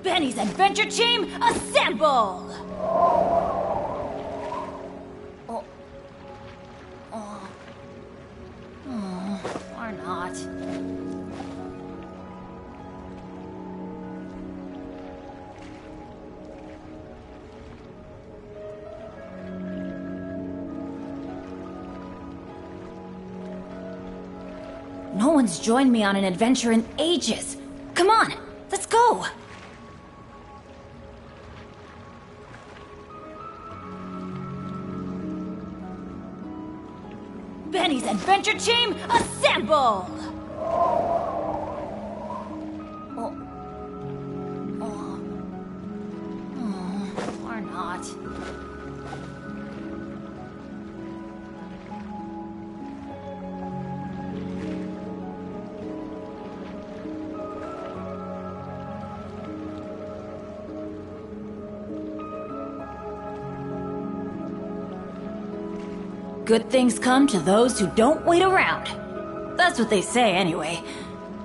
Benny's Adventure Team, assemble! Or not. No one's joined me on an adventure in ages. Come on, let's go! Benny's Adventure Team, assemble! Or not. Good things come to those who don't wait around. That's what they say anyway.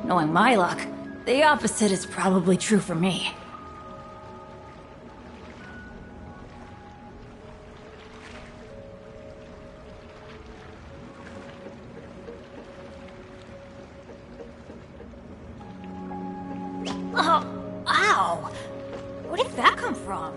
Knowing my luck, the opposite is probably true for me. Oh, ow! Where did that come from?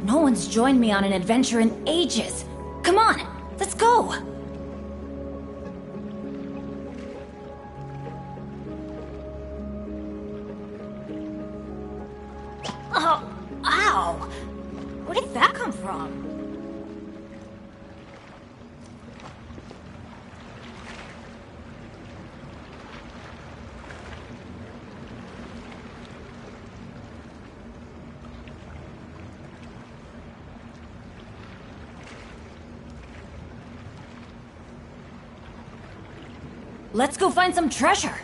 No one's joined me on an adventure in ages. Come on, let's go! Oh, ow! Where did that come from? Let's go find some treasure!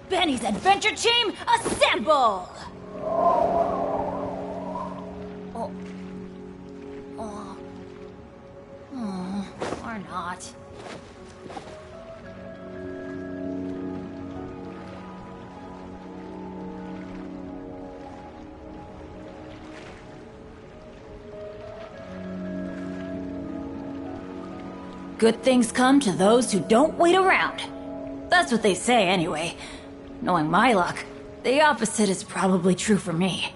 Benny's Adventure Team, assemble! Or not. Good things come to those who don't wait around. That's what they say anyway. Knowing my luck, the opposite is probably true for me.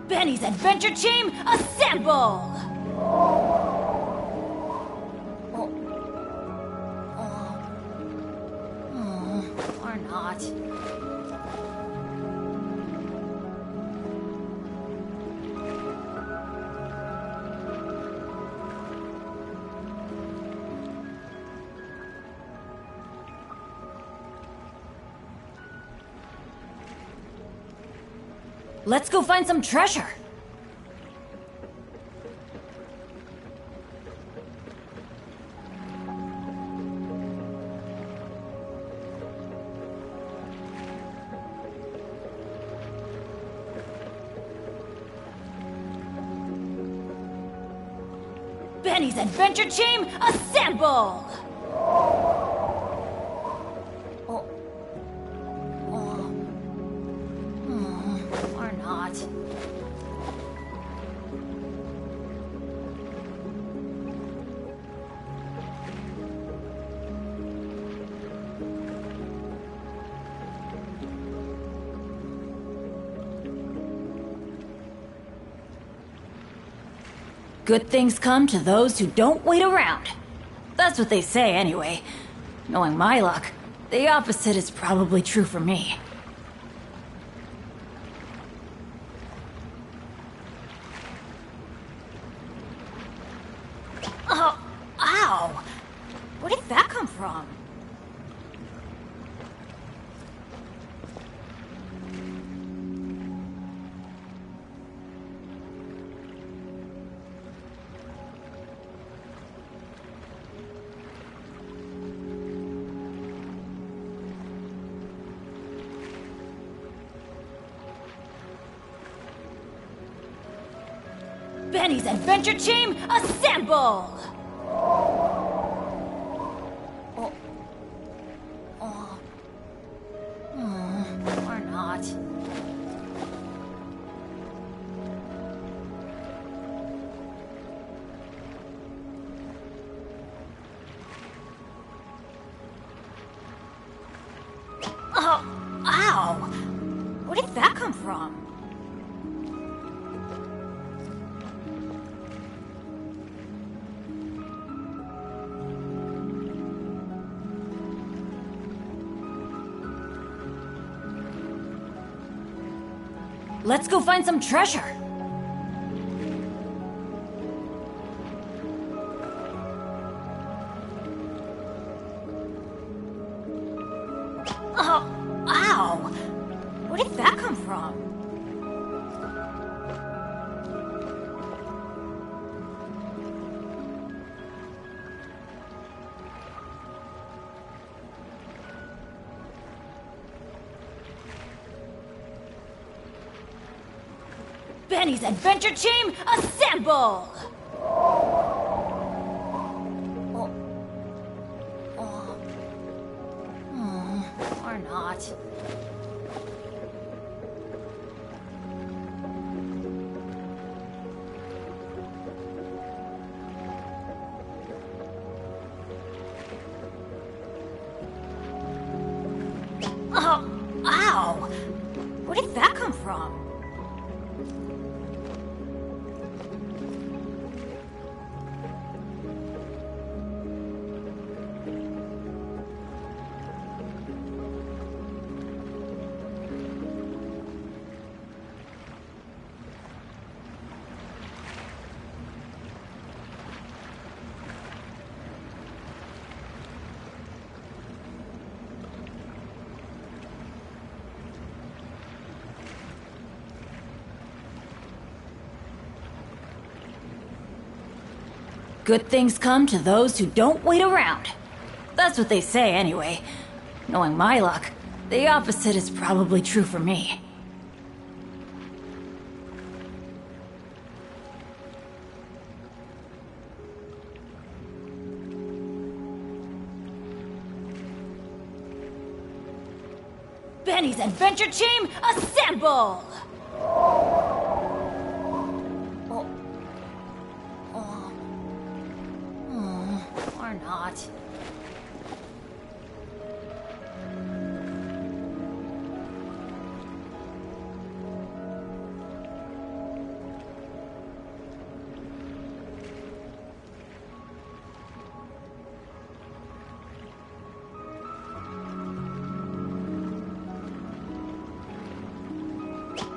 Benny's Adventure Team, assemble! Or not. Let's go find some treasure! Benny's Adventure Team, assemble! Or not. Good things come to those who don't wait around. That's what they say anyway. Knowing my luck, The opposite is probably true for me. Oh, ow! Where did that come from? Benny's Adventure Team, assemble! Or not. Oh, ow! Where did that come from? Let's go find some treasure. Oh, ow! Where did that come from? Benny's Adventure Team, assemble! Or not. Oh, ow! Where did that come from? Good things come to those who don't wait around. That's what they say anyway. Knowing my luck, the opposite is probably true for me. Benny's Adventure Team, assemble! Or not.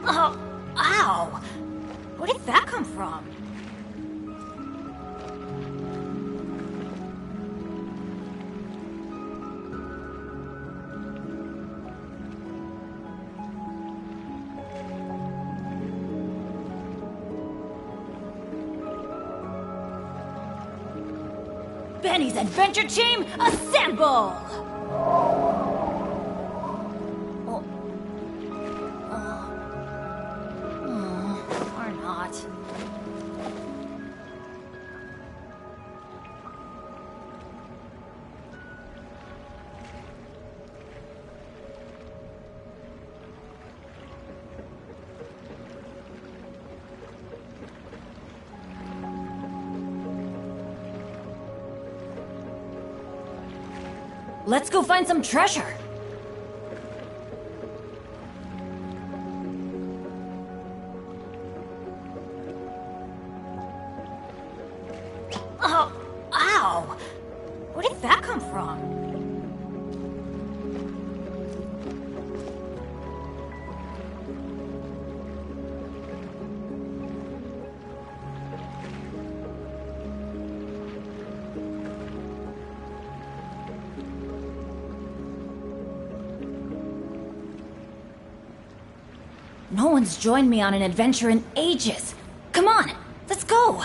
Oh, ow! Where did that come from? Benny's Adventure Team, assemble! Or not. Let's go find some treasure. Oh, ow! Where did that come from? No one's joined me on an adventure in ages. Come on, let's go!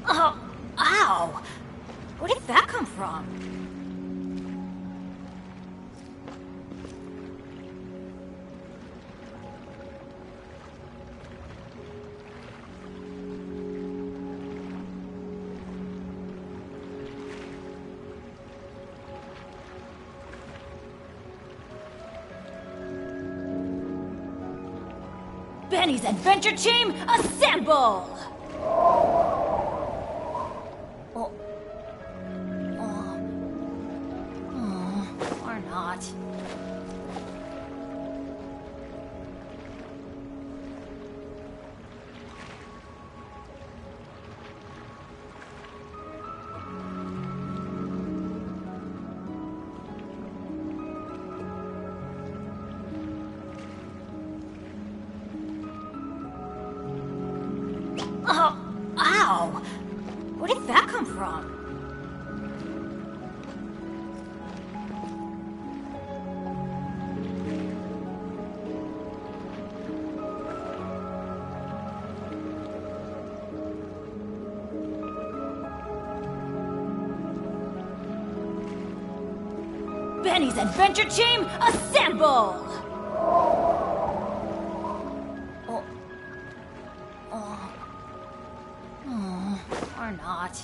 Oh, ow! Where did that come from? Benny's Adventure Team, assemble! Or not. Oh, ow! Where did that come from? Benny's Adventure Team, assemble! Or not.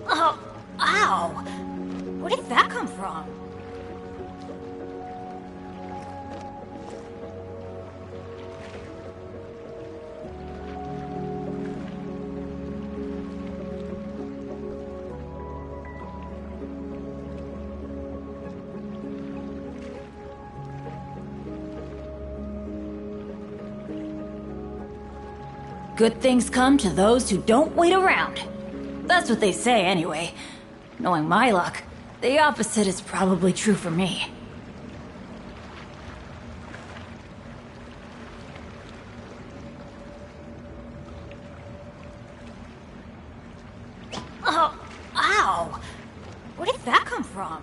Oh, ow! Where did that come from? Good things come to those who don't wait around. That's what they say anyway. Knowing my luck, the opposite is probably true for me. Oh, ow! Where did that come from?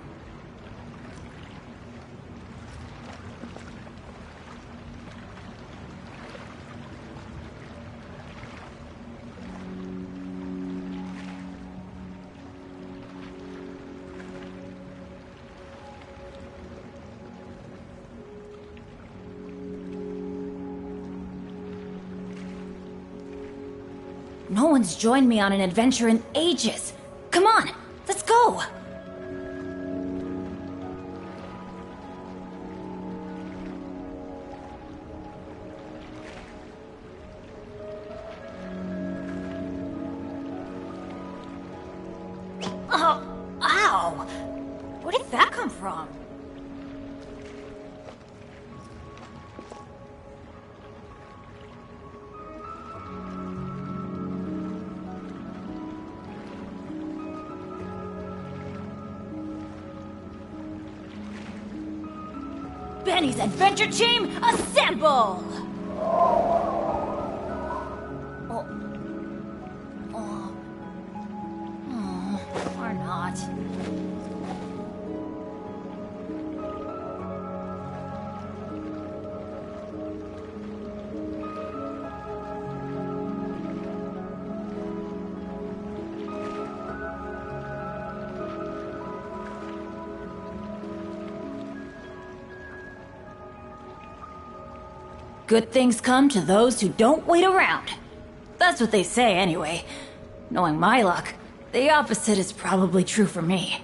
No one's joined me on an adventure in ages. Come on, let's go! Oh, ow! Where did that come from? Benny's Adventure Team, assemble! Or not. Good things come to those who don't wait around. That's what they say anyway. Knowing my luck, the opposite is probably true for me.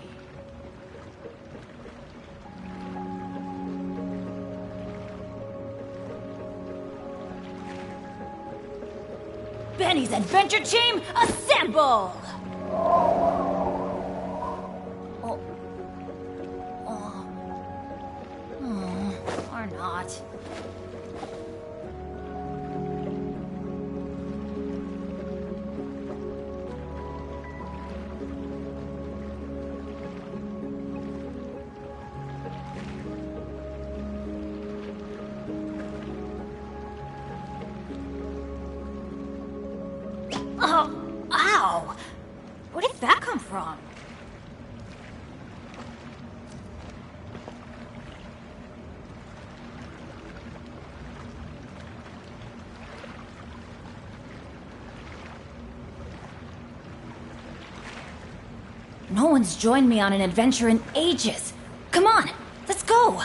Benny's Adventure Team, assemble! Ow! Where did that come from? No one's joined me on an adventure in ages. Come on, let's go!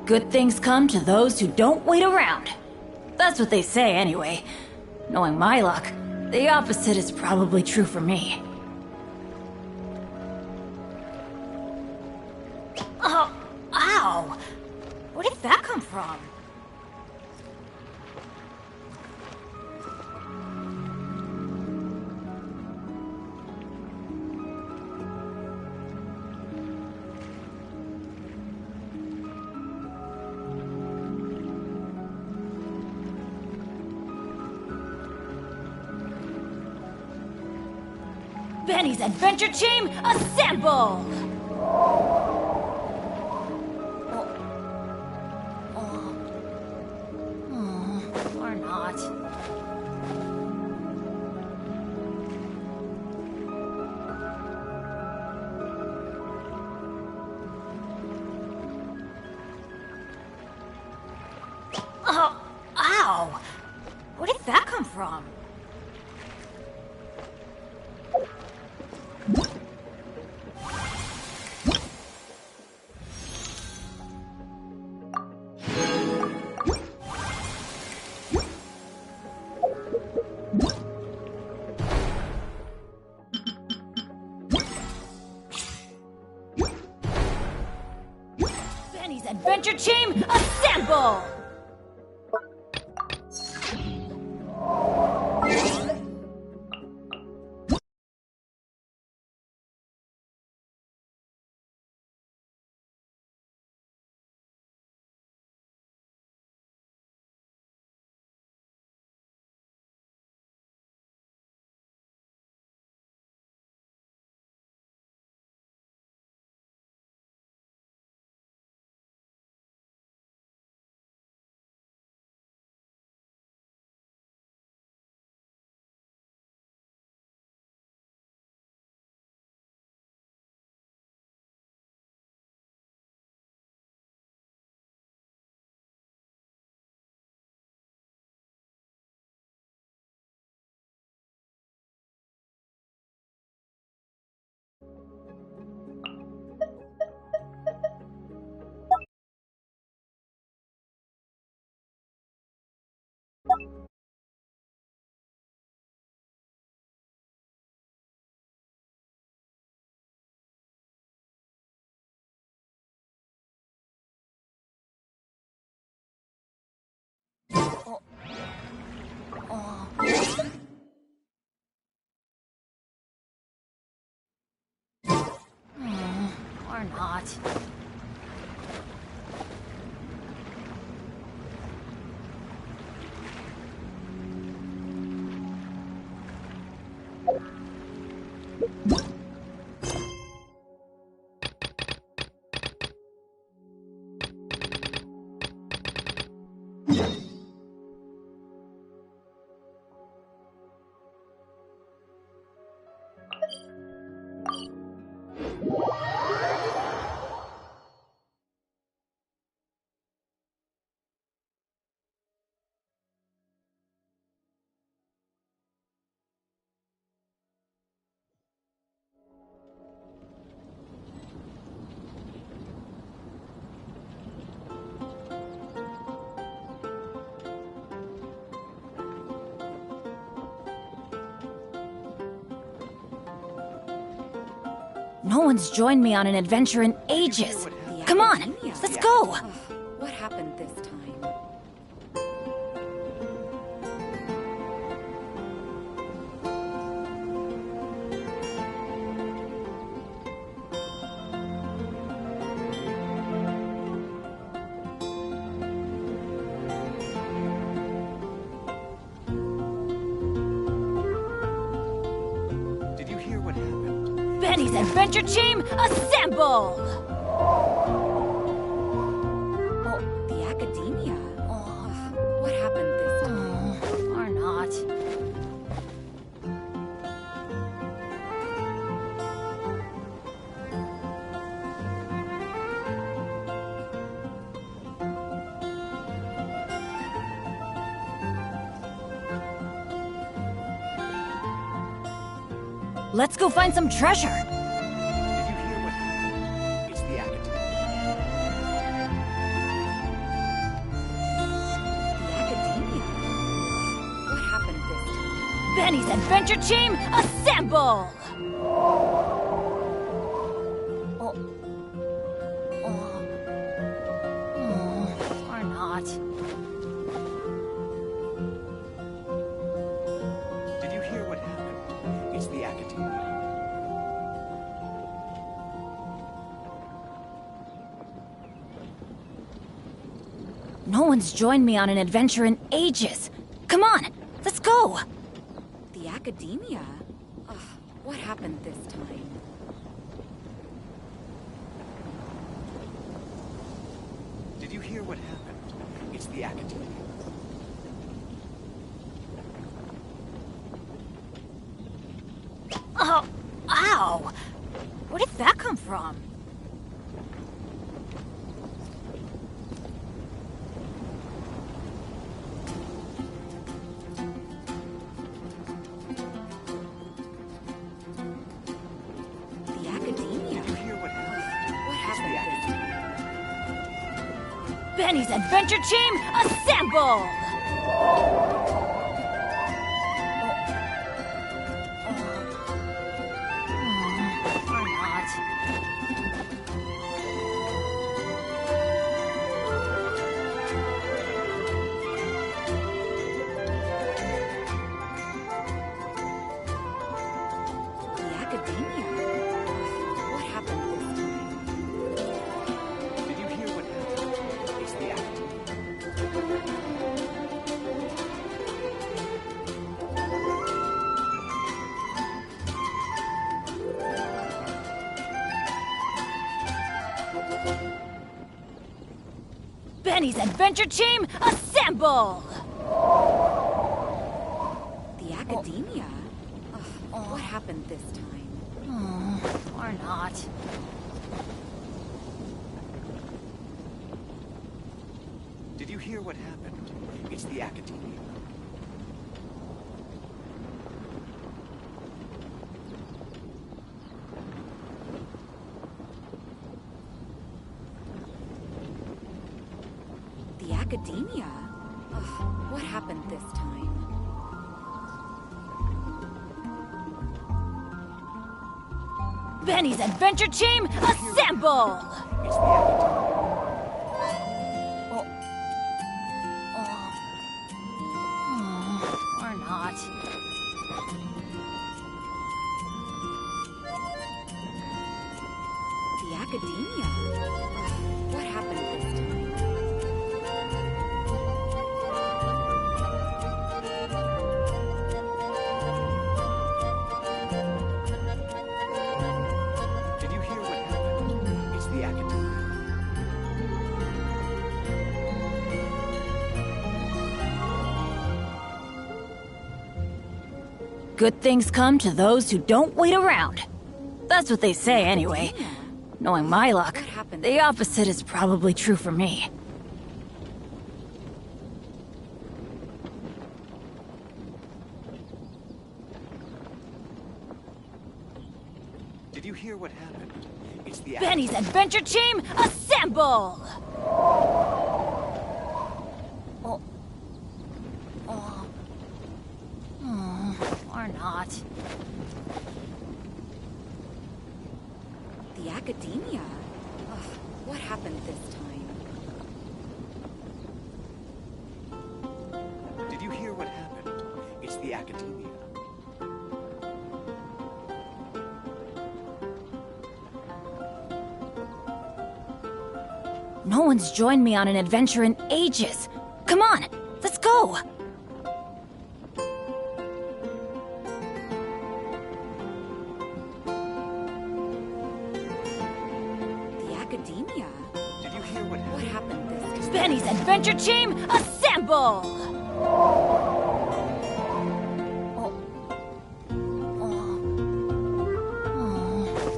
Good things come to those who don't wait around. That's what they say anyway. Knowing my luck, the opposite is probably true for me. Oh, ow! Where did that come from? Benny's Adventure Team, assemble! Or not. Oh, ow! Where did that come from? Benny's Adventure Team, assemble! Or not. No one's joined me on an adventure in ages. Come on, let's go! What happened this time? Benny's Adventure Team, assemble! Oh, the Academia? What happened this time? Or not. Let's go find some treasure. Did you hear what happened? It's the Academia. The Academia? What happened this time? Benny's Adventure Team, assemble! Or not. Did you hear what happened? It's the Academia. No one's joined me on an adventure in ages. Come on, let's go! The Academia? What happened this time? Did you hear what happened? It's the Academia. Oh, ow! Where did that come from? The Academia? Did you hear what happened? What It's the happened this Academia. time? Benny's Adventure Team, assemble! Or not. The Academia? What happened this time? Did you hear what happened? It's the Academia. Benny's Adventure Team, assemble! The Academia? What happened this time? Or not. Did you hear what happened? It's the Academia. The Academia? What happened this time? Benny's Adventure Team, assemble! It's the Academia. Or not. The Academia? What happened this time? Did you hear what happened? It's the Academia. Good things come to those who don't wait around. That's what they say anyway. Knowing my luck, What happened? the opposite is probably true for me. Did you hear what happened? It's the Benny's Adventure Team, assemble! Or not. The Academia? What happened this time? Did you hear what happened? It's the Academia. No one's joined me on an adventure in ages. Come on, let's go! Benny's Adventure Team, assemble!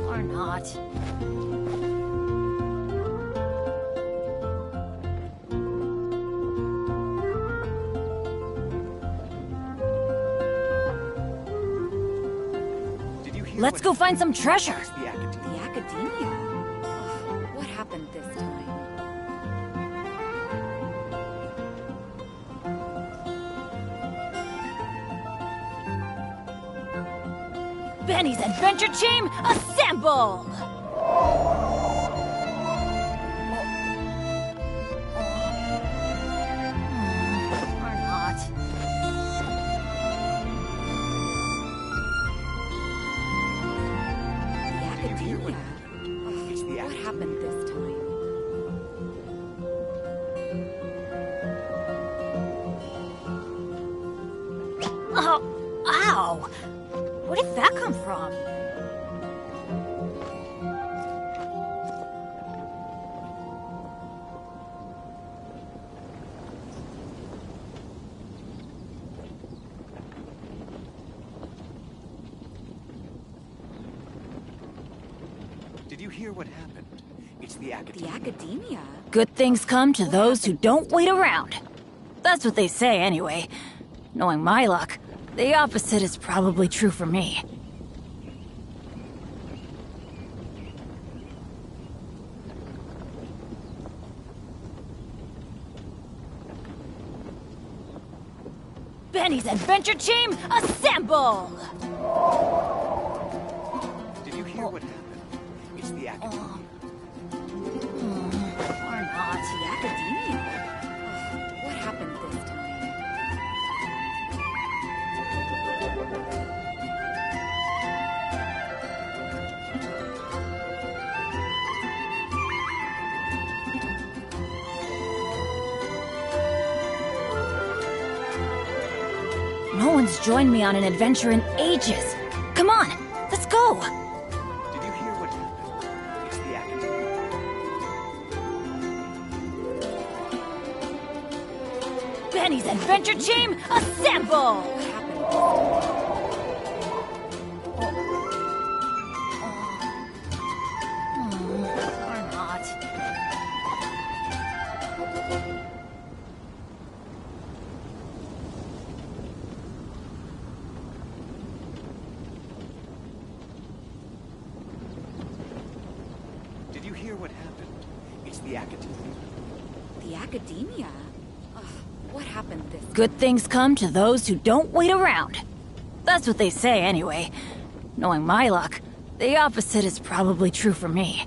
Or not. Did you hear Let's what go find some treasure. happened? The academy. The Academia? Ugh, what happened this time? Benny's Adventure Team, assemble! Or not. The Did you hear what Academia? happened? It's the What academy. happened this time? Oh, ow! Where did that come from? Did you hear what happened? It's the academy. The Academia? Good things come to those who don't wait around. That's what they say anyway. Knowing my luck, the opposite is probably true for me. Benny's Adventure Team, assemble! Did you hear what happened? It's the academy. Or not. The Academia? Ugh, what happened this time? No one's joined me on an adventure in ages. Come on, let's go! Did you hear what happened? It's the academy. Benny's Adventure Team, assemble! What happened this time? Or not. Did you hear what happened? It's the academy. The Academia? Ugh, what happened this time? Good things come to those who don't wait around. That's what they say anyway. Knowing my luck, the opposite is probably true for me.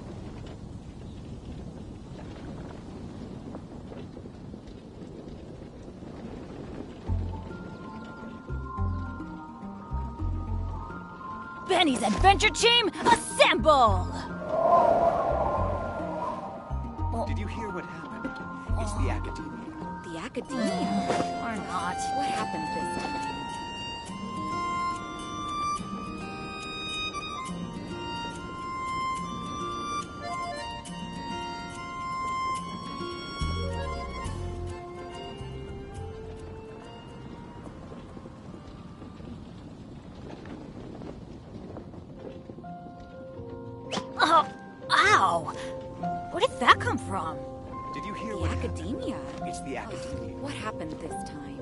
Benny's Adventure Team, assemble! Did you hear what happened? It's the academy. The Academia? Or not. What happened this time? Oh, ow! Where did that come from? Did you hear The what happened? Academia? It's the academy. What happened this time?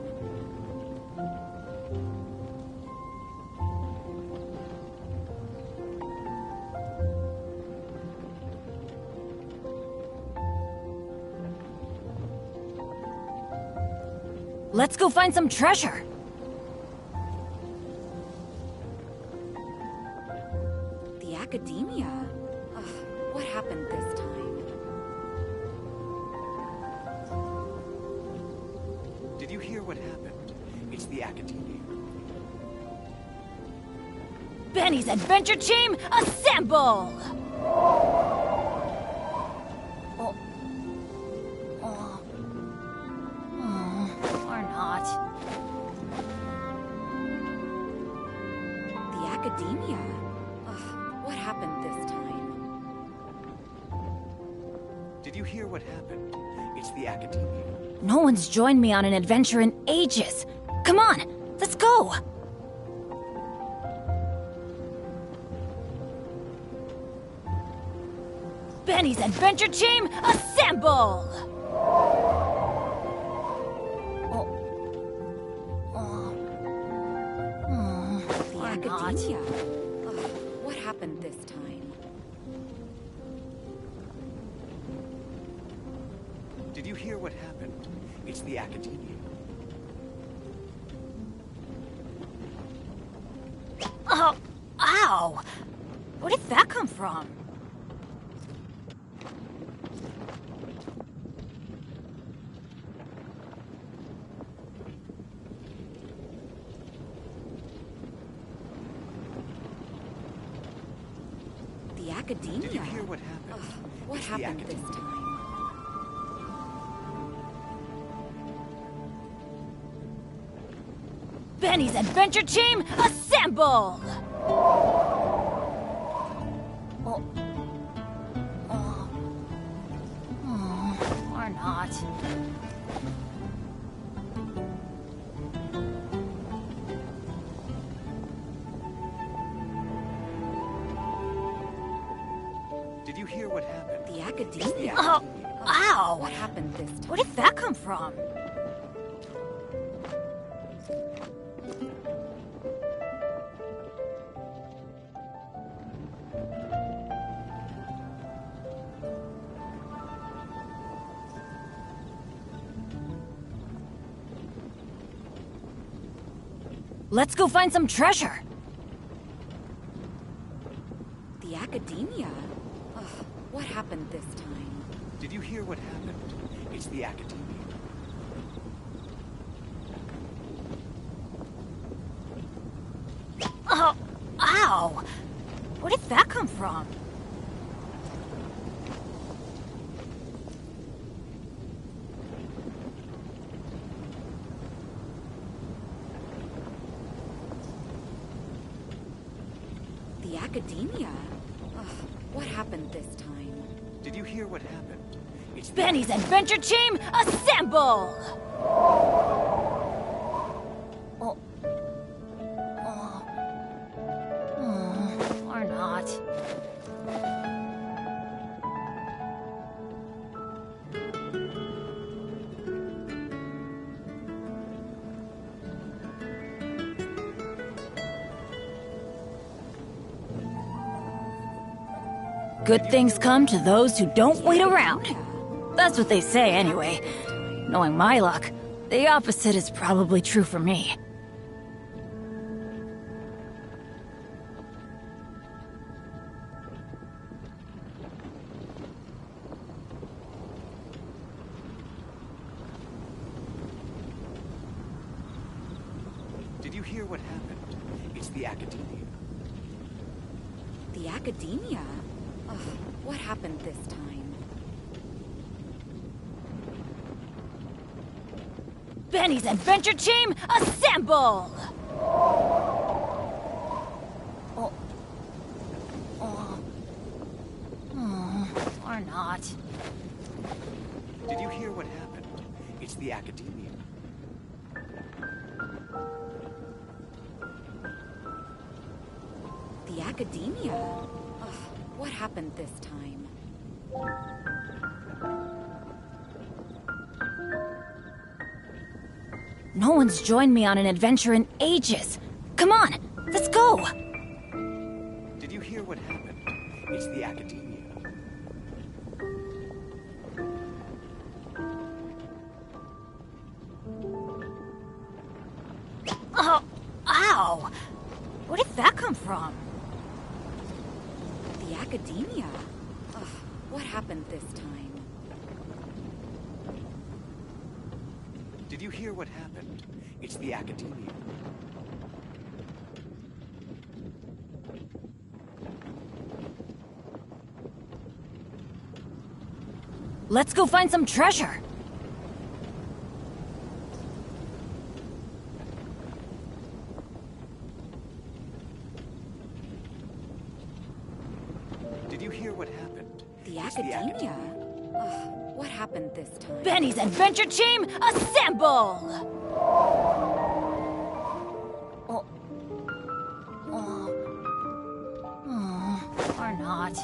Let's go find some treasure. The Academia? Ugh, what happened this time? Did you hear what happened? It's the academy. Benny's Adventure Team, assemble! Or not. The Academia? Ugh, what happened this time? Did you hear what happened? It's the Academia. No one's joined me on an adventure in ages. Come on, let's go! Benny's Adventure Team, assemble! The Or not. Academia. Ugh, what happened this time? Did you hear what happened? It's the Academia. Oh, ow! Where did that come from? The Academia. Did you hear what happened? Ugh, what It's the happened this Academia. time? Benny's Adventure Team, assemble! Or not. Did you hear what happened? The It's the Academia. Oh, Academia. ow! What happened this time? Where did that come from? Let's go find some treasure. The Academia. Ugh, what happened this time? Did you hear what happened? It's the Academia. Oh, ow! Where did that come from? The Academia. Ugh, what happened this time? Did you hear what happened? It's the Benny's Adventure Team, assemble! Or not. Good things come to those who don't wait around. That's what they say anyway. Knowing my luck, the opposite is probably true for me. Did you hear what happened? It's the Academia. The Academia. Ugh, what happened this time? Benny's Adventure Team, assemble! Or not. Did you hear what happened? It's the Academia. The Academia. Ugh, what happened this time? No one's joined me on an adventure in ages. Come on, let's go! Did you hear what happened? It's the Academia. Oh, ow! Where did that come from? The Academia. Ugh, what happened this time? Did you hear what happened? It's the Academia. Let's go find some treasure. Did you hear what happened? The It's Academia. What happened this time? Benny's adventure team, assemble! Oh. Or not.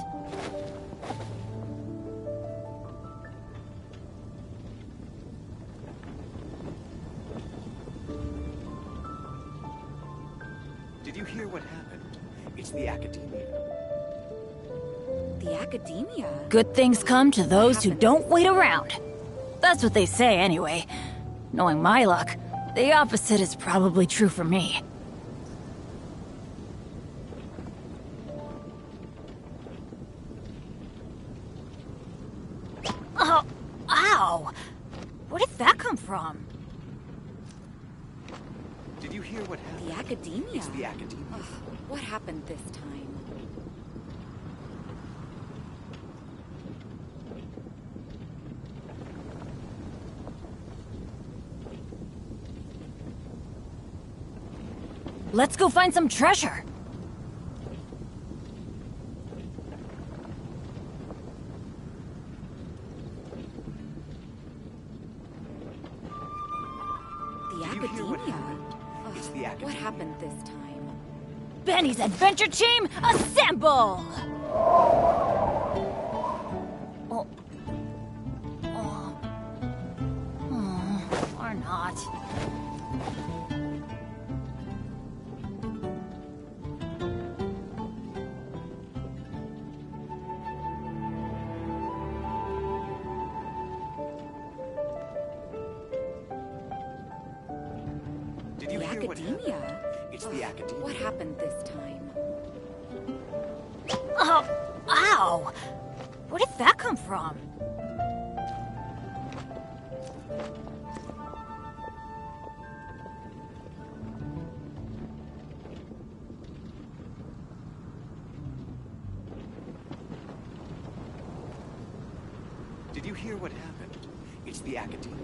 Did you hear what happened? It's the Academia. The Academia? Good things come to those who don't wait around. That's what they say anyway. Knowing my luck, the opposite is probably true for me. Oh, ow! Where did that come from? Did you hear what happened? The Academia? It's the Academia. What happened this time? Let's go find some treasure. The Did you hear what Academia? happened? It's the Academia. What happened this time? Benny's adventure team, assemble! Oh. Or not. Did you The hear what happened? Academia? It's the Academia. What happened this time? Oh, ow! Where did that come from? Did you hear what happened? It's the Academia.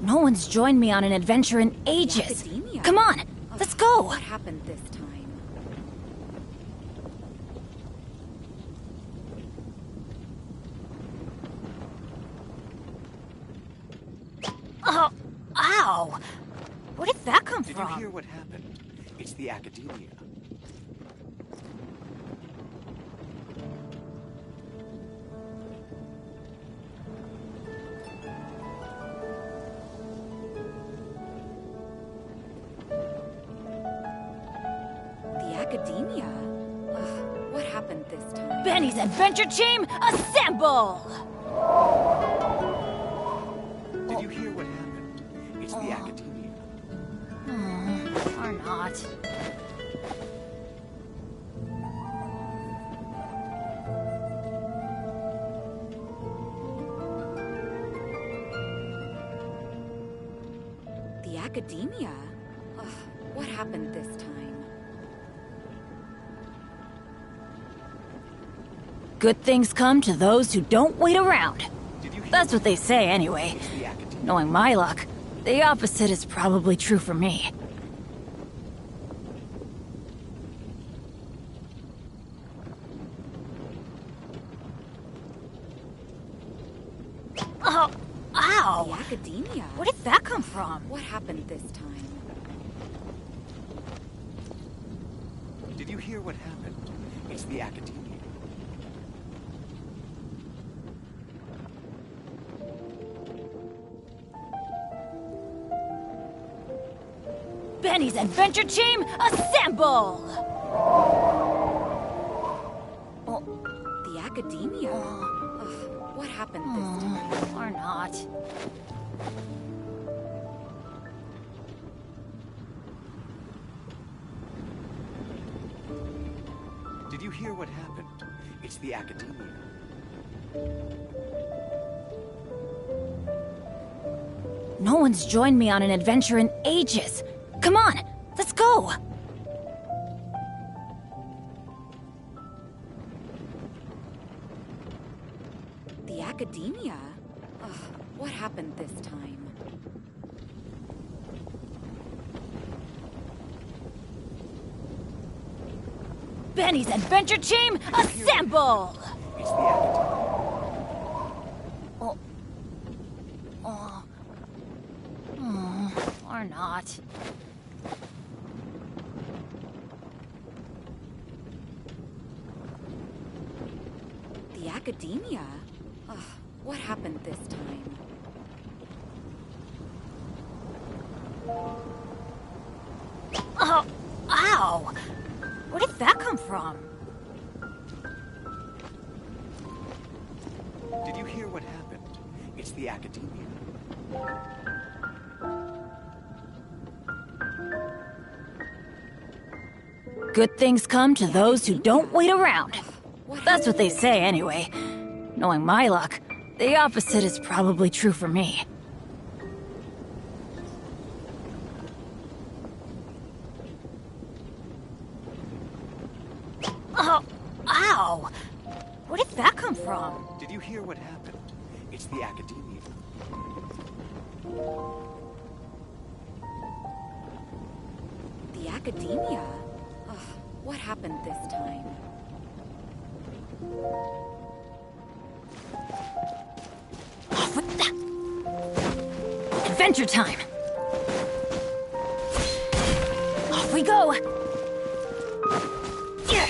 No one's joined me on an adventure in ages. Academia? Come on, let's go. What happened this time? Oh, ow! Where did that come Did you from? hear what happened? It's the Academia. The Academia? What happened this time? Benny's adventure team, assemble! Did you hear what happened? It's the Academia. Or not. The Academia? What happened this time? Good things come to those who don't wait around. Did you hear That's what they say anyway. It's the Academia. Knowing my luck, the opposite is probably true for me. Oh, ow! The Academia? Where did that come from? What happened this time? Did you hear what happened? It's the Academia. Benny's adventure team, assemble! The Academia? What happened this time? Or not. Did you hear what happened? It's the Academia. No one's joined me on an adventure in ages. Come on, let's go! The Academia? What happened this time? Benny's adventure team, assemble! It's the Academy. Or not. The Academia? Ugh, what happened this time? Oh, ow! Where did that come from? Did you hear what happened? It's the Academia. Good things come to those who don't wait around. That's what they say anyway. Knowing my luck, the opposite is probably true for me. Oh, ow! Where did that come from? Did you hear what happened? It's the Academia. The Academia? Ugh, what happened this time? What the? Adventure time! Off we go! Yeah.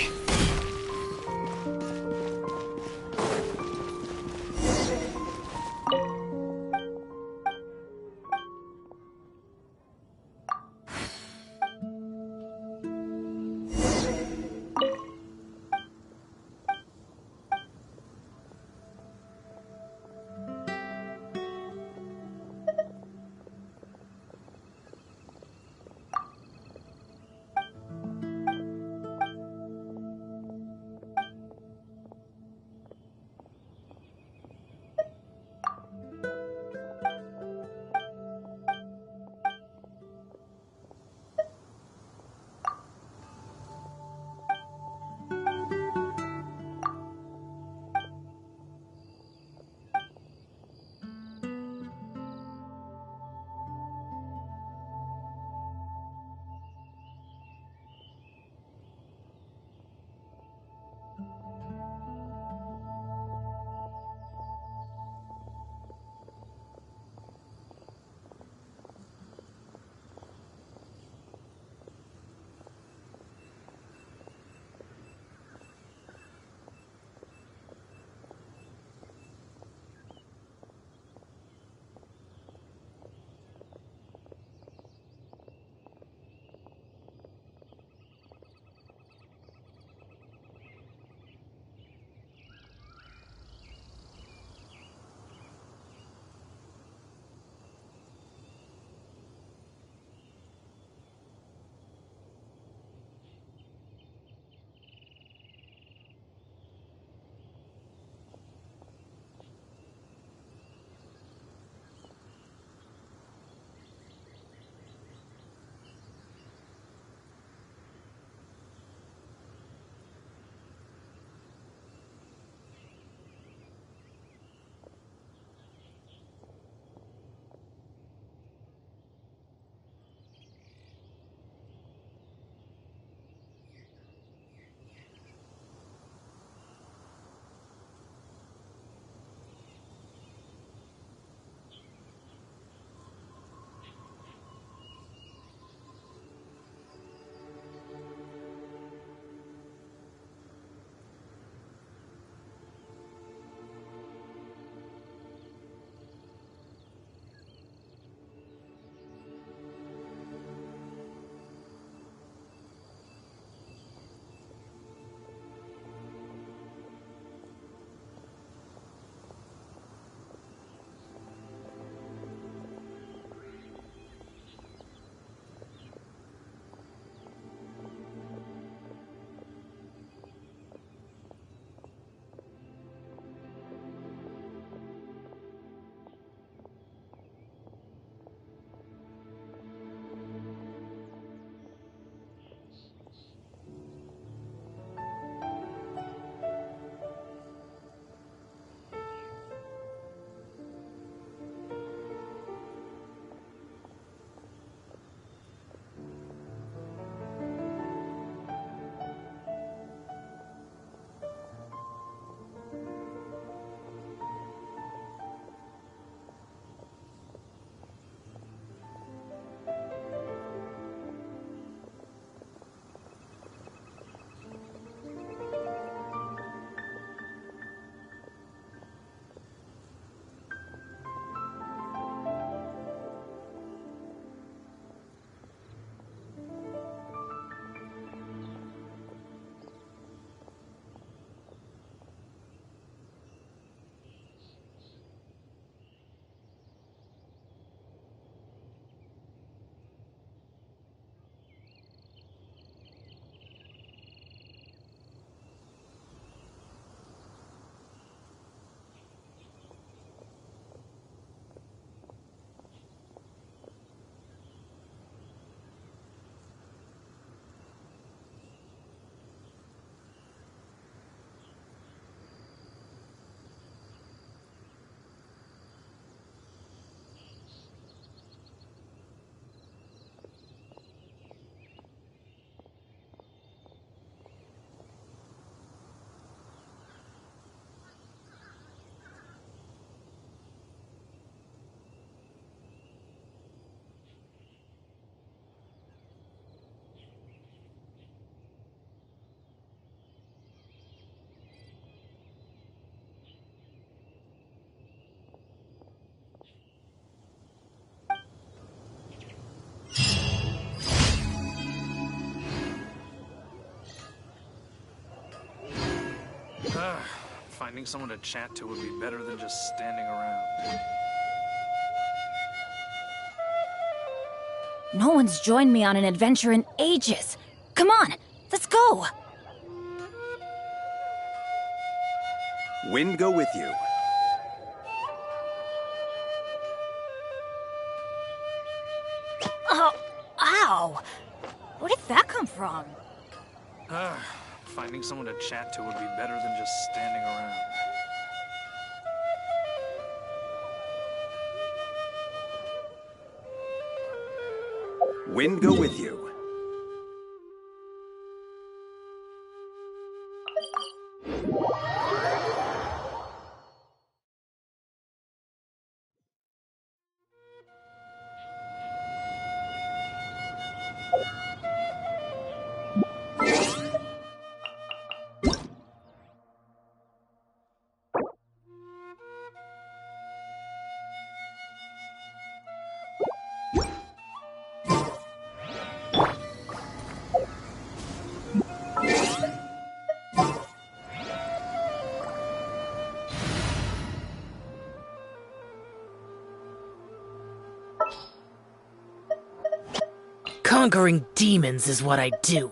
Finding someone to chat to would be better than just standing around. No one's joined me on an adventure in ages. Come on, let's go! Wind go with you. Oh, ow! Where did that come from? Finding someone to chat to would be better than just standing around. Wind go with you. Conquering demons is what I do.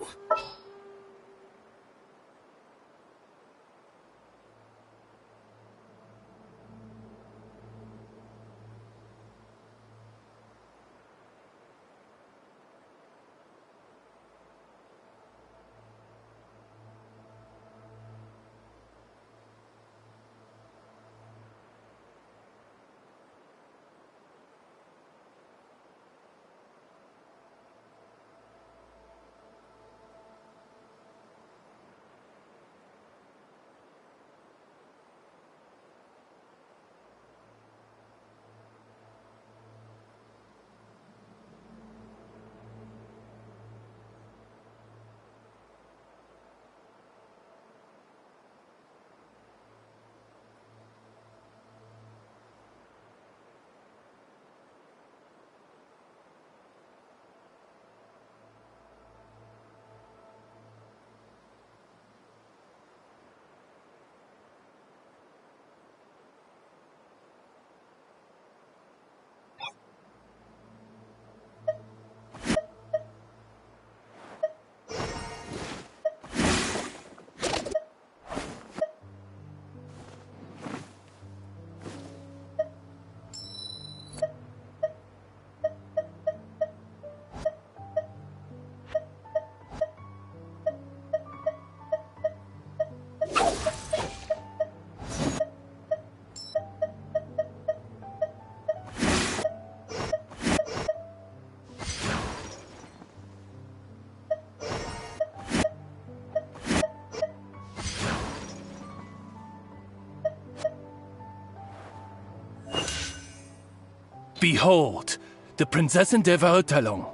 Behold, the Prinzessin der Verurteilung.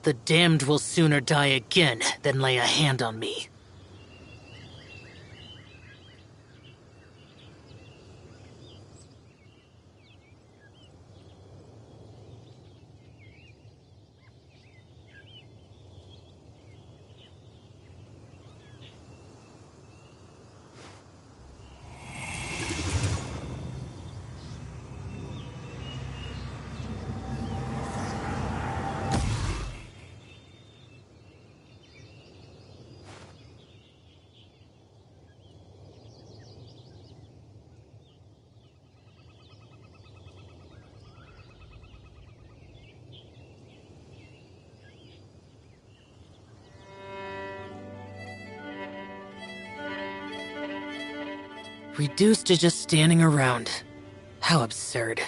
The damned will sooner die again than lay a hand on me. Reduced to just standing around. How absurd.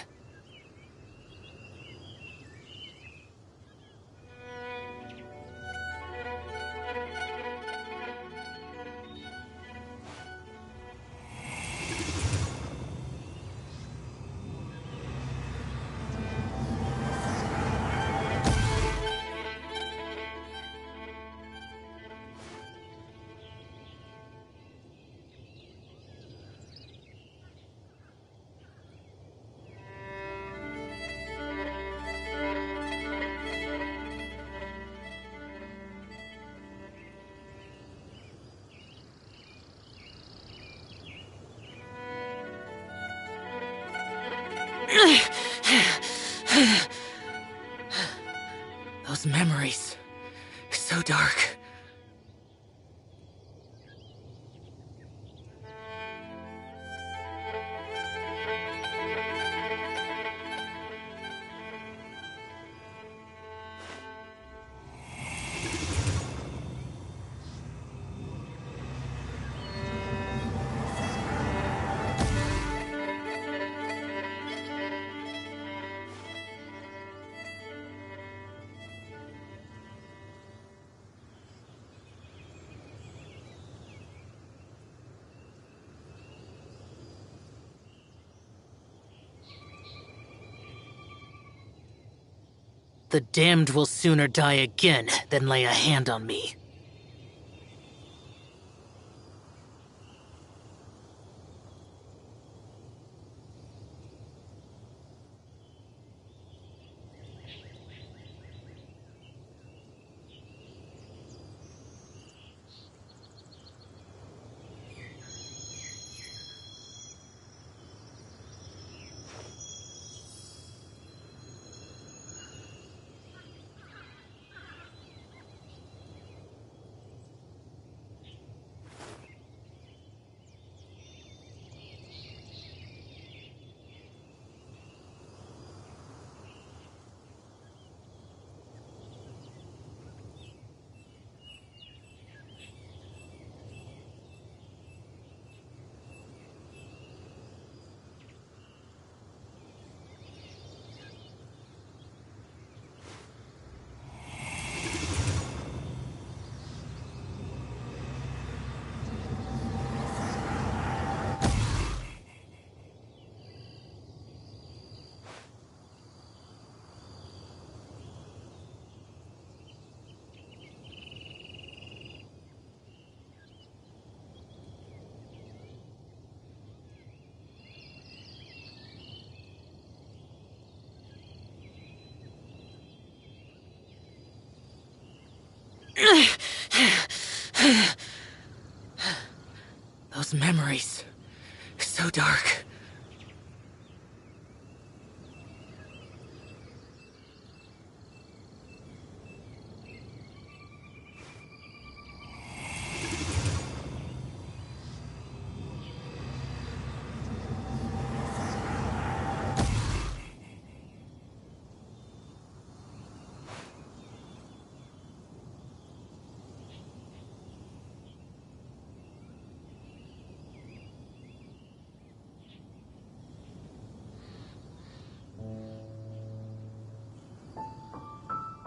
Those memories. So dark. The damned will sooner die again than lay a hand on me. Those memories. So dark.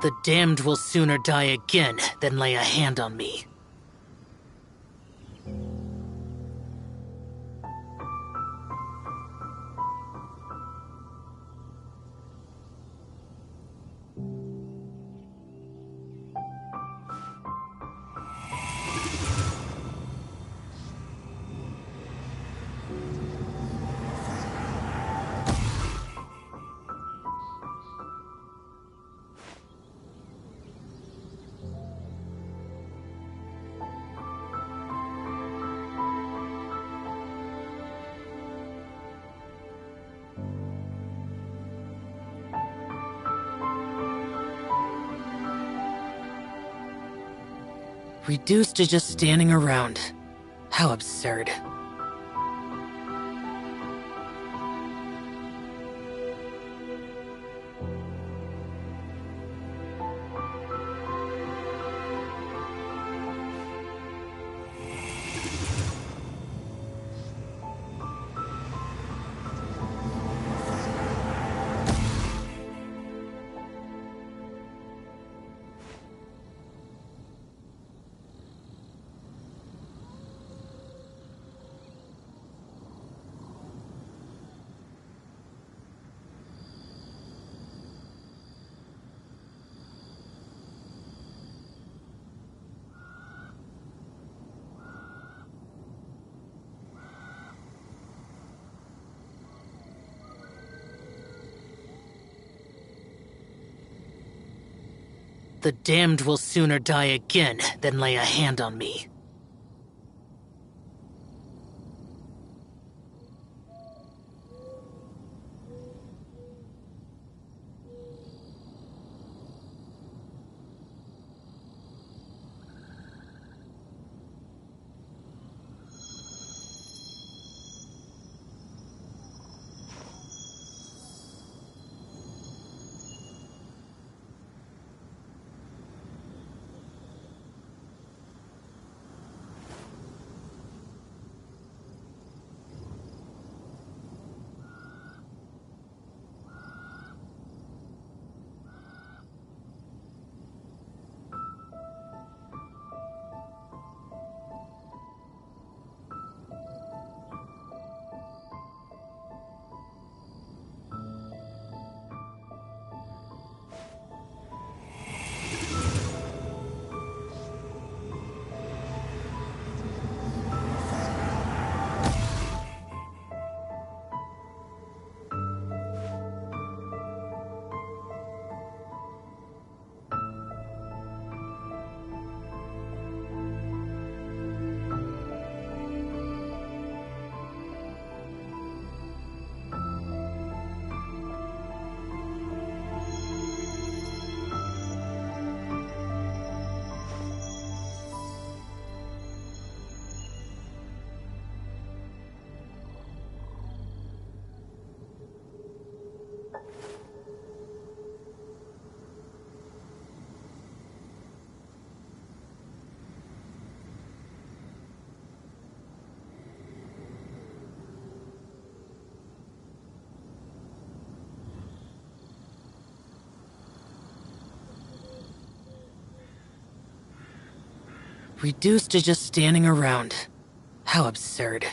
The damned will sooner die again than lay a hand on me. Reduced to just standing around. How absurd. The damned will sooner die again than lay a hand on me. Reduced to just standing around. How absurd.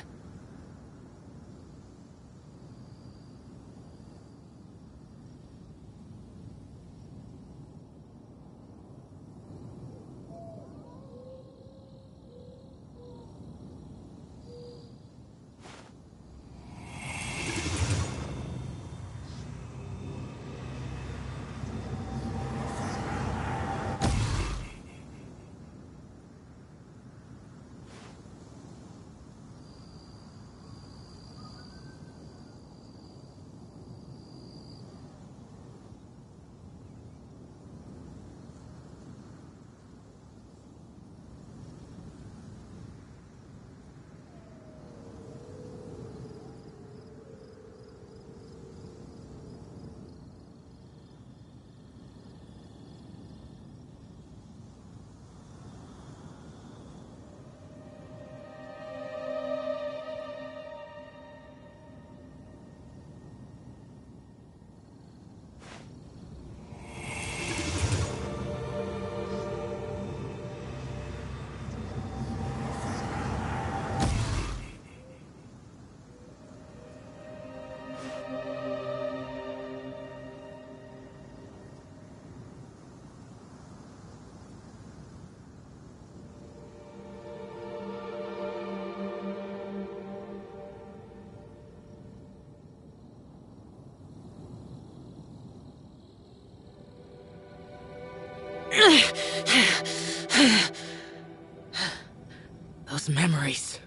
Those memories.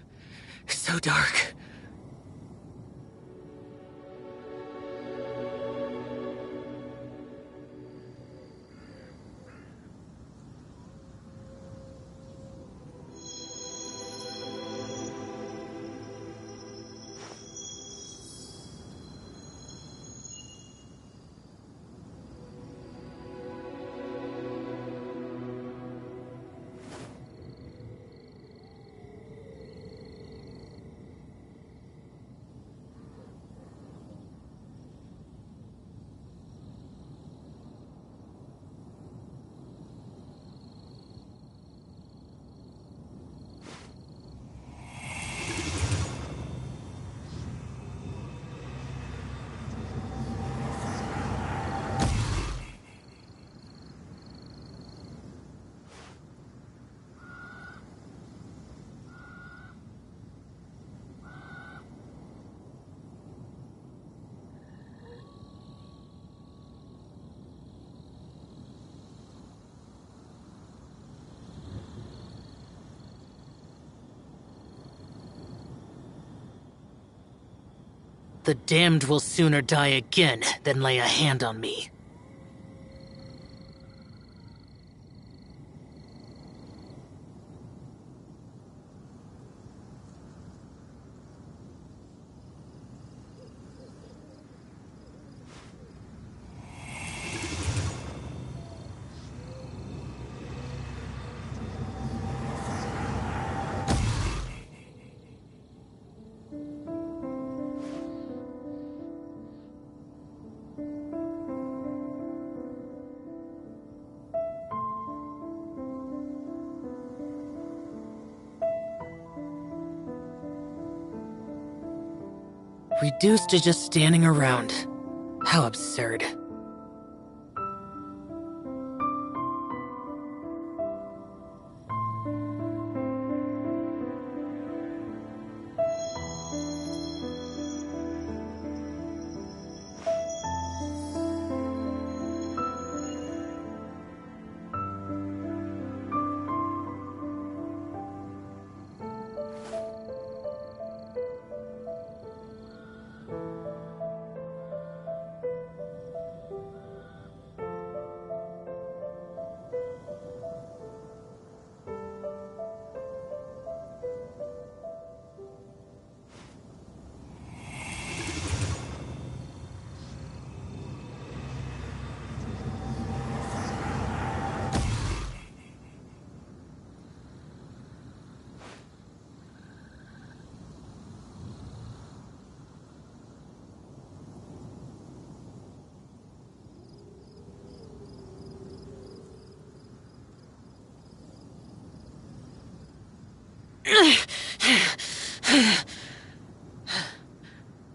So dark. The damned will sooner die again than lay a hand on me. Reduced to just standing around. How absurd.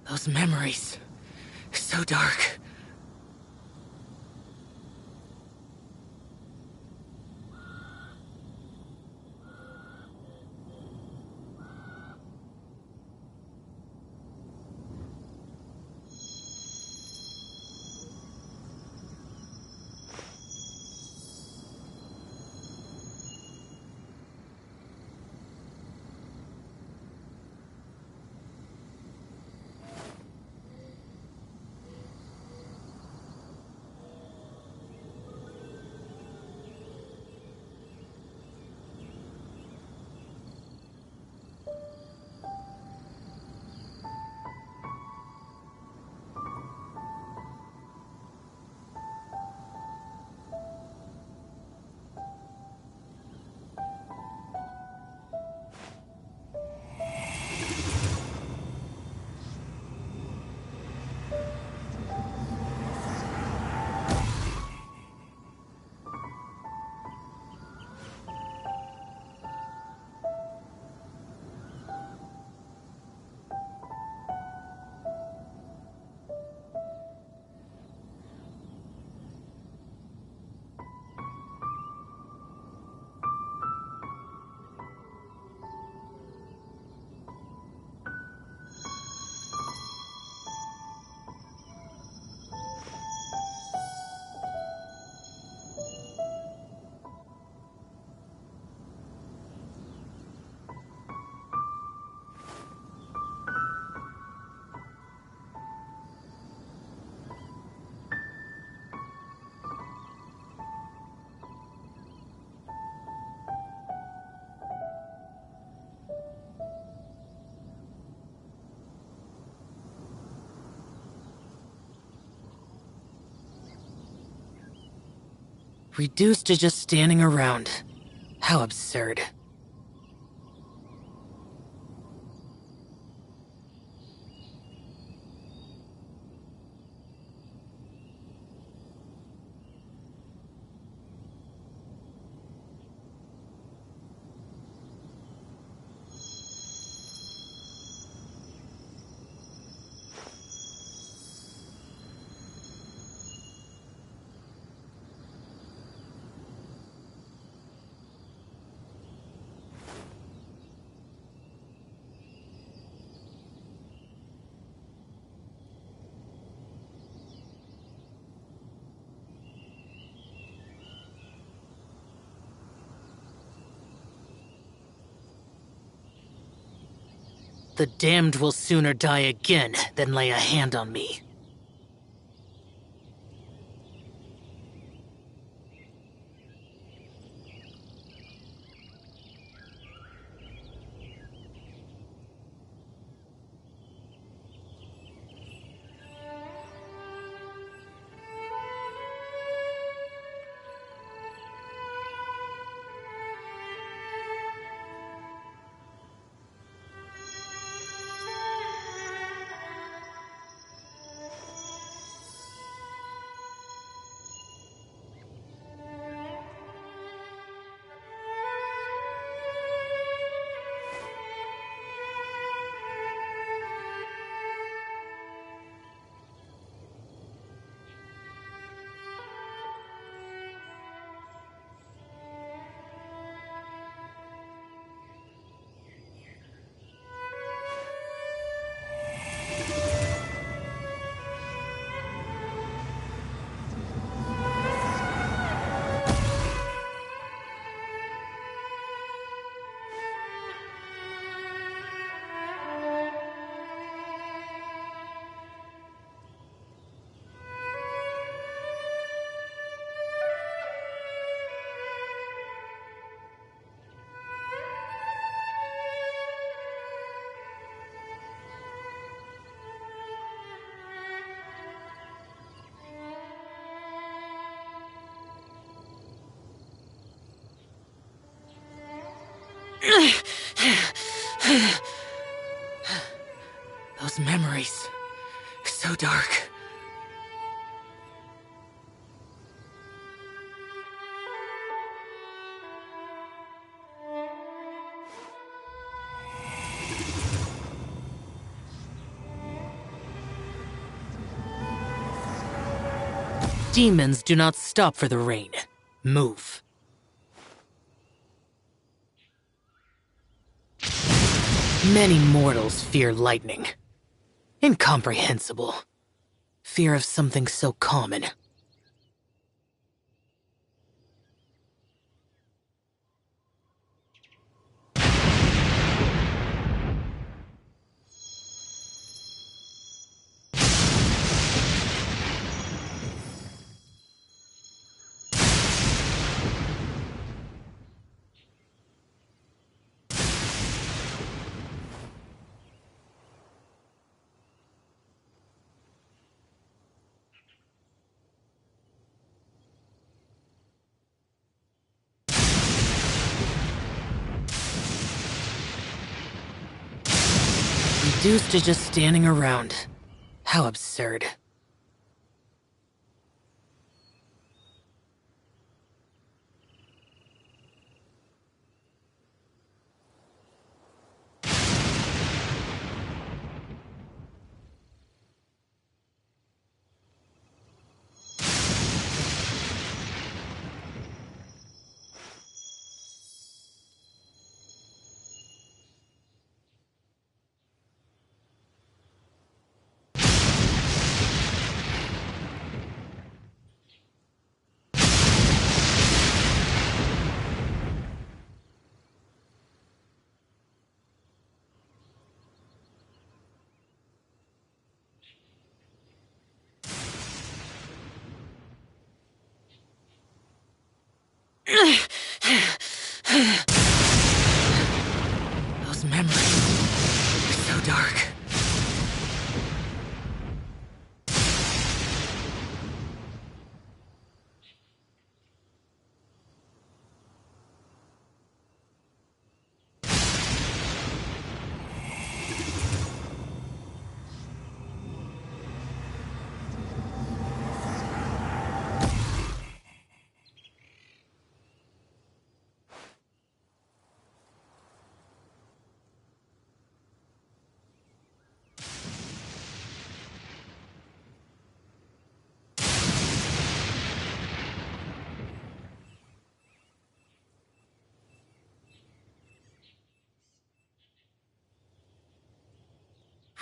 Those memories. So dark. Reduced to just standing around. How absurd. The damned will sooner die again than lay a hand on me. Those memories, so dark. Demons do not stop for the rain. Move. Many mortals fear lightning. Incomprehensible. Fear of something so common. Reduced to just standing around. How absurd. Those memories are so dark.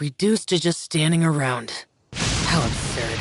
Reduced to just standing around. How absurd.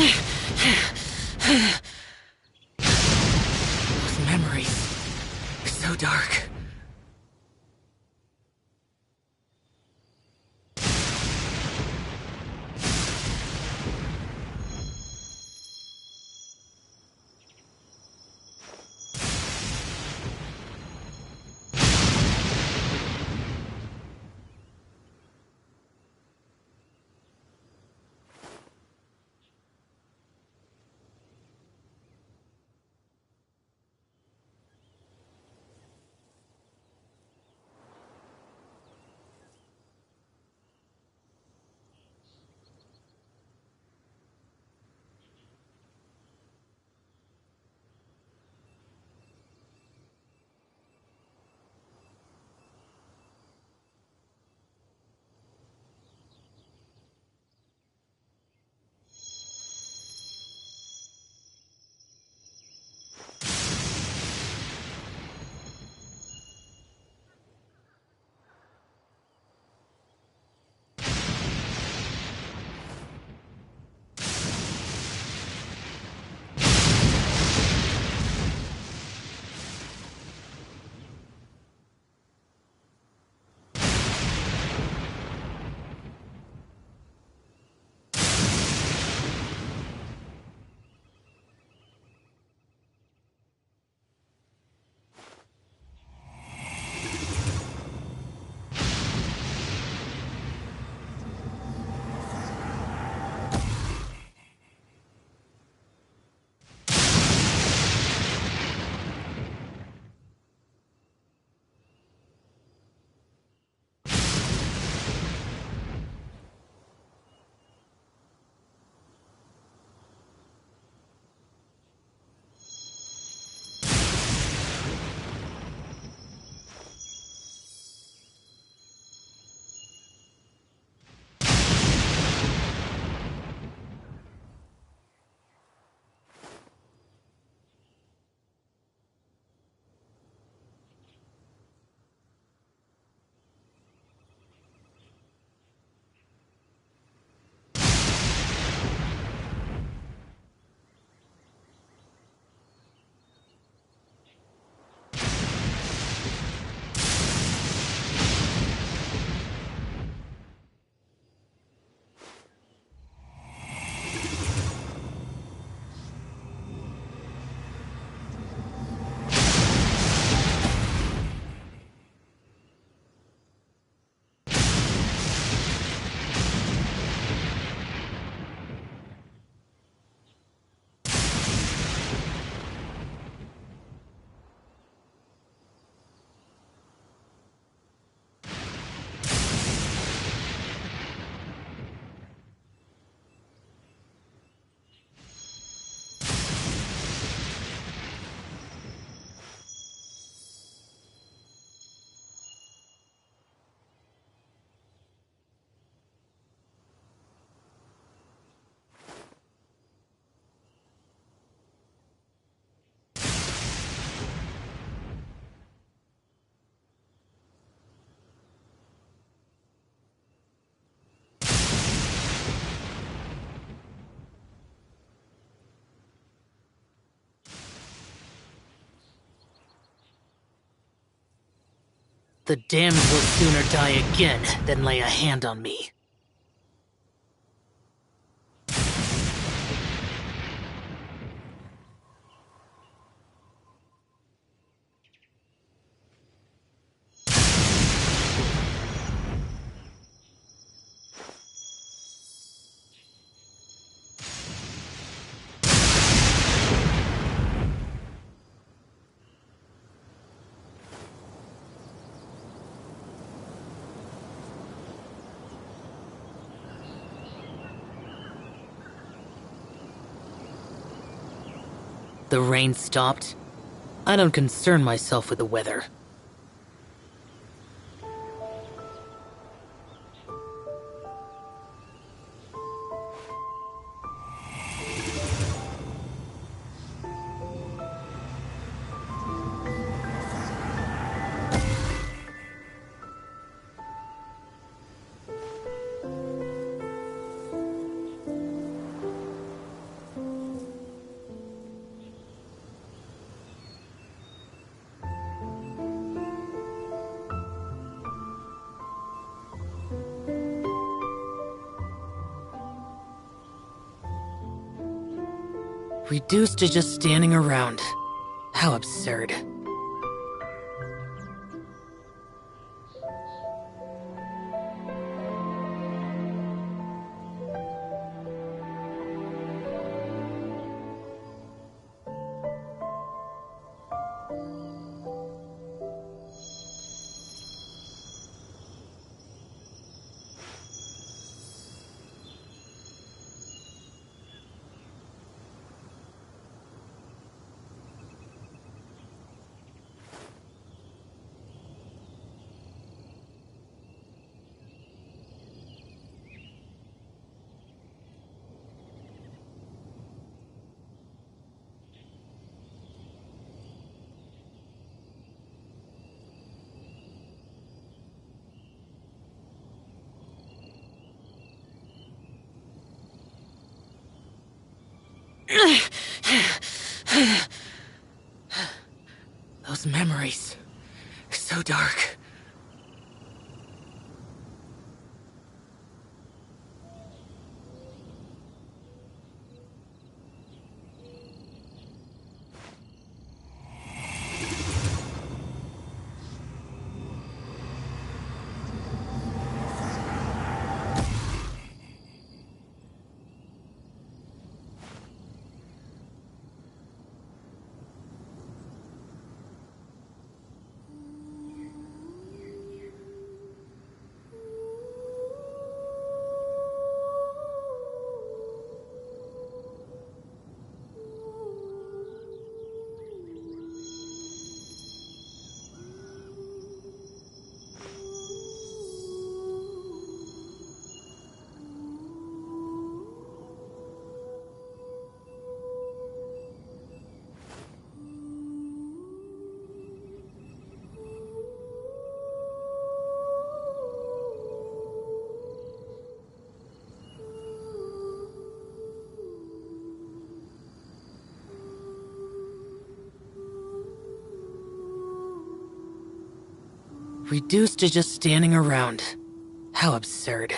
Those memories are so dark. The damned will sooner die again than lay a hand on me. The rain stopped. I don't concern myself with the weather. Reduced to just standing around. How absurd. Those memories. So dark. Reduced to just standing around. How absurd.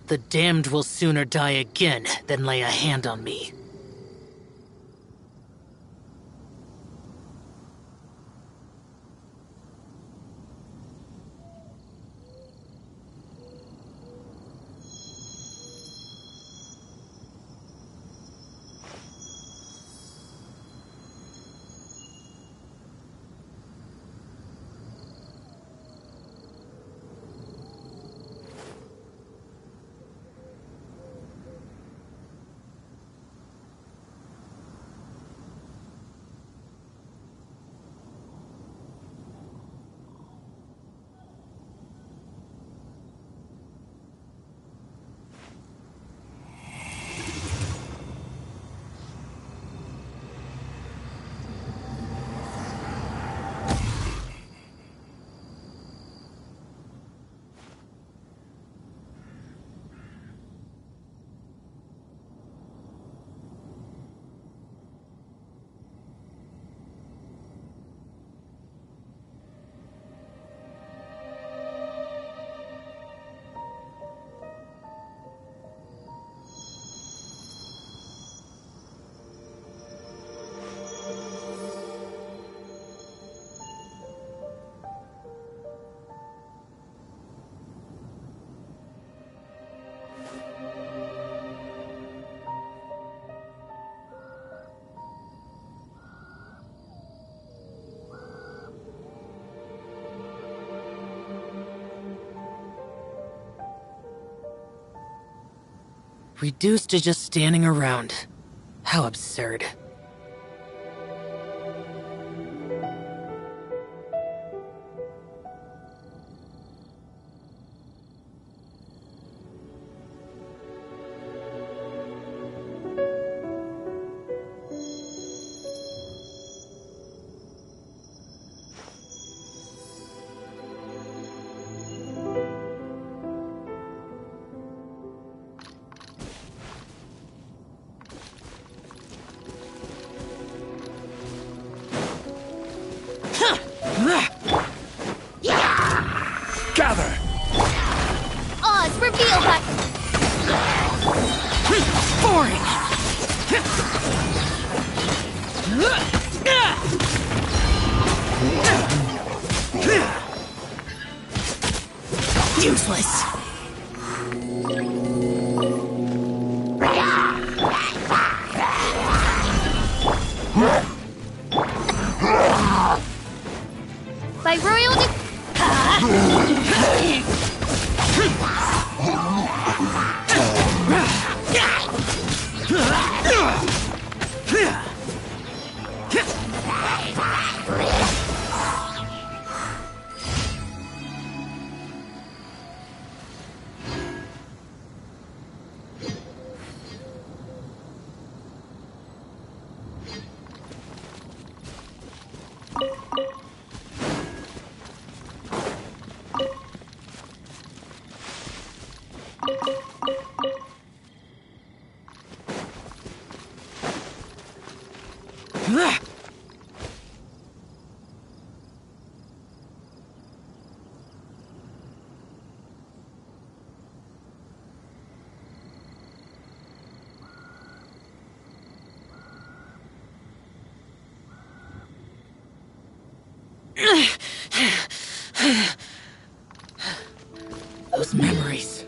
The damned will sooner die again than lay a hand on me. Reduced to just standing around. How absurd. Gather! Oz, reveal that! Boring! Useless. By royal Those memories.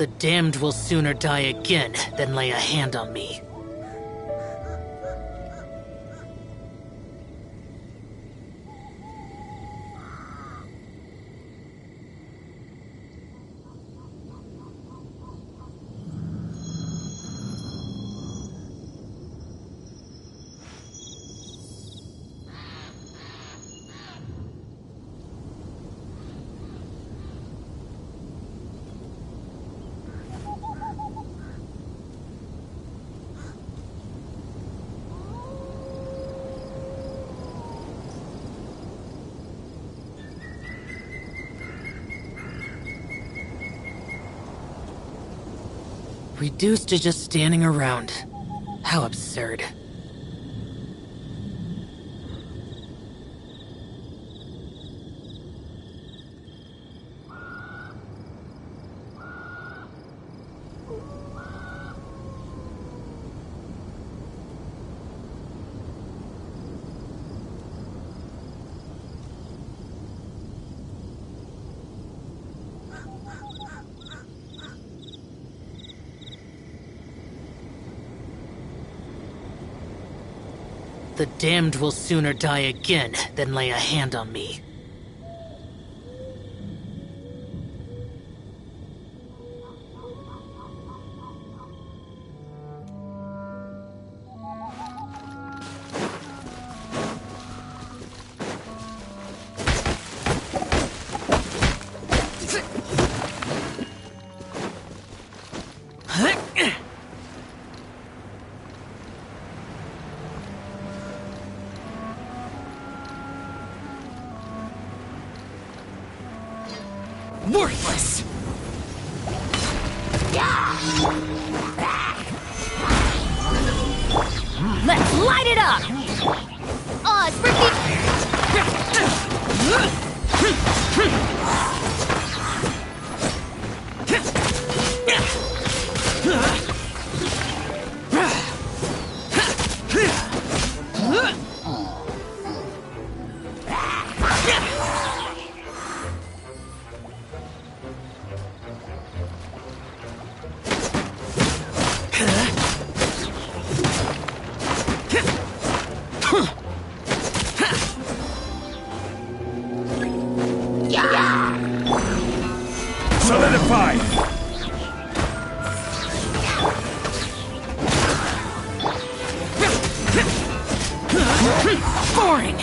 The damned will sooner die again than lay a hand on me. Reduced to just standing around. How absurd. The damned will sooner die again than lay a hand on me. it up! Aw, it's freaking... Solidify! Boring!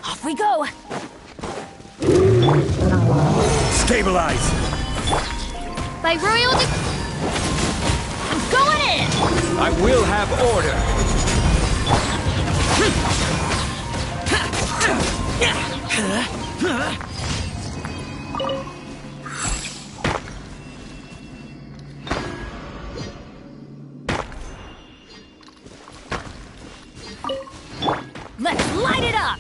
Off we go! Stabilize! By royal I'm going in! I will have order. Let's light it up!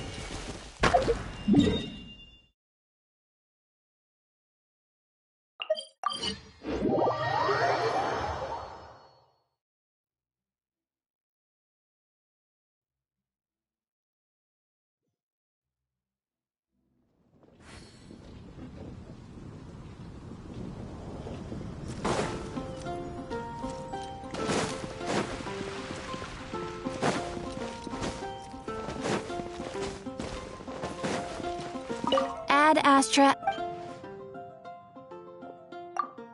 Ad Astra.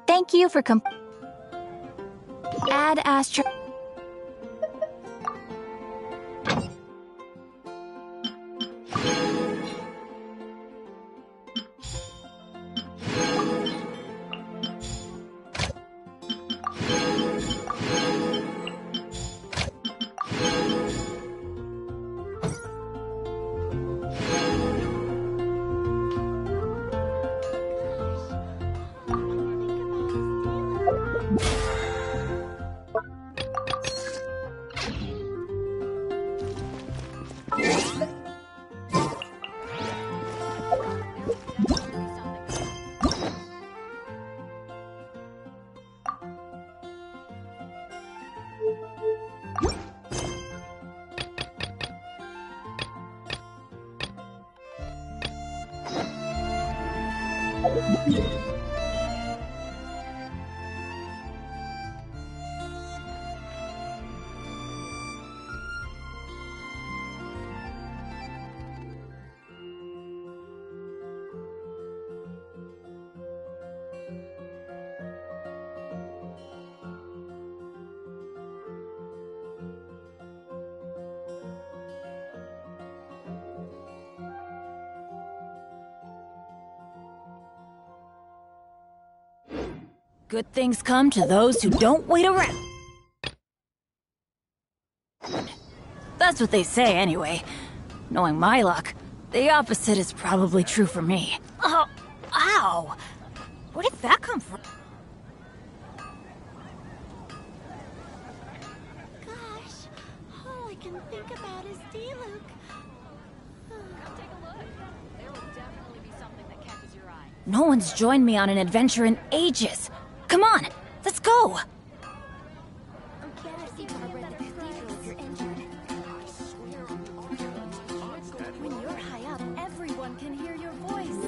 Thank you for Ad Astra. Good things come to those who don't wait around. That's what they say anyway. Knowing my luck, the opposite is probably true for me. Oh, ow! Where did that come from? Gosh, all I can think about is D-Luke. Come take a look. There will definitely be something that catches your eye. No one's joined me on an adventure in ages. Come on, let's go! I'm glad you can read the cathedral if you're injured. When you're high up, everyone can hear your voice.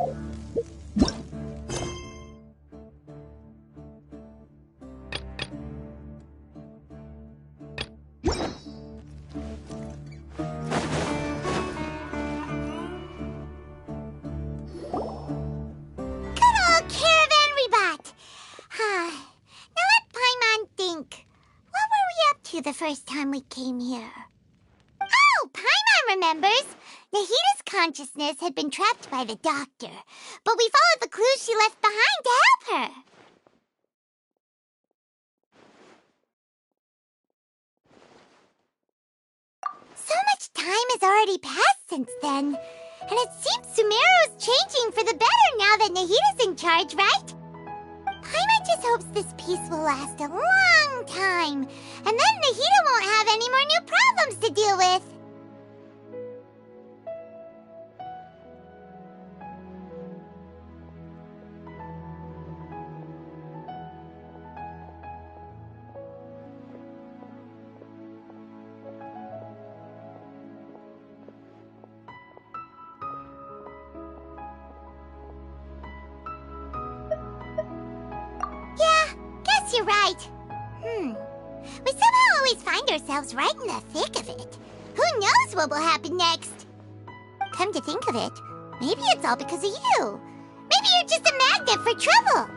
Good old caravan rebut. Now let Paimon think. What were we up to the first time we came here? Oh, Paimon remembers. Nahita's consciousness had been trapped by the doctor, but we followed the clues she left behind to help her. So much time has already passed since then, and it seems Sumeru's changing for the better now that Nahita's in charge, right? Paimon just hopes this peace will last a long time, and then Nahita won't have any more new problems to deal with. You're right. We somehow always find ourselves right in the thick of it. Who knows what will happen next? Come to think of it, maybe it's all because of you. Maybe you're just a magnet for trouble.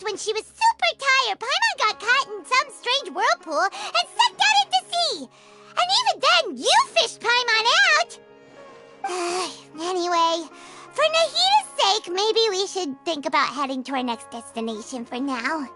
When she was super tired, Paimon got caught in some strange whirlpool and sucked out into sea. And even then, you fished Paimon out. Anyway, for Nahita's sake, maybe we should think about heading to our next destination for now.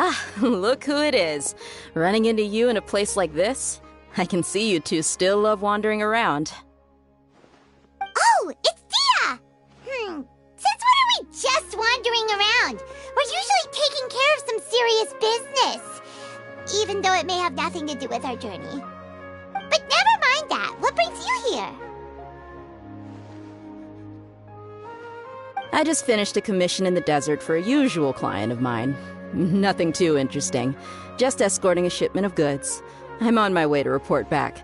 Ah, look who it is. Running into you in a place like this? I can see you two still love wandering around. Oh, it's Dia! Since when are we just wandering around? We're usually taking care of some serious business. Even though it may have nothing to do with our journey. But never mind that. What brings you here? I just finished a commission in the desert for a usual client of mine. Nothing too interesting. Just escorting a shipment of goods. I'm on my way to report back.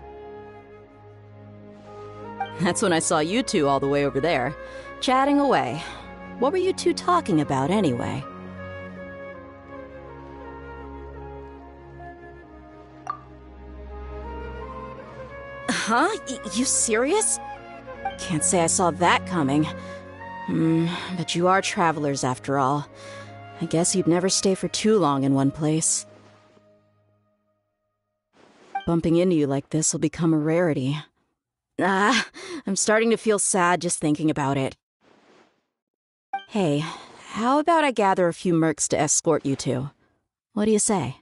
That's when I saw you two all the way over there, chatting away. What were you two talking about, anyway? Huh? You serious? Can't say I saw that coming. But you are travelers after all. I guess you'd never stay for too long in one place. Bumping into you like this will become a rarity. I'm starting to feel sad just thinking about it. Hey, how about I gather a few mercs to escort you two? What do you say?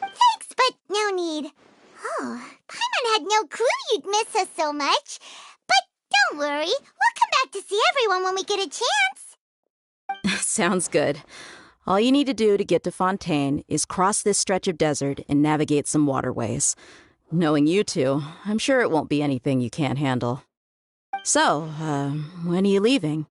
Thanks, but no need. Oh, Paimon had no clue you'd miss us so much. But don't worry, we'll come back to see everyone when we get a chance. Sounds good. All you need to do to get to Fontaine is cross this stretch of desert and navigate some waterways. Knowing you two, I'm sure it won't be anything you can't handle. So, when are you leaving?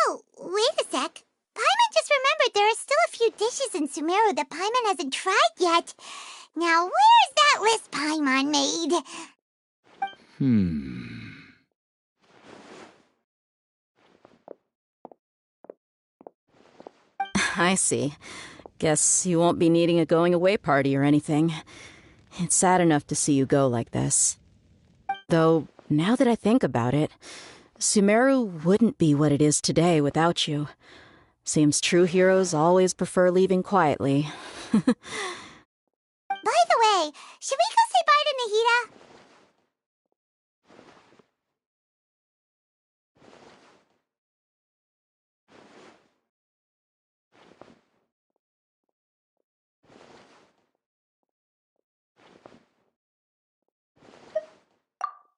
Oh, wait a sec. Paimon just remembered there are still a few dishes in Sumeru that Paimon hasn't tried yet. Now, where's that list Paimon made? I see. Guess you won't be needing a going-away party or anything. It's sad enough to see you go like this. Though, now that I think about it, Sumeru wouldn't be what it is today without you. Seems true heroes always prefer leaving quietly. By the way, should we go say bye to Nahida?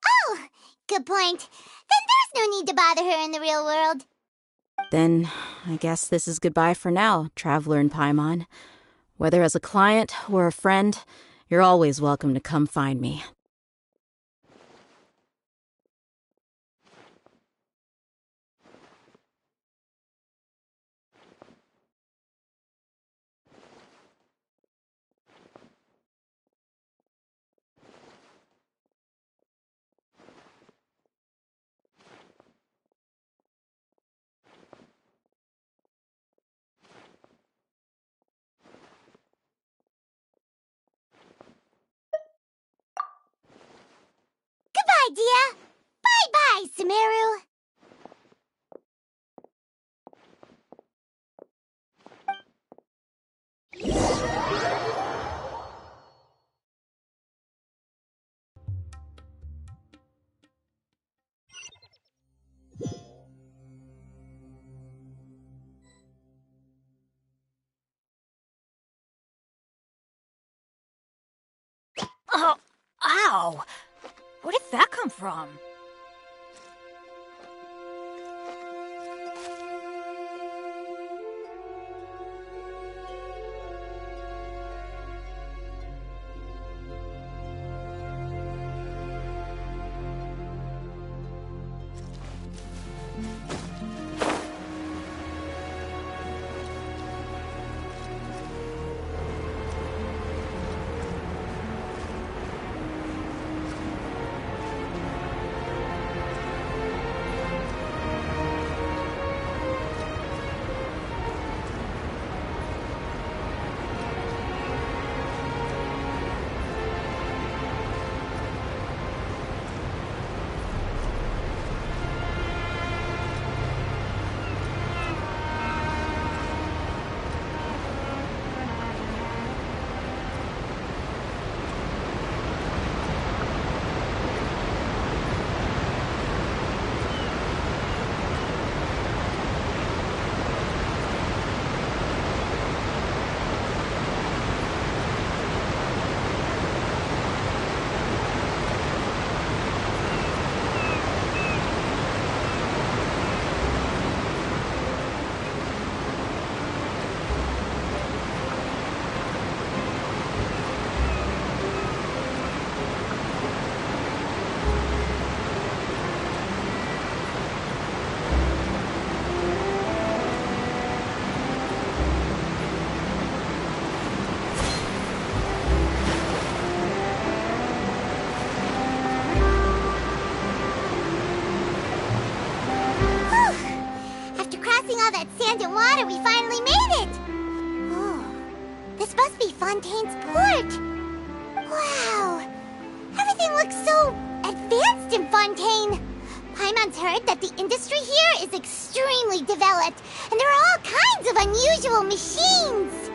Oh, good point. Then there's no need to bother her in the real world. Then, I guess this is goodbye for now, Traveler in Paimon. Whether as a client or a friend, you're always welcome to come find me. Goodbye, dear. Bye-bye, Sumeru. Oh, ow! Where did that come from? all that sand and water, we finally made it! Oh, this must be Fontaine's port! Wow! Everything looks so advanced in Fontaine! Paimon's heard that the industry here is extremely developed, and there are all kinds of unusual machines!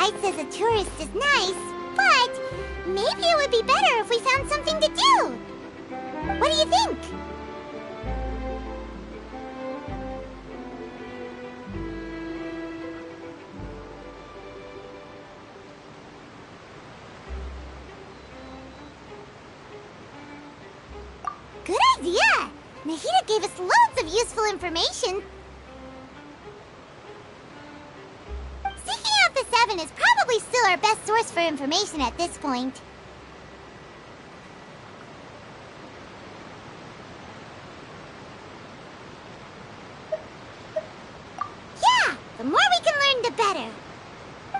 sights as a tourist is nice, but maybe it would be better if we found something to do. What do you think? Good idea! Nahida gave us loads of useful information. Seeking out the Seven is probably still our best source for information at this point. Yeah! The more we can learn, the better.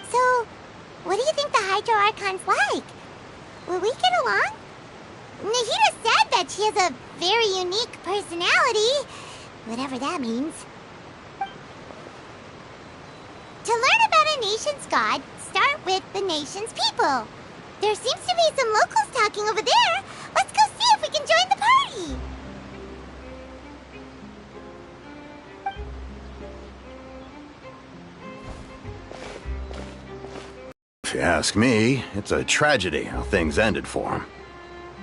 So, what do you think the Hydro Archon's like? Will we get along? Nahida said that she has a very unique personality, whatever that means. To learn about a nation's god, start with the nation's people. There seems to be some locals talking over there. Let's go see if we can join the party. If you ask me, it's a tragedy how things ended for him.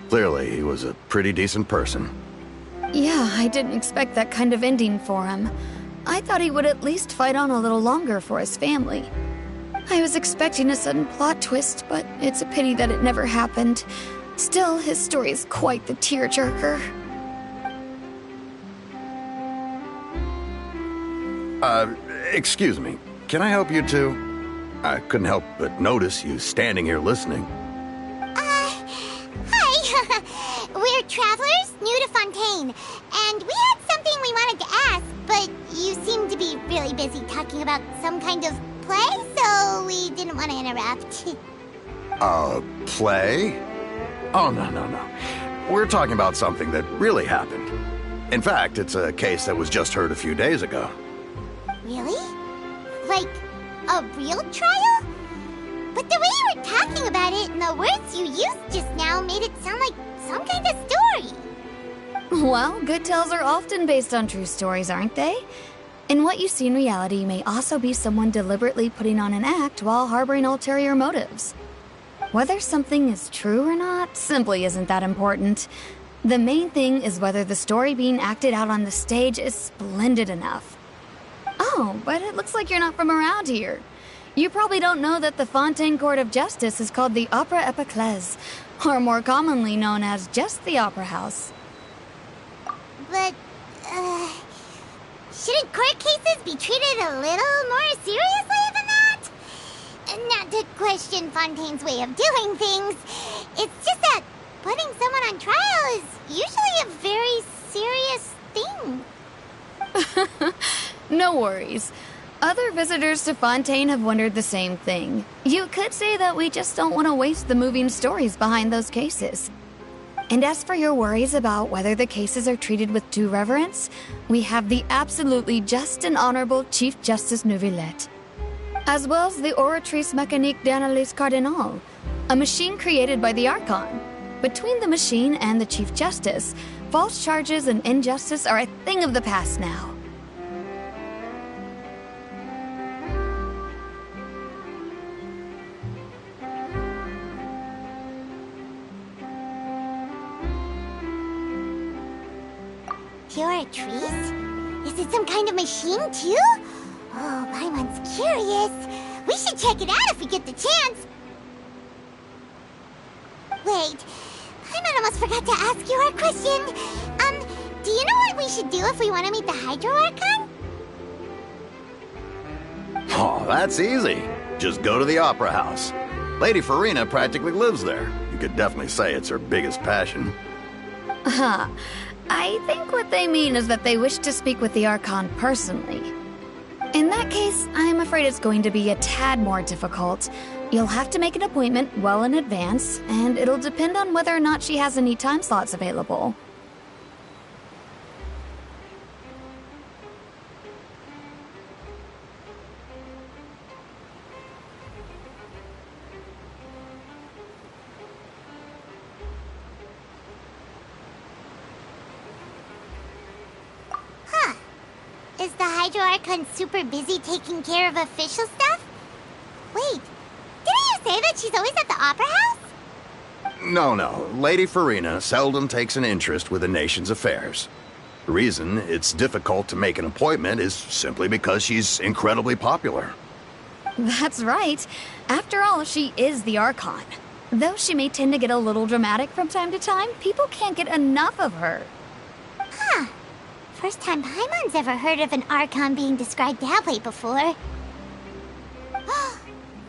Clearly, he was a pretty decent person. Yeah, I didn't expect that kind of ending for him. I thought he would at least fight on a little longer for his family. I was expecting a sudden plot twist, but it's a pity that it never happened. Still, his story is quite the tearjerker. Excuse me. Can I help you two? I couldn't help but notice you standing here listening. Hi. We're travelers new to Fontaine, and we had something we wanted to ask, but you seem to be really busy talking about some kind of play, so we didn't want to interrupt. Play? Oh, no. We're talking about something that really happened. In fact, it's a case that was just heard a few days ago. Really? Like, a real trial? But the way you were talking about it and the words you used just now made it sound like some kind of story. Well, good tales are often based on true stories, aren't they? And what you see in reality may also be someone deliberately putting on an act while harboring ulterior motives. Whether something is true or not simply isn't that important. The main thing is whether the story being acted out on the stage is splendid enough. Oh, but it looks like you're not from around here. You probably don't know that the Fontaine Court of Justice is called the Opera Epiclese, or more commonly known as just the Opera House. But, shouldn't court cases be treated a little more seriously than that? Not to question Fontaine's way of doing things. It's just that putting someone on trial is usually a very serious thing. No worries. Other visitors to Fontaine have wondered the same thing. You could say that we just don't want to waste the moving stories behind those cases. And as for your worries about whether the cases are treated with due reverence, we have the absolutely just and honorable Chief Justice Neuvillette, as well as the Oratrice Mécanique d'Analyse Cardinal, a machine created by the Archon. Between the machine and the Chief Justice, false charges and injustice are a thing of the past now. Oratrice? Is it some kind of machine, too? Oh, Paimon's curious. We should check it out if we get the chance. Wait, Paimon almost forgot to ask you our question. Do you know what we should do if we want to meet the Hydro Archon? Oh, that's easy. Just go to the Opera House. Lady Farina practically lives there. You could definitely say it's her biggest passion. I think what they mean is that they wish to speak with the Archon personally. In that case, I'm afraid it's going to be a tad more difficult. You'll have to make an appointment well in advance, and it'll depend on whether or not she has any time slots available. Is the Hydro Archon super busy taking care of official stuff? Wait, you say that she's always at the Opera House? No. Lady Farina seldom takes an interest with the nation's affairs. The reason it's difficult to make an appointment is simply because she's incredibly popular. That's right. After all, she is the Archon. Though she may tend to get a little dramatic from time to time, people can't get enough of her. Huh. First time Paimon's ever heard of an Archon being described that way before.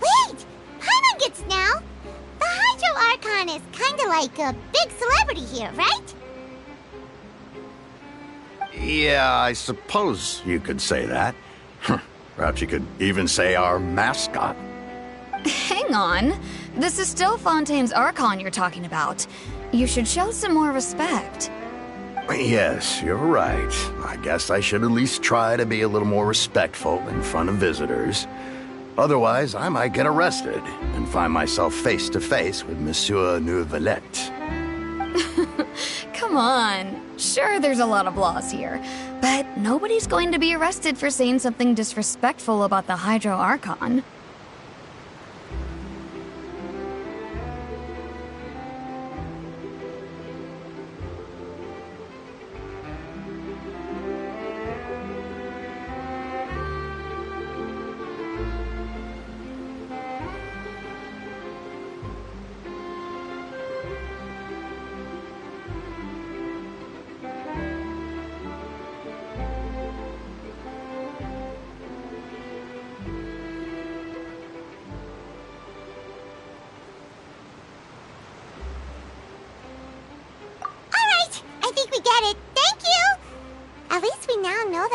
Wait! Paimon gets now! The Hydro Archon is kinda like a big celebrity here, right? Yeah, I suppose you could say that. Perhaps you could even say our mascot. Hang on. This is still Fontaine's Archon you're talking about. You should show some more respect. Yes, you're right. I guess I should at least try to be a little more respectful in front of visitors. Otherwise, I might get arrested and find myself face to face with Monsieur Neuvillette. Come on. Sure, there's a lot of laws here, but nobody's going to be arrested for saying something disrespectful about the Hydro Archon.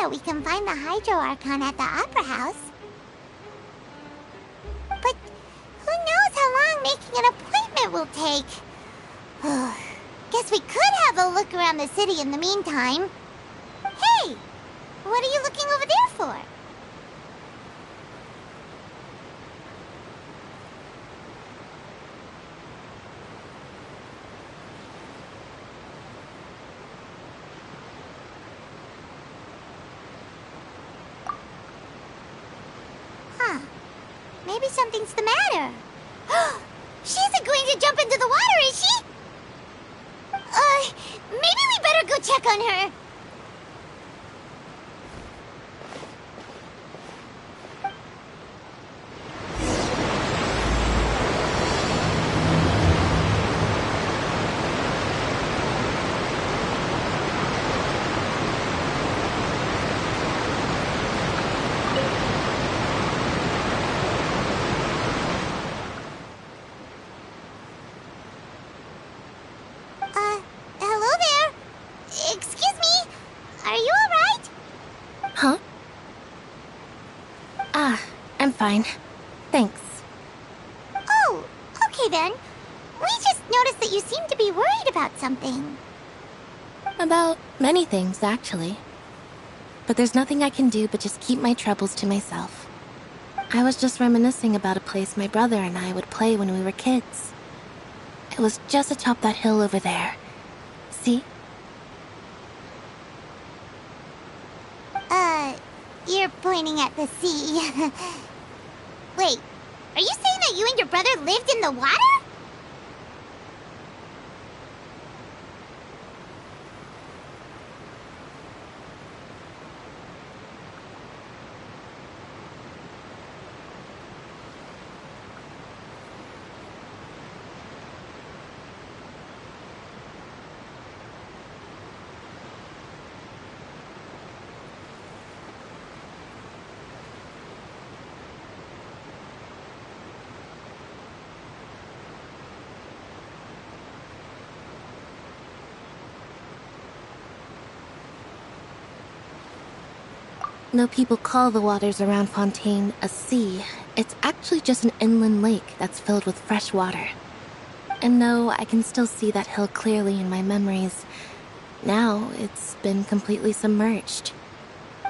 We can find the Hydro Archon at the Opera House. But who knows how long making an appointment will take? Guess we could have a look around the city in the meantime. Hey! What are you looking over there for? Maybe something's the matter. She isn't going to jump into the water, is she? Maybe we better go check on her. Fine. Thanks. Oh, okay then. We just noticed that you seem to be worried about something. About many things, actually. But there's nothing I can do but just keep my troubles to myself. I was just reminiscing about a place my brother and I would play when we were kids. It was just atop that hill over there. See? You're pointing at the sea. Wait, are you saying that you and your brother lived in the water? No, people call the waters around Fontaine a sea. It's actually just an inland lake that's filled with fresh water. And no, I can still see that hill clearly in my memories. Now, it's been completely submerged.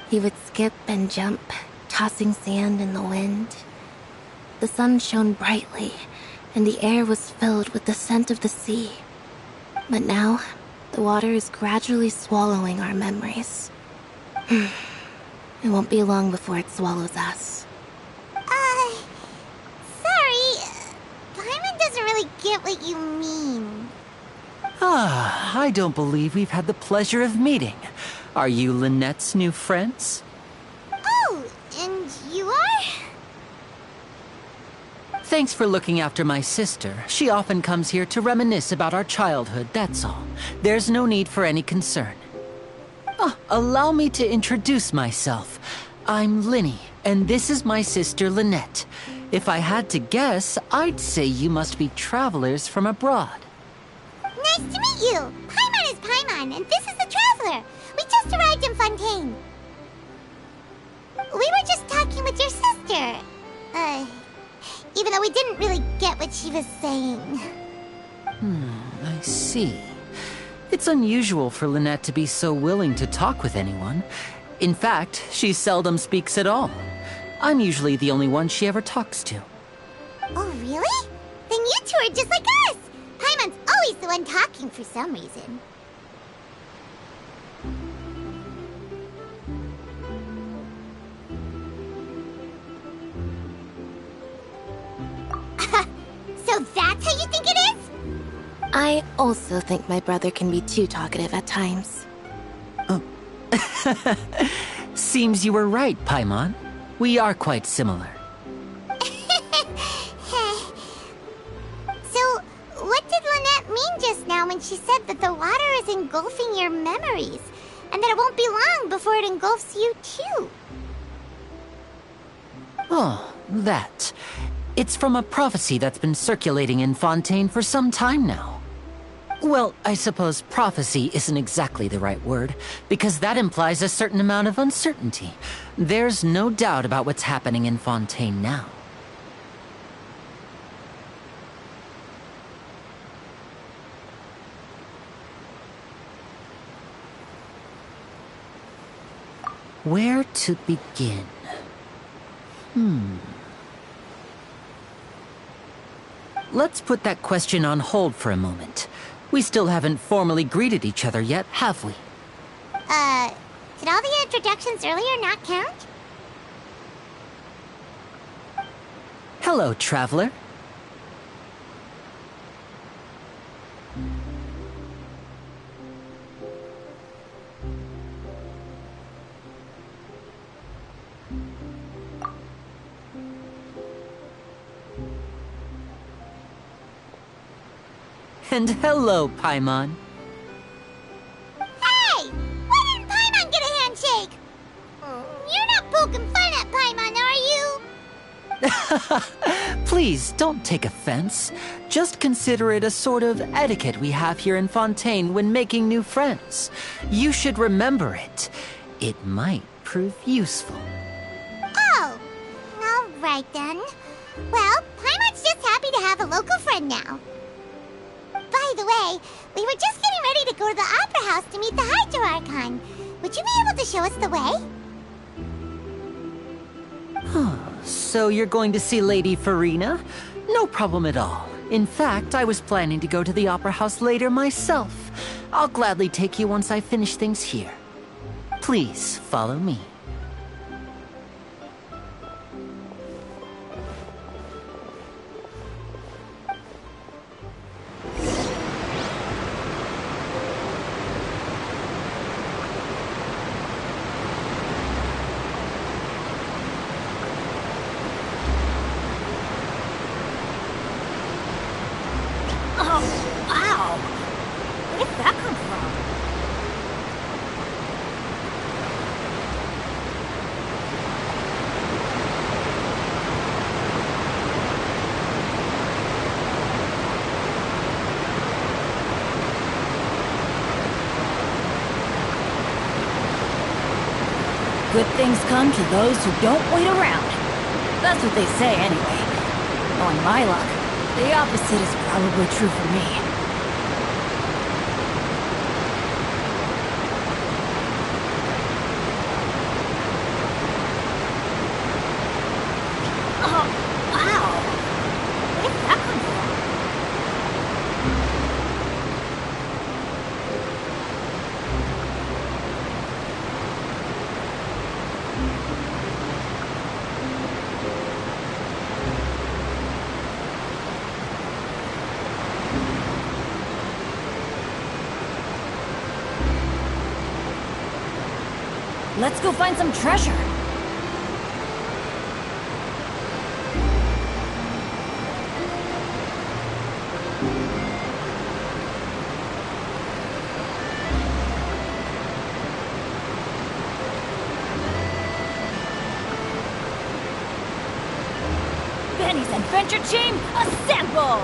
He would skip and jump, tossing sand in the wind. The sun shone brightly, and the air was filled with the scent of the sea. But now, the water is gradually swallowing our memories. It won't be long before it swallows us. Sorry, get what you mean. Ah, I don't believe we've had the pleasure of meeting. Are you Lynette's new friends? Oh, and you are? Thanks for looking after my sister. She often comes here to reminisce about our childhood, that's all. There's no need for any concern. Oh, allow me to introduce myself. I'm Lyney, and this is my sister Lynette. If I had to guess, I'd say you must be travelers from abroad. Nice to meet you! Paimon is Paimon, and this is the Traveler. We just arrived in Fontaine. We were just talking with your sister. Even though we didn't really get what she was saying. I see. It's unusual for Lynette to be so willing to talk with anyone. In fact, she seldom speaks at all. I'm usually the only one she ever talks to. Oh, really? Then you two are just like us! Paimon's always the one talking for some reason. So that's how you think it is? I also think my brother can be too talkative at times. Seems you were right, Paimon. We are quite similar. So, what did Lynette mean just now when she said that the water is engulfing your memories, and that it won't be long before it engulfs you too? Oh, that. It's from a prophecy that's been circulating in Fontaine for some time now. Well, I suppose prophecy isn't exactly the right word, because that implies a certain amount of uncertainty. There's no doubt about what's happening in Fontaine now. Where to begin? Let's put that question on hold for a moment. We still haven't formally greeted each other yet, have we? Did all the introductions earlier not count? Hello, traveler. And hello, Paimon. Hey! Why didn't Paimon get a handshake? You're not poking fun at Paimon, are you? Please, don't take offense. Just consider it a sort of etiquette we have here in Fontaine when making new friends. You should remember it. It might prove useful. Oh, all right then. Well, Paimon's just happy to have a local friend now. By the way, we were just getting ready to go to the Opera House to meet the Hydro Archon. Would you be able to show us the way? So you're going to see Lady Furina? No problem at all. In fact, I was planning to go to the Opera House later myself. I'll gladly take you once I finish things here. Please, follow me. Good things come to those who don't wait around. That's what they say anyway. Knowing my luck, the opposite is probably true for me. Let's go find some treasure. Benny's Adventure Team, assemble!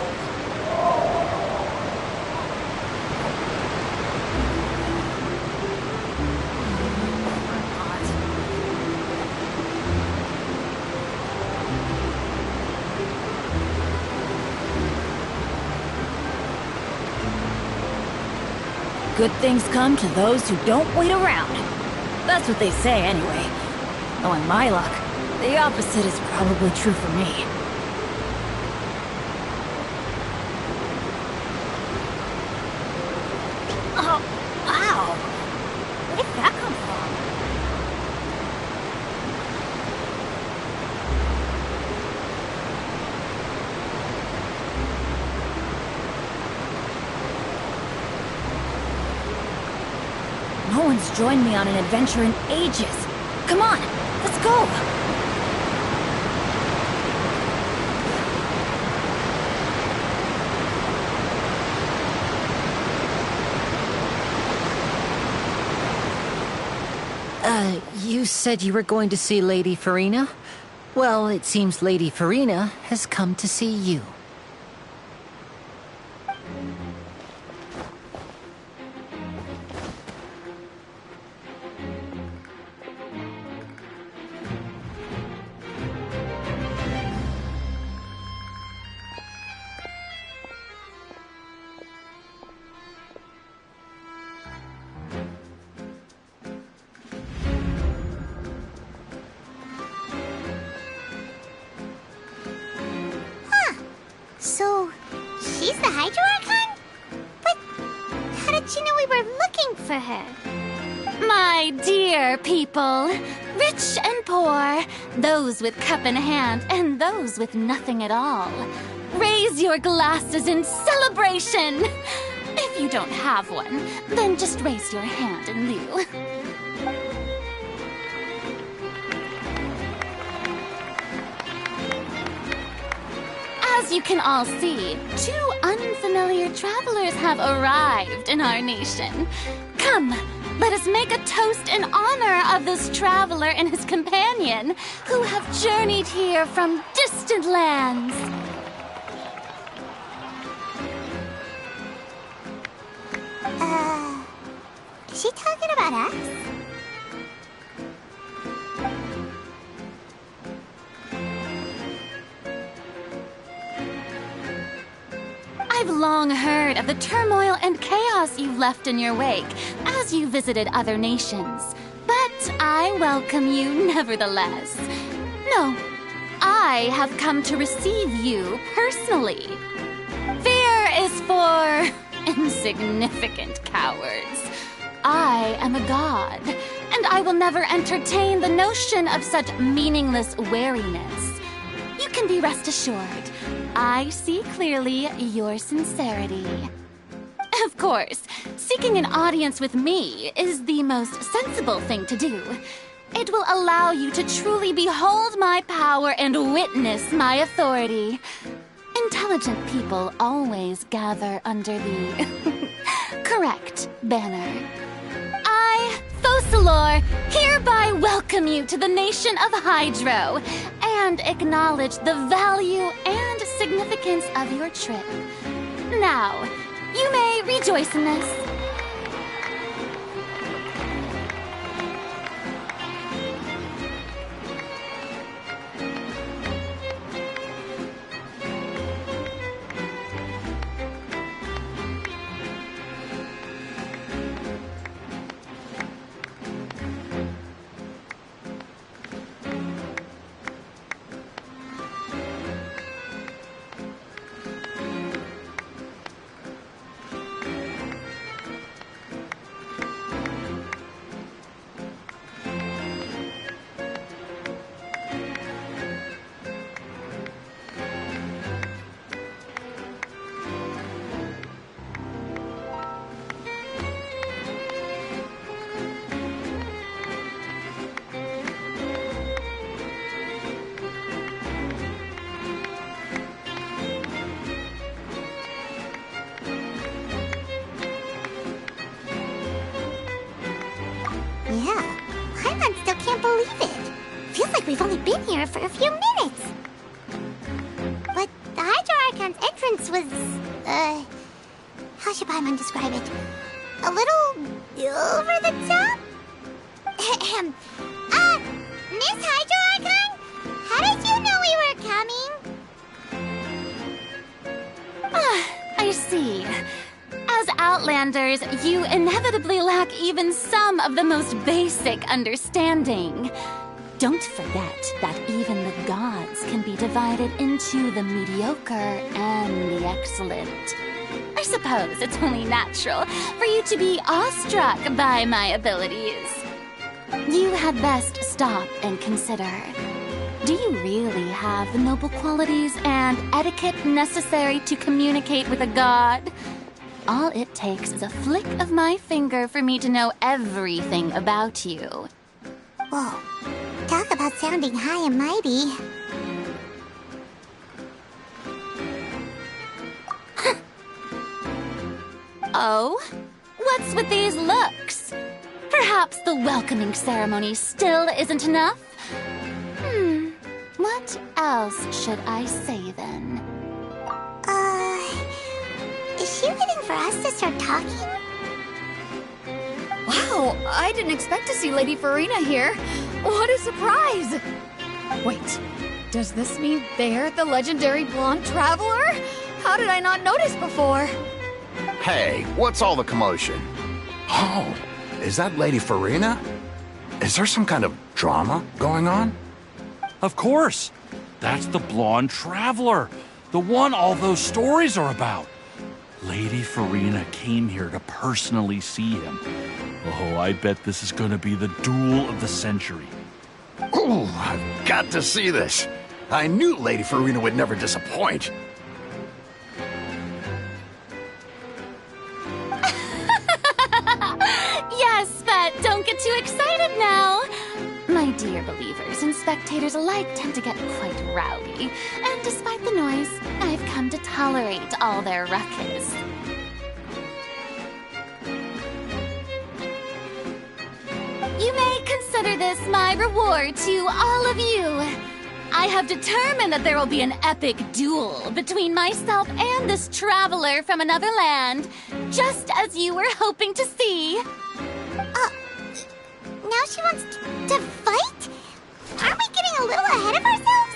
Good things come to those who don't wait around. That's what they say anyway. Knowing my luck, the opposite is probably true for me. Oh, ow! Where did that come from? No one's joined me on an adventure in ages. Come on, let's go! You said you were going to see Lady Farina? Well, it seems Lady Farina has come to see you. So, she's the Hydro Archon? But how did she know we were looking for her? My dear people, rich and poor, those with cup in hand and those with nothing at all, raise your glasses in celebration! If you don't have one, then just raise your hand in lieu. As you can all see, two unfamiliar travelers have arrived in our nation. Come, let us make a toast in honor of this traveler and his companion, who have journeyed here from distant lands. Is she talking about us? I've long heard of the turmoil and chaos you've left in your wake as you visited other nations. But I welcome you nevertheless. No, I have come to receive you personally. Fear is for insignificant cowards. I am a god, and I will never entertain the notion of such meaningless wariness. You can be rest assured, I see clearly your sincerity. Of course, seeking an audience with me is the most sensible thing to do. It will allow you to truly behold my power and witness my authority. Intelligent people always gather under the correct banner. I, Focalor, hereby welcome you to the nation of Hydro and acknowledge the value and significance of your trip. Now, you may rejoice in this. we've only been here for a few minutes. But the Hydro Archon's entrance was, how should Paimon describe it? A little over the top? Miss Hydro Archon? How did you know we were coming? I see. As Outlanders, you inevitably lack even some of the most basic understanding. Don't forget that even the gods can be divided into the mediocre and the excellent. I suppose it's only natural for you to be awestruck by my abilities. You had best stop and consider. Do you really have the noble qualities and etiquette necessary to communicate with a god? All it takes is a flick of my finger for me to know everything about you. Whoa. Talk about sounding high and mighty. Oh? What's with these looks? Perhaps the welcoming ceremony still isn't enough? What else should I say then? Is she waiting for us to start talking? Wow, I didn't expect to see Lady Farina here. What a surprise! Wait, does this mean they're the legendary blonde traveler? How did I not notice before? Hey, what's all the commotion? Oh, is that Lady Farina? Is there some kind of drama going on? Of course. That's the blonde traveler. The one all those stories are about. Lady Farina came here to personally see him. Oh, I bet this is gonna be the duel of the century. Ooh, I've got to see this. I knew Lady Farina would never disappoint. Yes, but don't get too excited now. My dear believers and spectators alike tend to get quite rowdy, and despite the noise, I've come to tolerate all their ruckus. You may consider this my reward to all of you. I have determined that there will be an epic duel between myself and this traveler from another land, just as you were hoping to see. Now she wants to fight? Aren't we getting a little ahead of ourselves?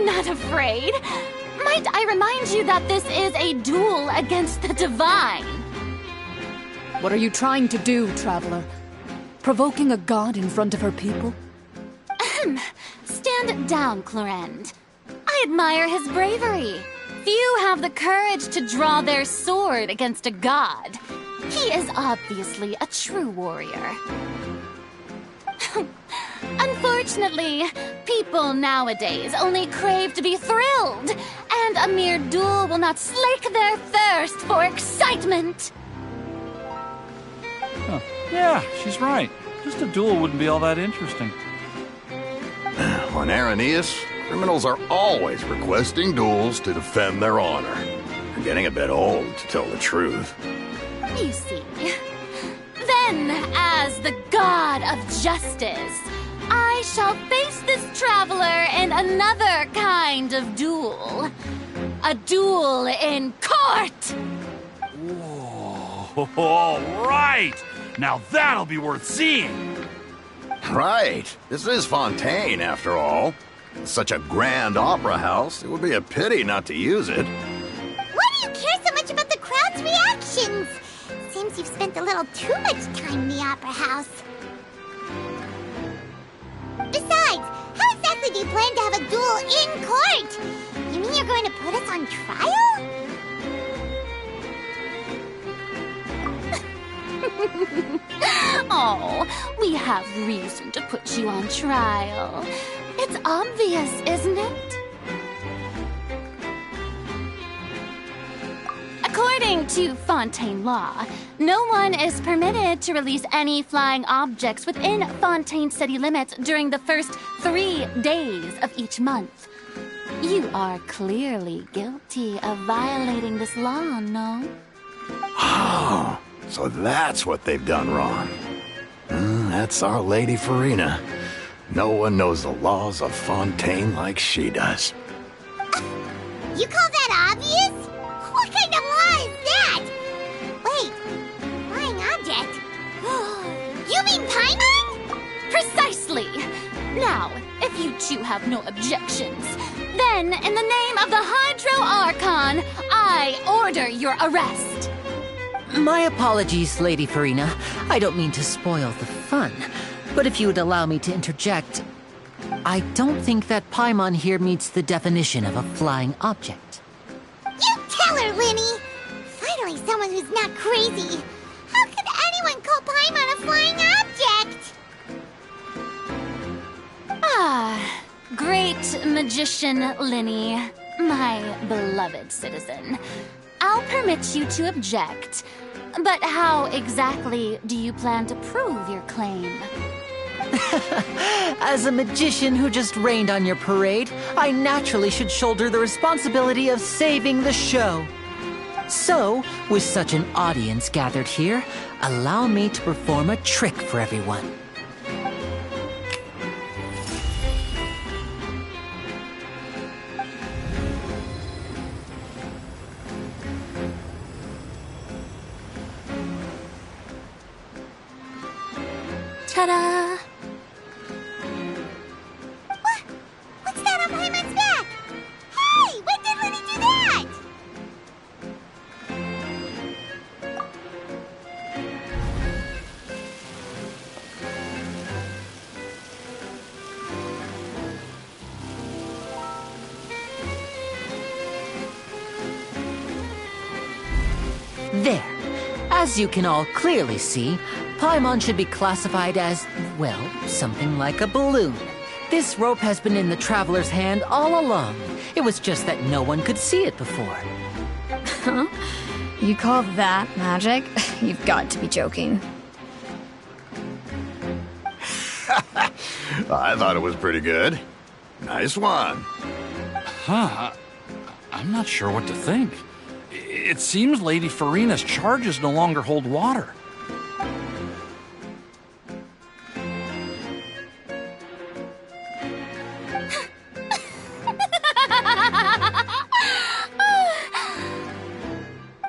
I'm not afraid. Might I remind you that this is a duel against the divine? What are you trying to do, traveler? Provoking a god in front of her people? Stand down, Clorinde. I admire his bravery. Few have the courage to draw their sword against a god. He is obviously a true warrior. Unfortunately, people nowadays only crave to be thrilled, and a mere duel will not slake their thirst for excitement. Huh. Yeah, she's right. Just a duel wouldn't be all that interesting. On Arrhenius, criminals are always requesting duels to defend their honor. I'm getting a bit old, to tell the truth. You see. Then, as the god of justice, I shall face this traveler in another kind of duel. A duel in court! Whoa, all right! Now that'll be worth seeing! Right. This is Fontaine, after all. Such a grand opera house, it would be a pity not to use it. Why do you care so much about the crowd's reactions? Seems you've spent a little too much time in the opera house. Besides, how exactly do you plan to have a duel in court? You mean you're going to put us on trial? Oh, we have reason to put you on trial. It's obvious, isn't it? According to Fontaine law, no one is permitted to release any flying objects within Fontaine city limits during the first 3 days of each month. You are clearly guilty of violating this law, no? Oh, so that's what they've done wrong. That's Our Lady Farina. No one knows the laws of Fontaine like she does. You call that obvious? What kind of law is that? Wait, flying object? You mean Paimon? Precisely! Now, if you two have no objections, then in the name of the Hydro Archon, I order your arrest. My apologies, Lady Farina. I don't mean to spoil the fun. But if you would allow me to interject, I don't think that Paimon here meets the definition of a flying object. You tell her, Linny! Finally someone who's not crazy. How could anyone call Paimon a flying object? Ah, great magician Linny, my beloved citizen. I'll permit you to object, but how exactly do you plan to prove your claim? As a magician who just rained on your parade, I naturally should shoulder the responsibility of saving the show. So, with such an audience gathered here, allow me to perform a trick for everyone. Ta-da! What's that on Paimon's back? Hey, when did Linny do that? There. As you can all clearly see, Paimon should be classified as, well, something like a balloon. This rope has been in the Traveler's hand all along. It was just that no one could see it before. Huh? You call that magic? You've got to be joking. I thought it was pretty good. Nice one. Huh. I'm not sure what to think. It seems Lady Farina's charges no longer hold water.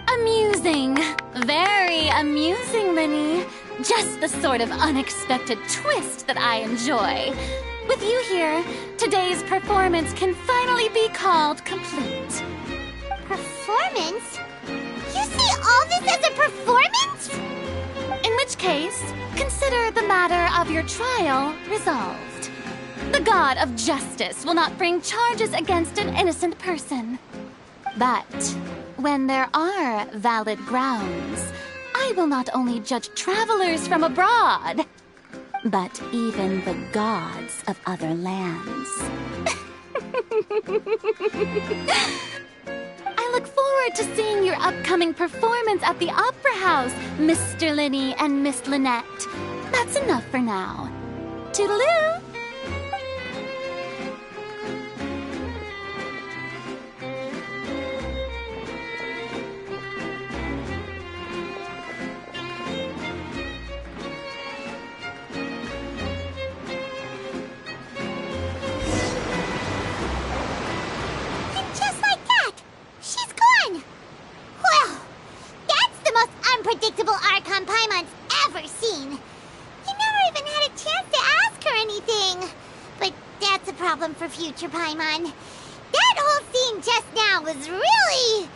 Amusing. Very amusing, Linny. Just the sort of unexpected twist that I enjoy. With you here, today's performance can finally be called complete. Performance? You see all this as a performance? In which case, consider the matter of your trial resolved. The god of justice will not bring charges against an innocent person. But when there are valid grounds, I will not only judge travelers from abroad, but even the gods of other lands. I look forward to seeing your upcoming performance at the Opera House, Mr. Linny and Miss Lynette. That's enough for now. Toodaloo! Unpredictable Archon Paimon's ever seen. You never even had a chance to ask her anything. But that's a problem for future Paimon. That whole scene just now was really...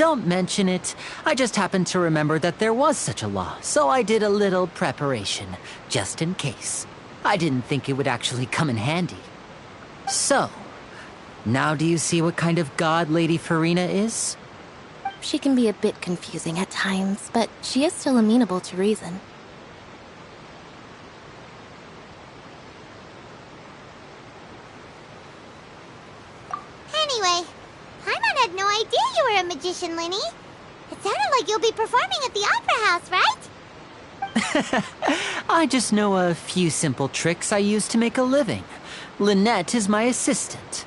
Don't mention it. I just happened to remember that there was such a law, so I did a little preparation, just in case. I didn't think it would actually come in handy. So, now do you see what kind of god Lady Farina is? She can be a bit confusing at times, but she is still amenable to reason. Anyway, Paimon had no idea you were a magician, Linny. It sounded like you'll be performing at the Opera House, right? I just know a few simple tricks I use to make a living. Lynette is my assistant.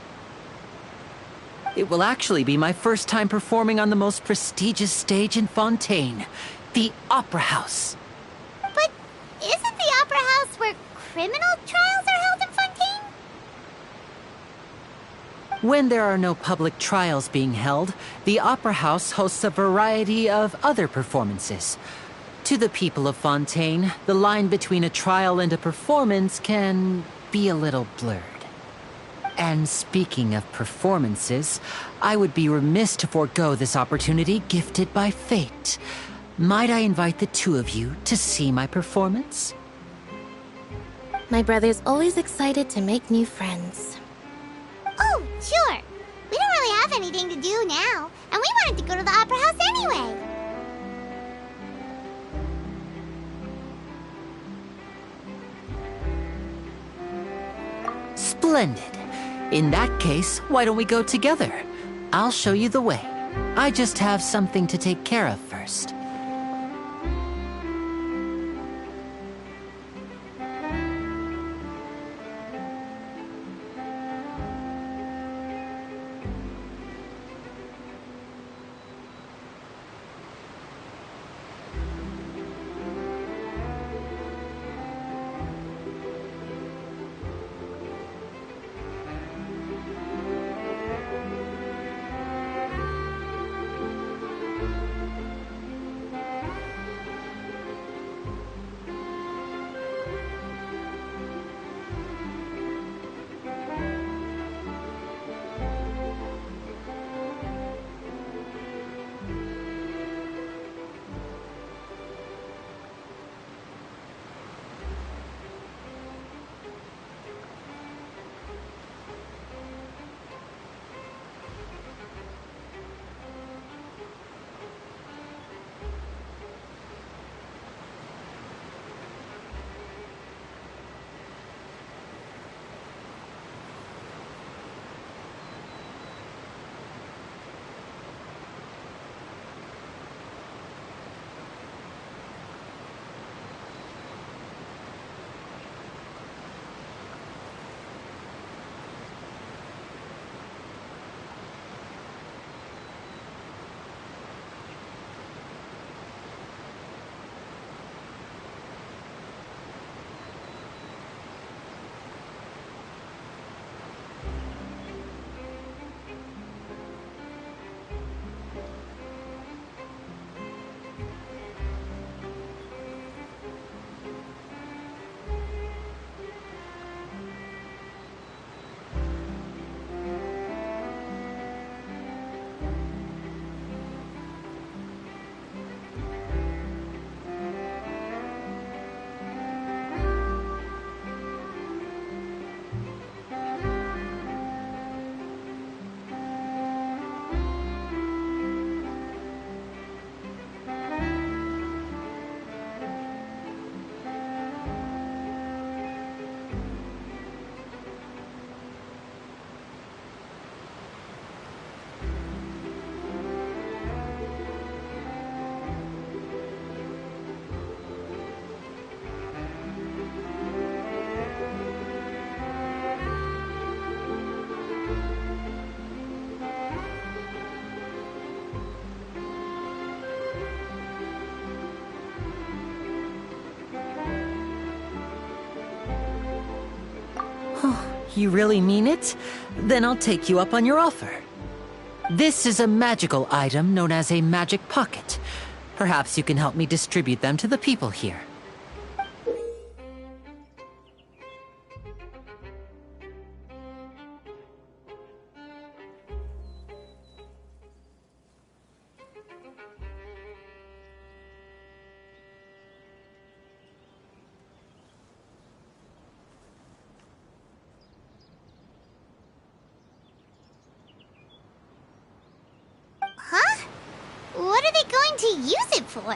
It will actually be my first time performing on the most prestigious stage in Fontaine, the Opera House. But isn't the Opera House where criminal trials are held in Fontaine? When there are no public trials being held, the Opera House hosts a variety of other performances. To the people of Fontaine, the line between a trial and a performance can be a little blurred. And speaking of performances, I would be remiss to forego this opportunity gifted by fate. Might I invite the two of you to see my performance? My brother's always excited to make new friends. Oh, sure. We don't really have anything to do now, and we wanted to go to the Opera House anyway. Splendid. In that case, why don't we go together? I'll show you the way. I just have something to take care of first. You really mean it? Then I'll take you up on your offer. This is a magical item known as a magic pocket. Perhaps you can help me distribute them to the people here. What are they going to use it for?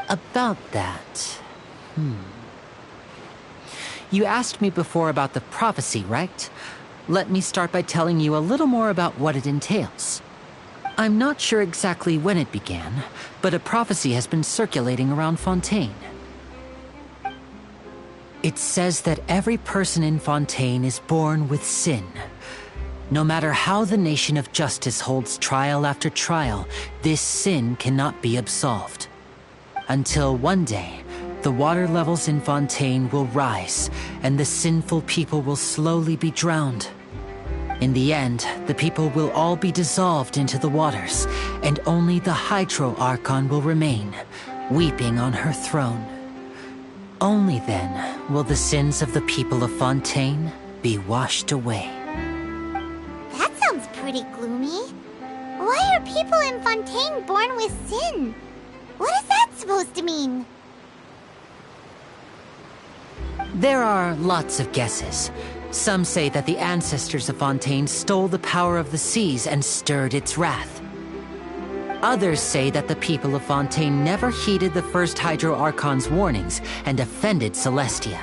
About that... You asked me before about the prophecy, right? Let me start by telling you a little more about what it entails. I'm not sure exactly when it began, but a prophecy has been circulating around Fontaine. It says that every person in Fontaine is born with sin. No matter how the Nation of Justice holds trial after trial, this sin cannot be absolved. Until one day, the water levels in Fontaine will rise, and the sinful people will slowly be drowned. In the end, the people will all be dissolved into the waters, and only the Hydro Archon will remain, weeping on her throne. Only then will the sins of the people of Fontaine be washed away. That sounds pretty gloomy. Why are people in Fontaine born with sin? What is that supposed to mean? There are lots of guesses. Some say that the ancestors of Fontaine stole the power of the seas and stirred its wrath. Others say that the people of Fontaine never heeded the first Hydro Archon's warnings and offended Celestia.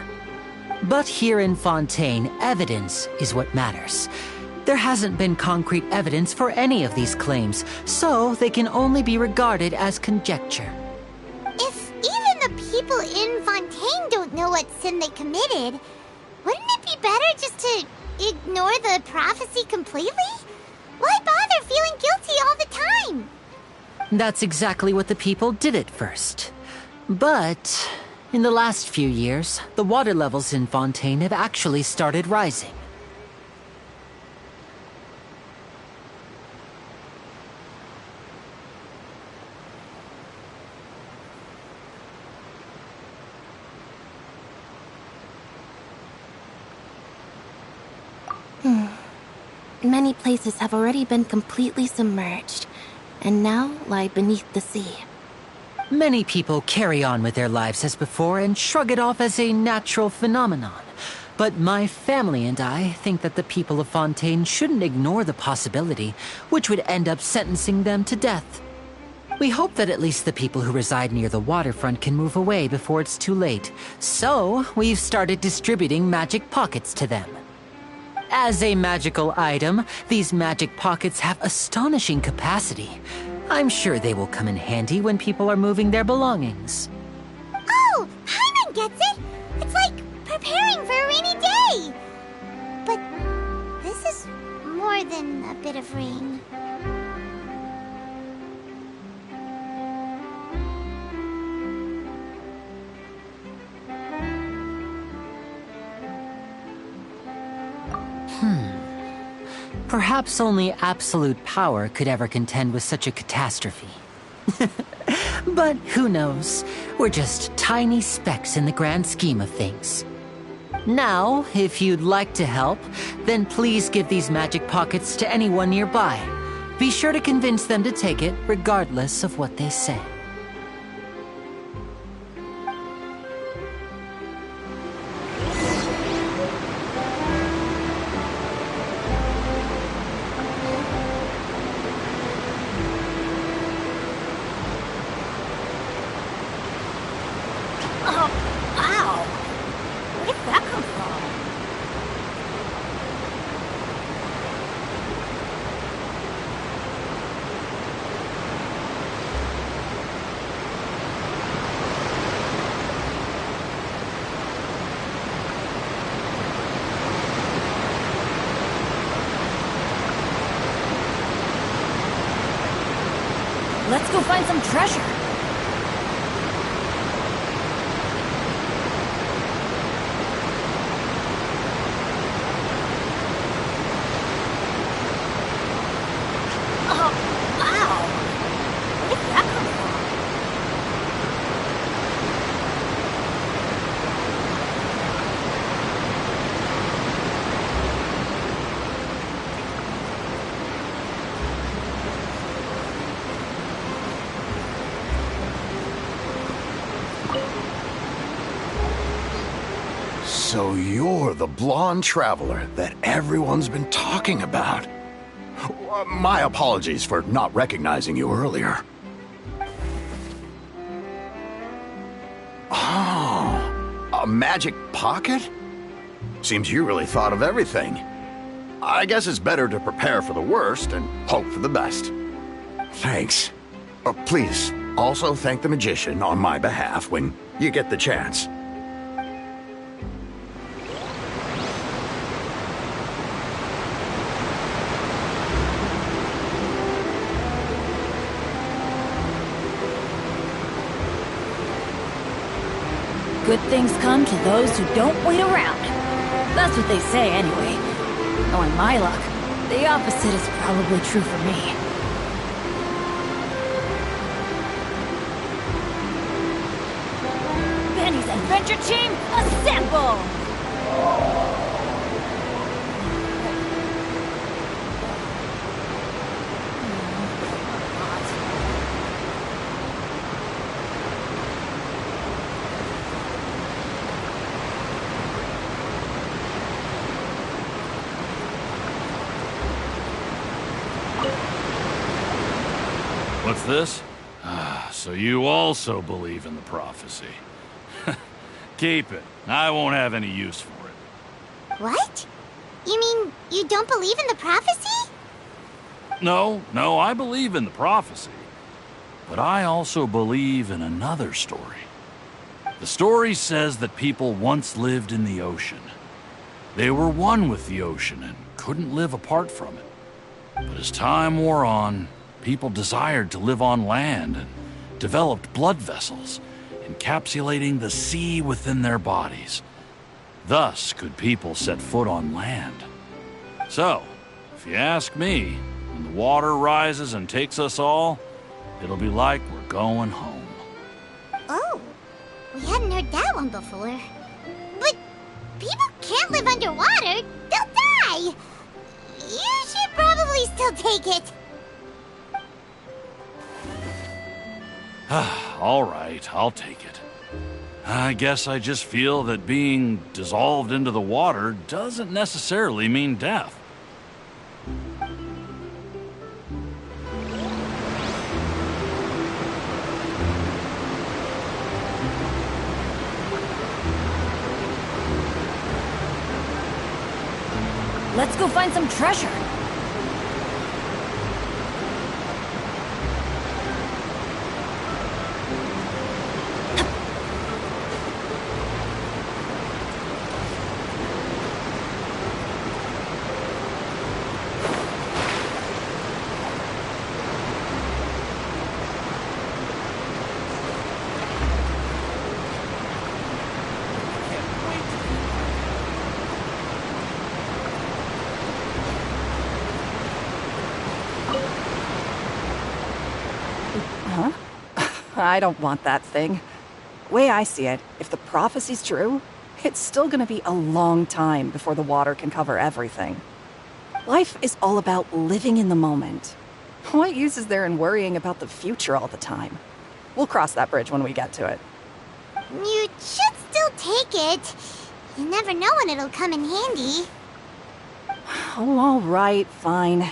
But here in Fontaine, evidence is what matters. There hasn't been concrete evidence for any of these claims, so they can only be regarded as conjecture. If even the people in Fontaine don't know what sin they committed, wouldn't it be better just to ignore the prophecy completely? Why bother feeling guilty all the time? That's exactly what the people did at first. But in the last few years, the water levels in Fontaine have actually started rising. Many places have already been completely submerged, and now lie beneath the sea. Many people carry on with their lives as before and shrug it off as a natural phenomenon. But my family and I think that the people of Fontaine shouldn't ignore the possibility, which would end up sentencing them to death. We hope that at least the people who reside near the waterfront can move away before it's too late. So, we've started distributing magic pockets to them. As a magical item, these magic pockets have astonishing capacity. I'm sure they will come in handy when people are moving their belongings. Oh, Paimon gets it! It's like preparing for a rainy day! But this is more than a bit of rain. Perhaps only absolute power could ever contend with such a catastrophe. But who knows? We're just tiny specks in the grand scheme of things. Now, if you'd like to help, then please give these magic pockets to anyone nearby. Be sure to convince them to take it, regardless of what they say. Let's go find some treasure. Oh, wow! Where did that come from? So you're the blonde traveler that everyone's been talking about. My apologies for not recognizing you earlier. Oh, a magic pocket? Seems you really thought of everything. I guess it's better to prepare for the worst and hope for the best. Thanks. Please, also thank the magician on my behalf when you get the chance. Good things come to those who don't wait around. That's what they say anyway. Knowing my luck, the opposite is probably true for me. Benny's Adventure Team, assemble! What's this? So you also believe in the prophecy. Keep it. I won't have any use for it. What? You mean you don't believe in the prophecy? No, I believe in the prophecy. But I also believe in another story. The story says that people once lived in the ocean. They were one with the ocean and couldn't live apart from it. But as time wore on, people desired to live on land and developed blood vessels, encapsulating the sea within their bodies. Thus could people set foot on land. So, if you ask me, when the water rises and takes us all, it'll be like we're going home. Oh, we hadn't heard that one before. But people can't live underwater. They'll die. You should probably still take it. All right, I'll take it. I guess I just feel that being dissolved into the water doesn't necessarily mean death. Let's go find some treasure. I don't want that thing. Way I see it, if the prophecy's true, it's still gonna be a long time before the water can cover everything. Life is all about living in the moment. What use is there in worrying about the future all the time? We'll cross that bridge when we get to it. You should still take it. You never know when it'll come in handy. Oh, all right, fine.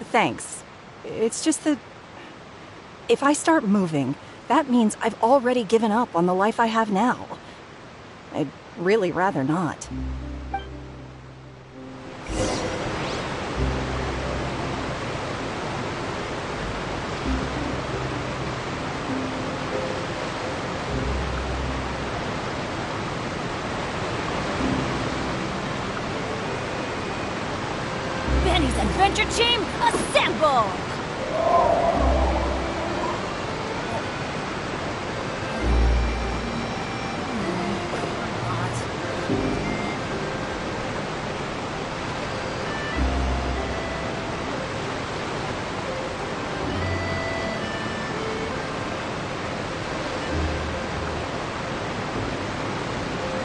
Thanks. It's just that if I start moving, that means I've already given up on the life I have now. I'd really rather not. Benny's Adventure Team, assemble!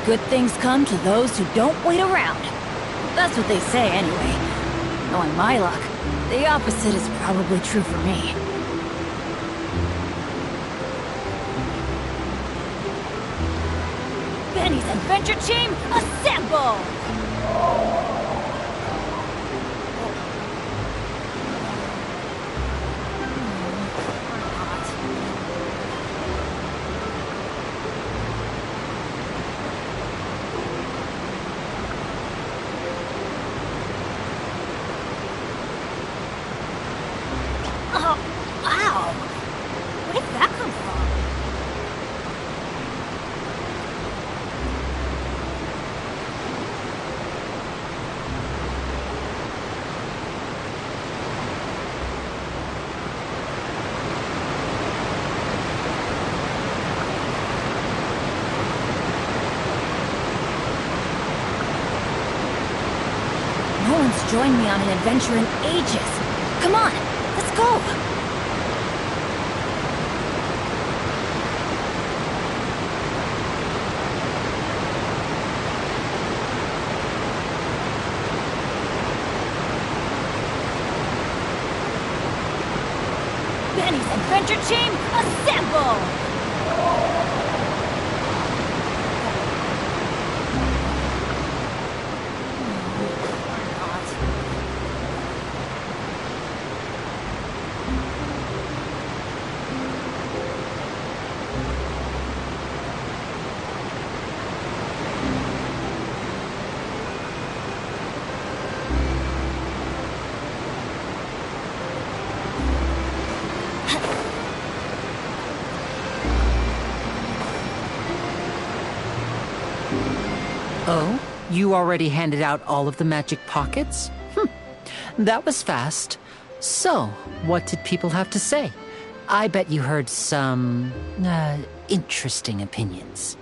Good things come to those who don't wait around. That's what they say anyway. Knowing my luck, the opposite is probably true for me. Benny's Adventure Team, assemble! joined me on an adventure in ages. Come on, let's go! Benny's Adventure Team, assemble! Oh? You already handed out all of the magic pockets? That was fast. So, what did people have to say? I bet you heard some, interesting opinions.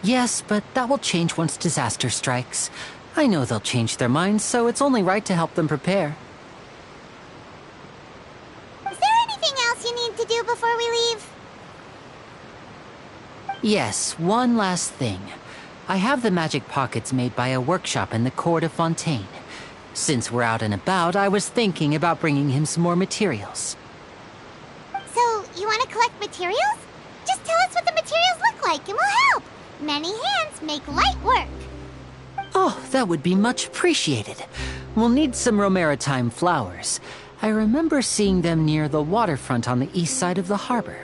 Yes, but that will change once disaster strikes. I know they'll change their minds, so it's only right to help them prepare. Is there anything else you need to do before we leave? Yes, one last thing. I have the magic pockets made by a workshop in the court of Fontaine. Since we're out and about, I was thinking about bringing him some more materials. So, you want to collect materials? Just tell us what the materials look like and we'll help. Many hands make light work. Oh, that would be much appreciated. We'll need some Romaritime flowers. I remember seeing them near the waterfront on the east side of the harbor.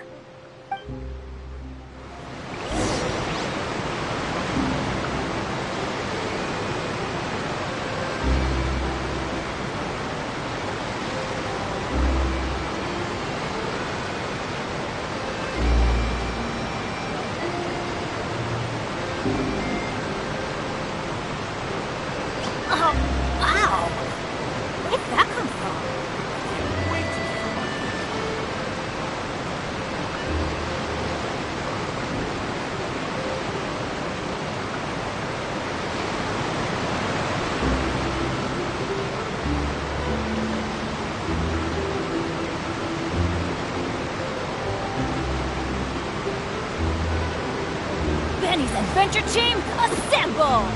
Benny's Adventure Team, assemble!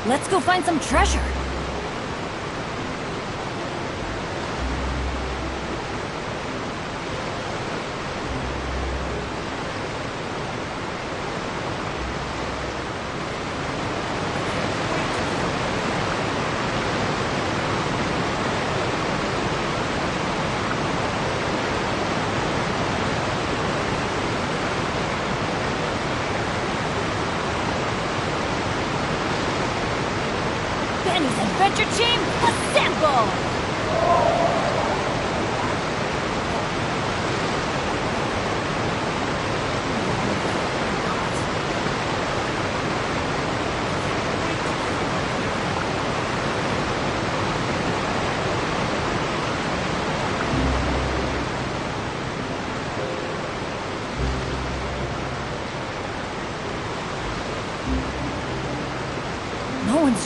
Let's go find some treasure. Benny's Adventure Team, assemble!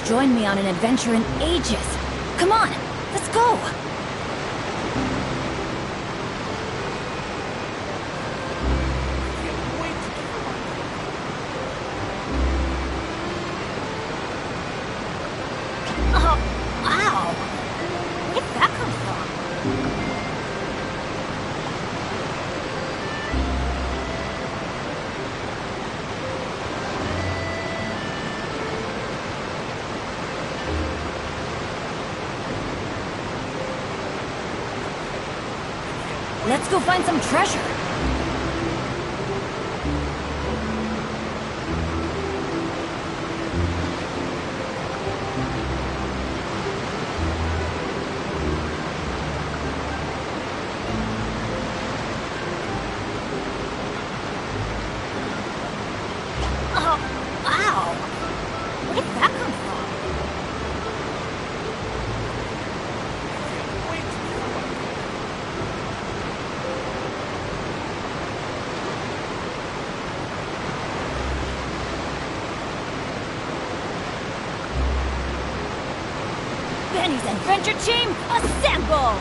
joined me on an adventure in ages. Come on, let's go! Oh, wow! Where did that come from? Let's go find some treasure. Oh, wow! Where did that come from? Benny's Adventure Team, assemble!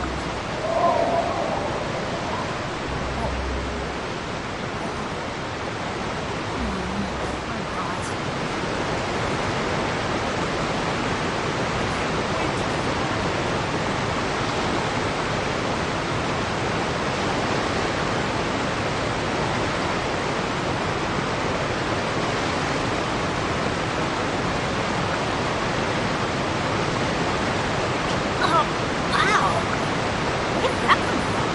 Oh, wow! Where did that come from?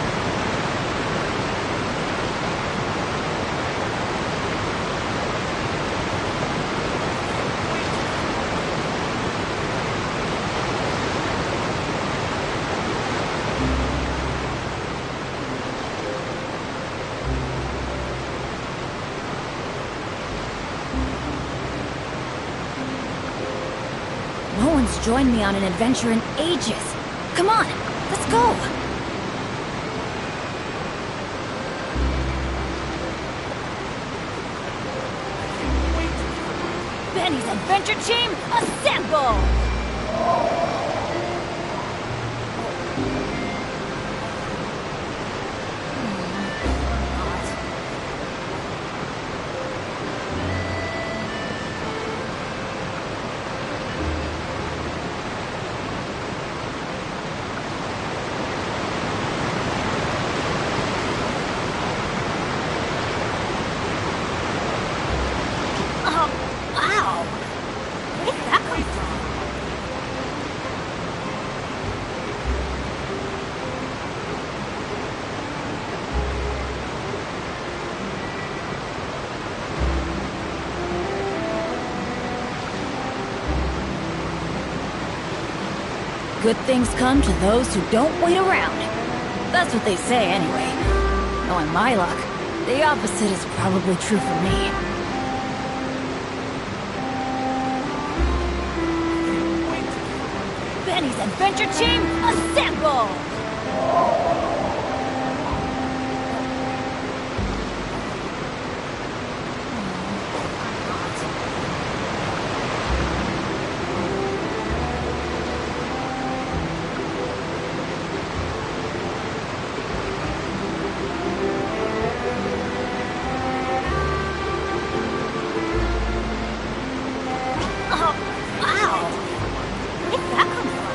No one's joined me on an adventure in ages. Come on, let's go! Benny's Adventure Team, assemble! Oh, wow! Where did that come from? Good things come to those who don't wait around. That's what they say anyway. Knowing my luck, the opposite is probably true for me. Benny's Adventure Team, assemble! Oh, wow! Where did that come from?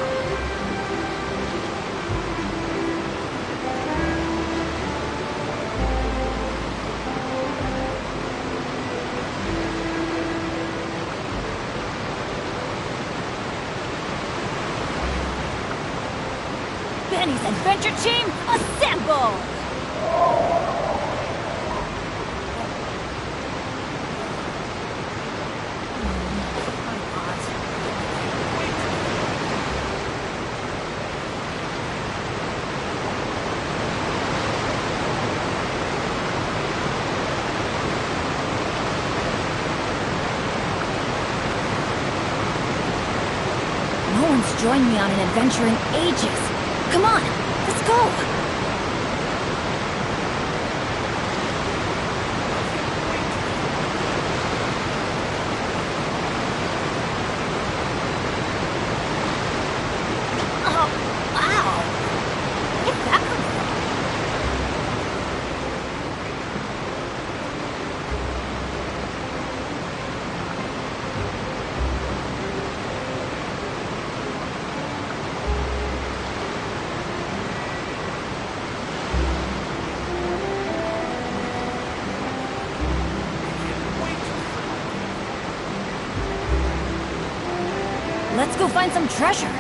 Benny's Adventure Team, assemble! No one's joined me on an adventure in ages. Come on, let's go! go find some treasure.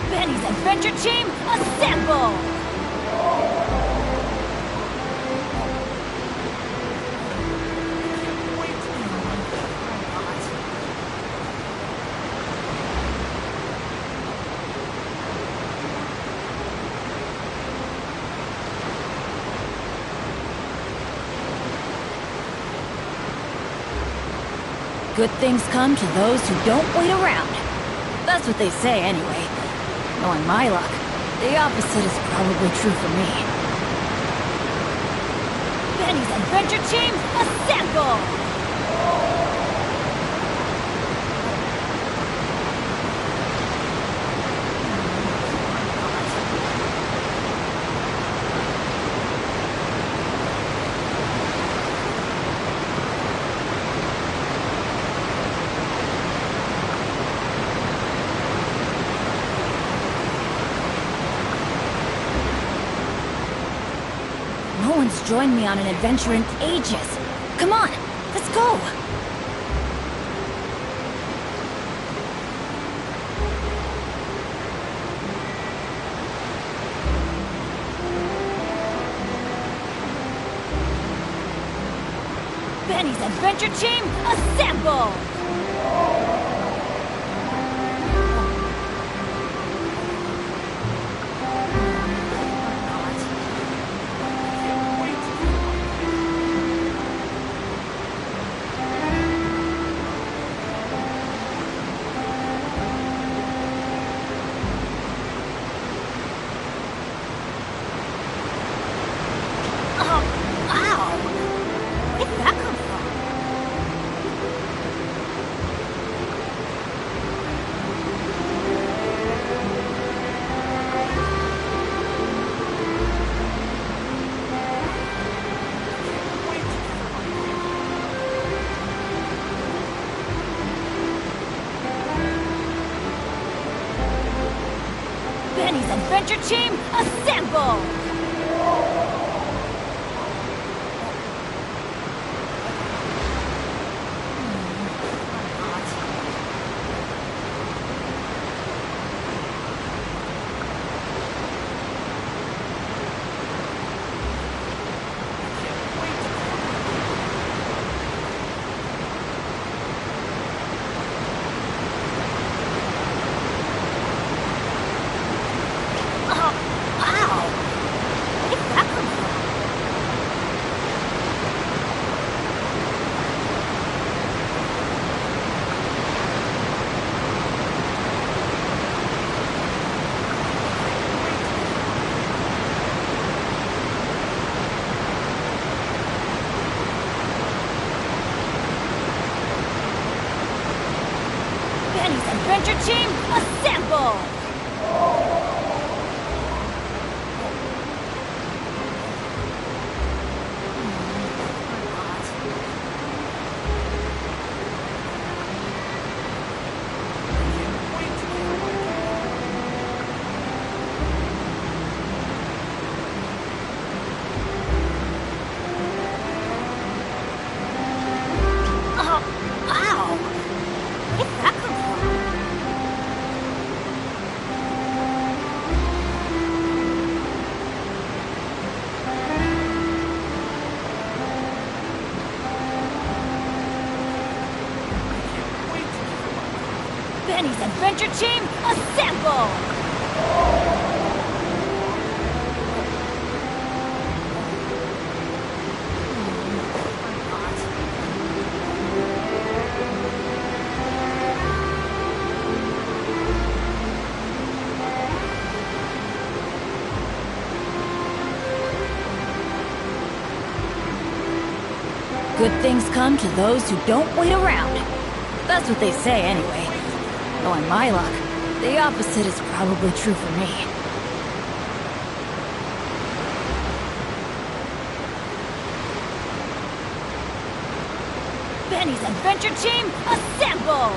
Benny's Adventure Team, assemble! Good things come to those who don't wait around. That's what they say anyway. Knowing my luck, the opposite is probably true for me. Benny's Adventure Team, assemble! No one's joined me on an adventure in ages. Come on, let's go! Benny's Adventure Team, assemble! Benny's Adventure Team, assemble! Benny's Adventure Team, assemble! Benny's Adventure Team, assemble! Good things come to those who don't wait around. That's what they say anyway. Knowing my luck, the opposite is probably true for me. Benny's Adventure Team, assemble!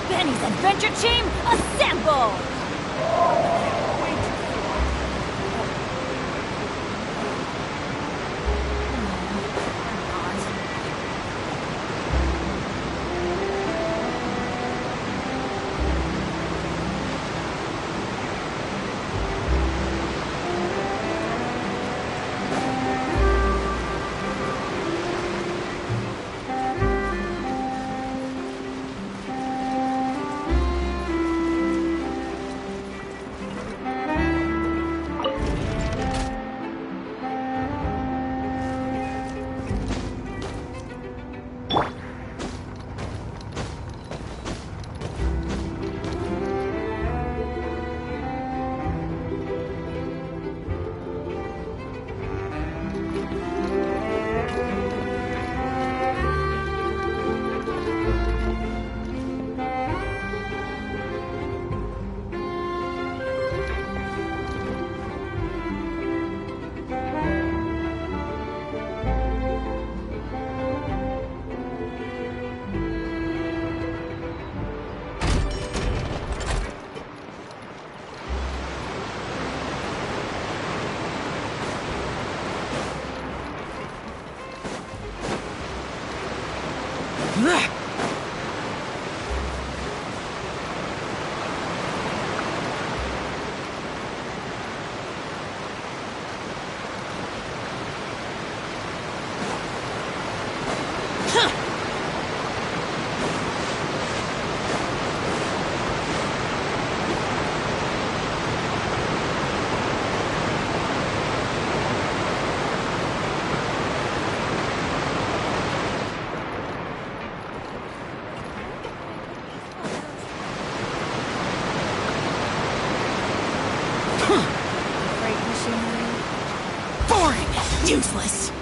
Benny's Adventure Team, assemble! Useless.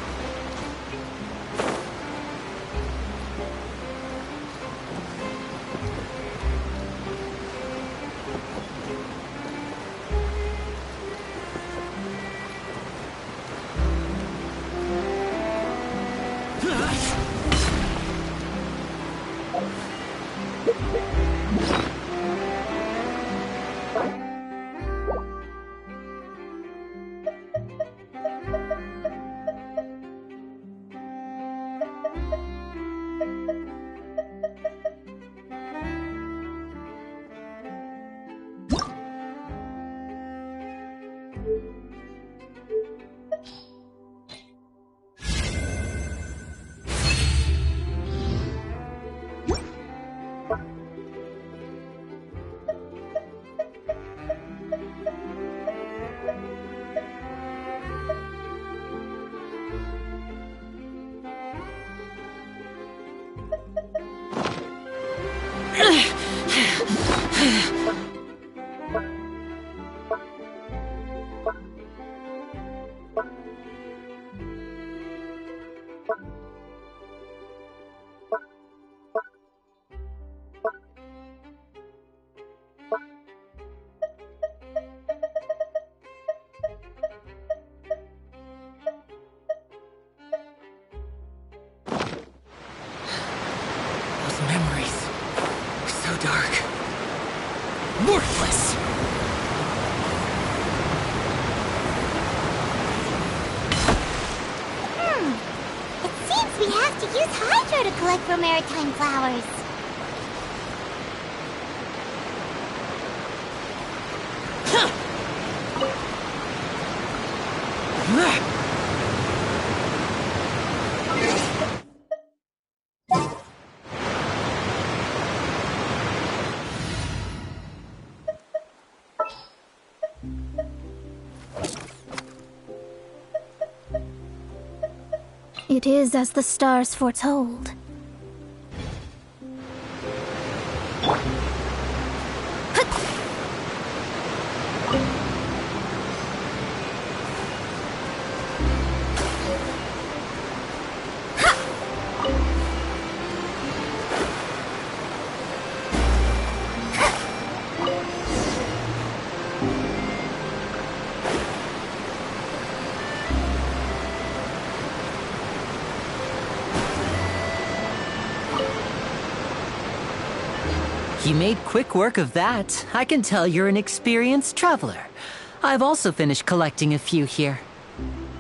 we have to use Hydro to collect for maritime flowers. It is as the stars foretold. You made quick work of that. I can tell you're an experienced traveler. I've also finished collecting a few here.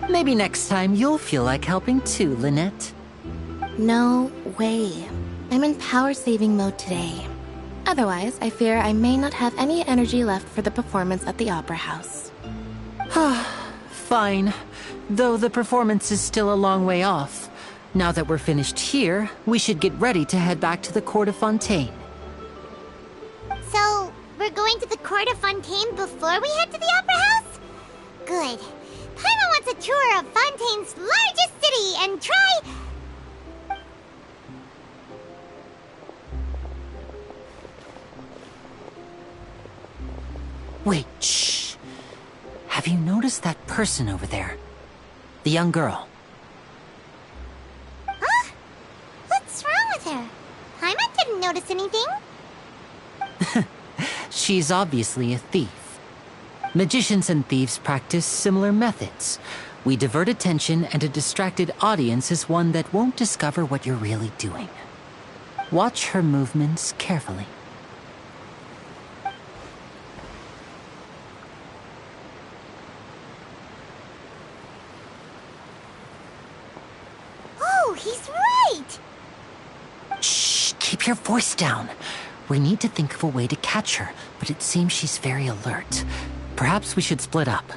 Maybe next time you'll feel like helping too, Lynette. No way. I'm in power-saving mode today. Otherwise, I fear I may not have any energy left for the performance at the Opera House. Fine. Though the performance is still a long way off. Now that we're finished here, we should get ready to head back to the Court of Fontaine. So, we're going to the Court of Fontaine before we head to the Opera House? Good. Paimon wants a tour of Fontaine's largest city and try... Wait, shh. Have you noticed that person over there? The young girl. Huh? What's wrong with her? Paimon didn't notice anything. She's obviously a thief. Magicians and thieves practice similar methods. We divert attention, and a distracted audience is one that won't discover what you're really doing. Watch her movements carefully. Oh, he's right! Shh, keep your voice down. We need to think of a way to catch her, but it seems she's very alert. Perhaps we should split up.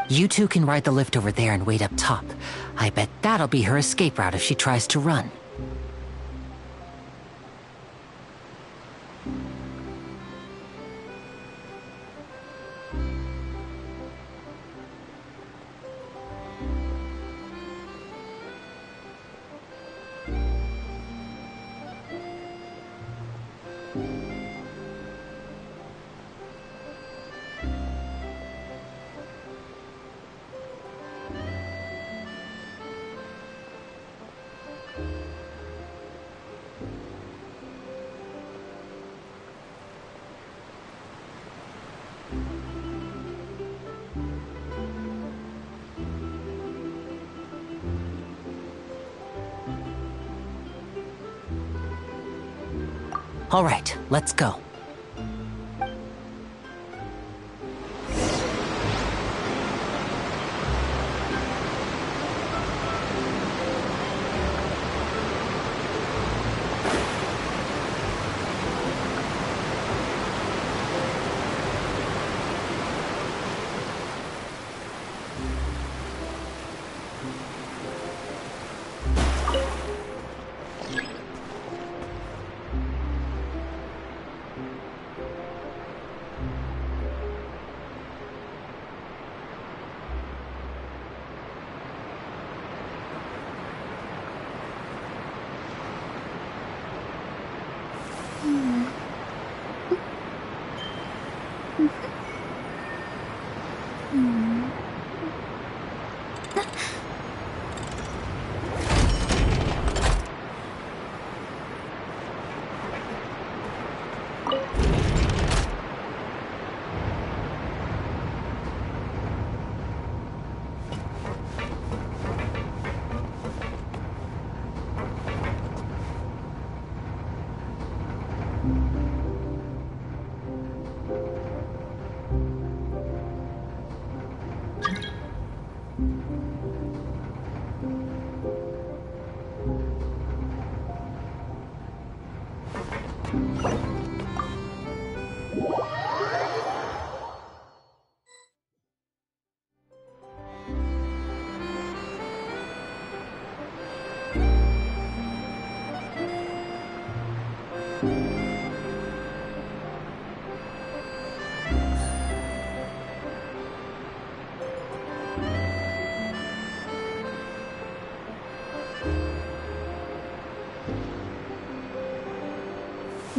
You two can ride the lift over there and wait up top. I bet that'll be her escape route if she tries to run. All right, let's go.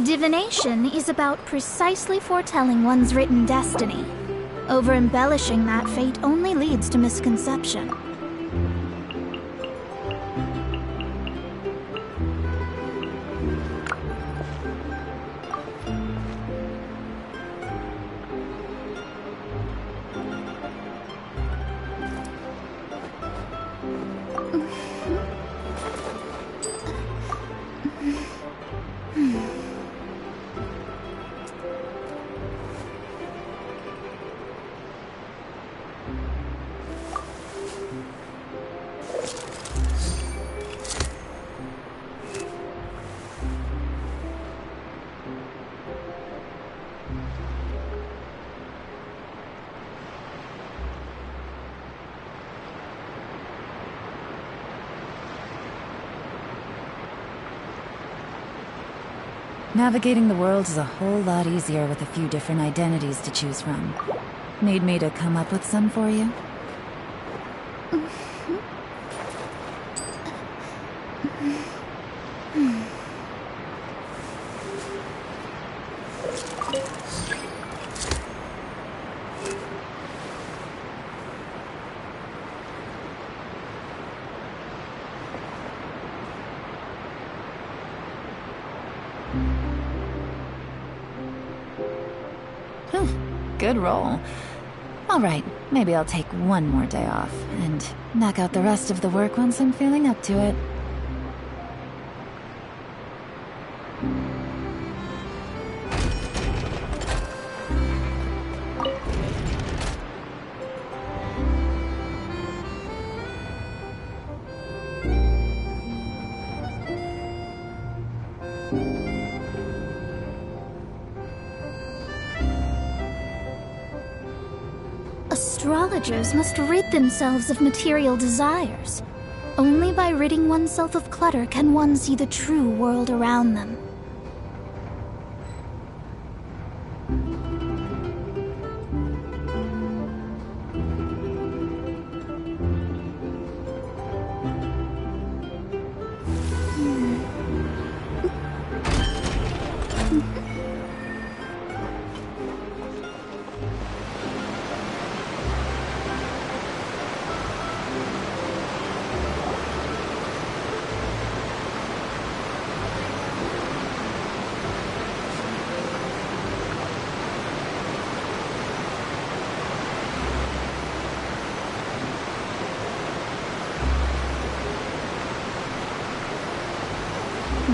Divination is about precisely foretelling one's written destiny. Over-embellishing that fate only leads to misconception. Navigating the world is a whole lot easier with a few different identities to choose from. Need me to come up with some for you? Good roll. All right, maybe I'll take one more day off and knock out the rest of the work once I'm feeling up to it. Astrologers must rid themselves of material desires. Only by ridding oneself of clutter can one see the true world around them.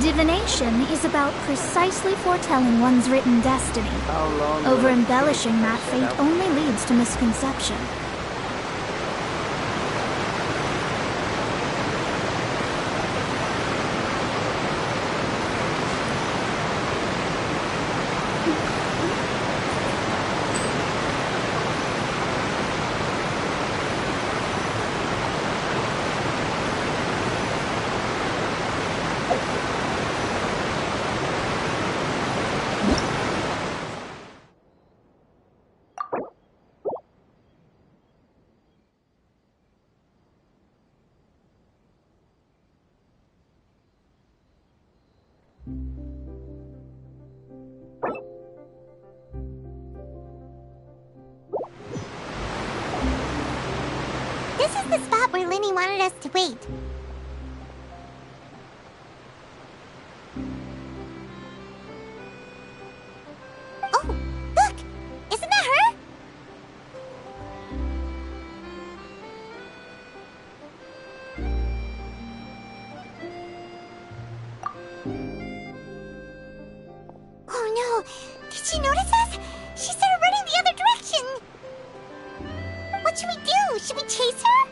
Divination is about precisely foretelling one's written destiny. Over-embellishing that fate only leads to misconception. This is the spot where Lyney wanted us to wait. Oh, look! Isn't that her? Oh no! Did she notice us? She started running the other direction! What should we do? Should we chase her?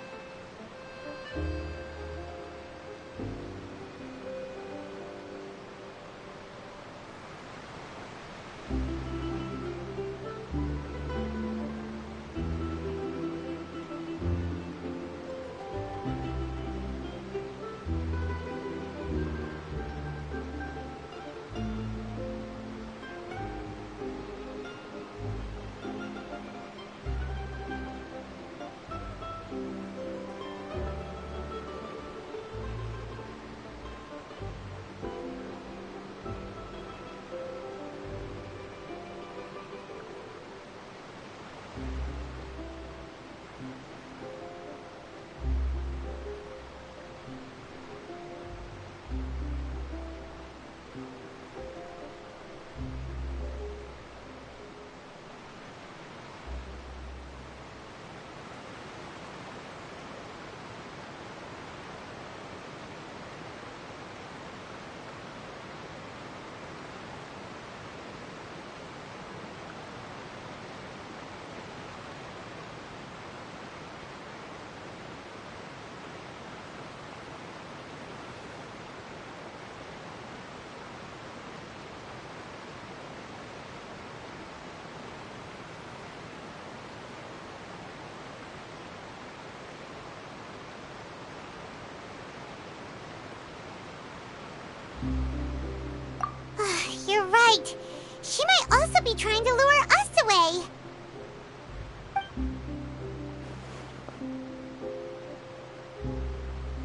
right. She might also be trying to lure us away.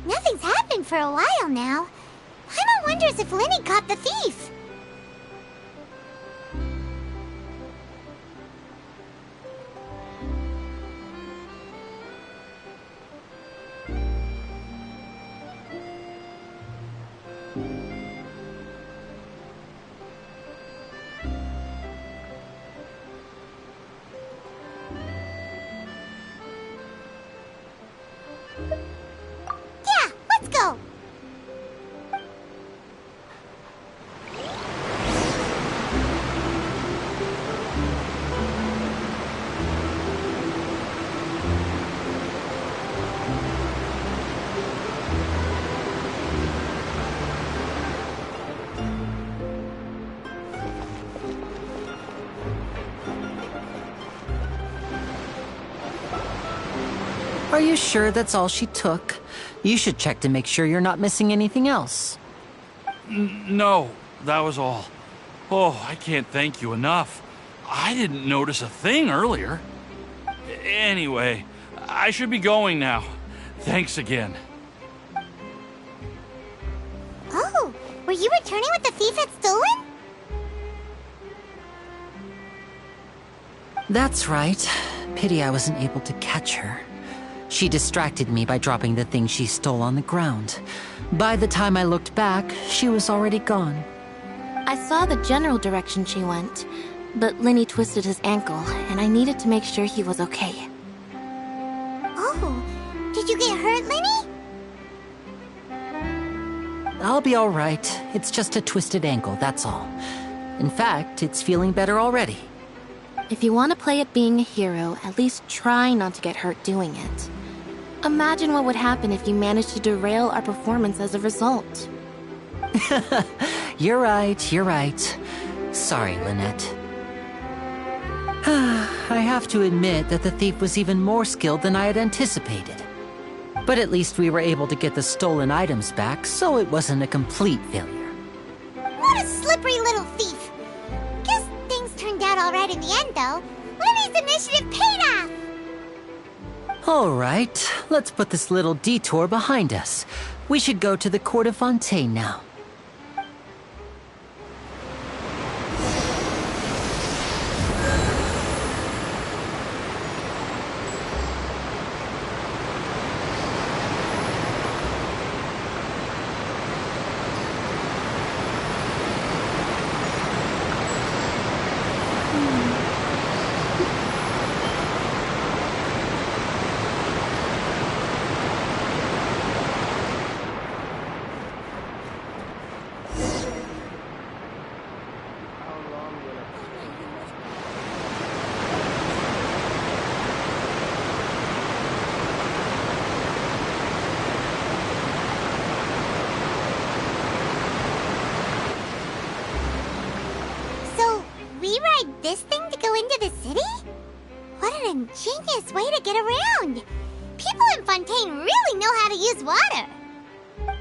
Nothing's happened for a while now. Paimon wonders if Lyney caught the thief. Yeah, let's go. Are you sure that's all she took? You should check to make sure you're not missing anything else. No, that was all. Oh, I can't thank you enough. I didn't notice a thing earlier. Anyway, I should be going now. Thanks again. Oh, were you returning what the thief had stolen? That's right. Pity I wasn't able to catch her. She distracted me by dropping the thing she stole on the ground. By the time I looked back, she was already gone. I saw the general direction she went, but Lyney twisted his ankle, and I needed to make sure he was okay. Oh, did you get hurt, Lyney? I'll be all right. It's just a twisted ankle, that's all. In fact, it's feeling better already. If you want to play at being a hero, at least try not to get hurt doing it. Imagine what would happen if you managed to derail our performance as a result. You're right, you're right. Sorry, Lynette. I have to admit that the thief was even more skilled than I had anticipated. But at least we were able to get the stolen items back, so it wasn't a complete failure. What a slippery little thief! Guess things turned out alright in the end, though. Lyney's initiative paid off! All right, let's put this little detour behind us. We should go to the Court of Fontaine now. This thing to go into the city? What an ingenious way to get around! People in Fontaine really know how to use water!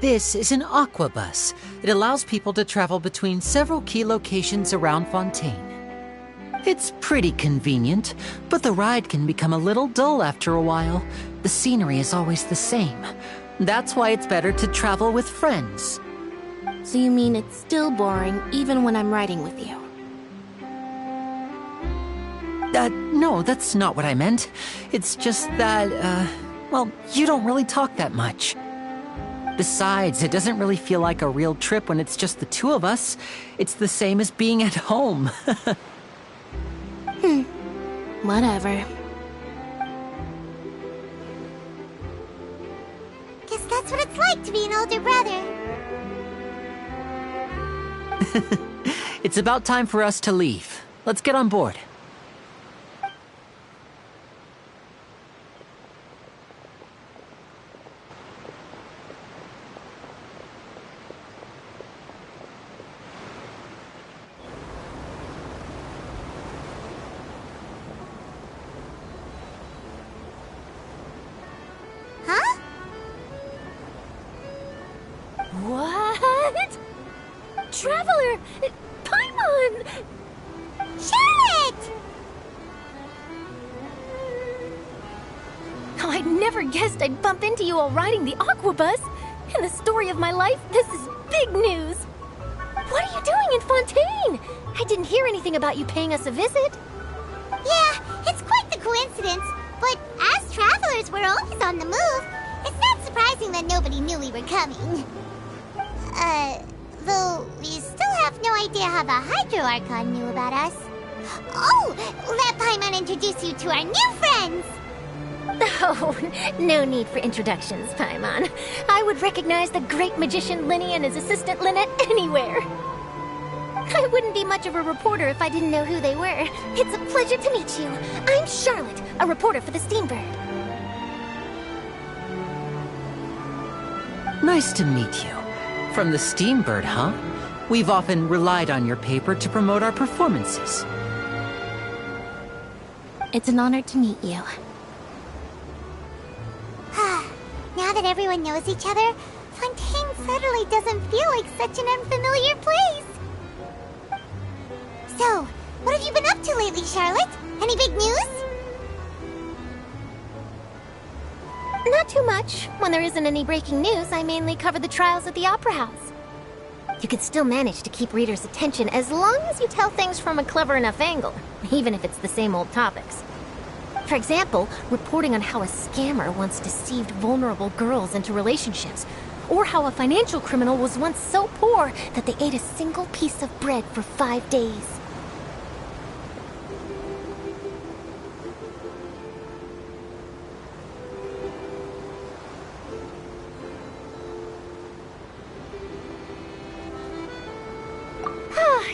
This is an aquabus. It allows people to travel between several key locations around Fontaine. It's pretty convenient, but the ride can become a little dull after a while. The scenery is always the same. That's why it's better to travel with friends. So you mean it's still boring even when I'm riding with you? No, that's not what I meant. It's just that, well, you don't really talk that much. Besides, it doesn't really feel like a real trip when it's just the two of us. It's the same as being at home. Whatever. Guess that's what it's like to be an older brother. It's about time for us to leave. Let's get on board. What? Traveler! Paimon! on! Charlotte! Oh, I never guessed I'd bump into you all riding the Aquabus. In the story of my life, this is big news. What are you doing in Fontaine? I didn't hear anything about you paying us a visit. Yeah, it's quite the coincidence, but as travelers, we're always on the move. It's not surprising that nobody knew we were coming. Though we still have no idea how the Hydro Archon knew about us. Oh, let Paimon introduce you to our new friends! Oh, no need for introductions, Paimon. I would recognize the great magician Linny and his assistant Lynette anywhere. I wouldn't be much of a reporter if I didn't know who they were. It's a pleasure to meet you. I'm Charlotte, a reporter for the Steambird. Nice to meet you. From the Steambird, huh? We've often relied on your paper to promote our performances. It's an honor to meet you. Now that everyone knows each other, Fontaine suddenly doesn't feel like such an unfamiliar place. So, what have you been up to lately, Charlotte? Any big news? Not too much. When there isn't any breaking news, I mainly cover the trials at the Opera House. You can still manage to keep readers' attention as long as you tell things from a clever enough angle, even if it's the same old topics. For example, reporting on how a scammer once deceived vulnerable girls into relationships, or how a financial criminal was once so poor that they ate a single piece of bread for 5 days.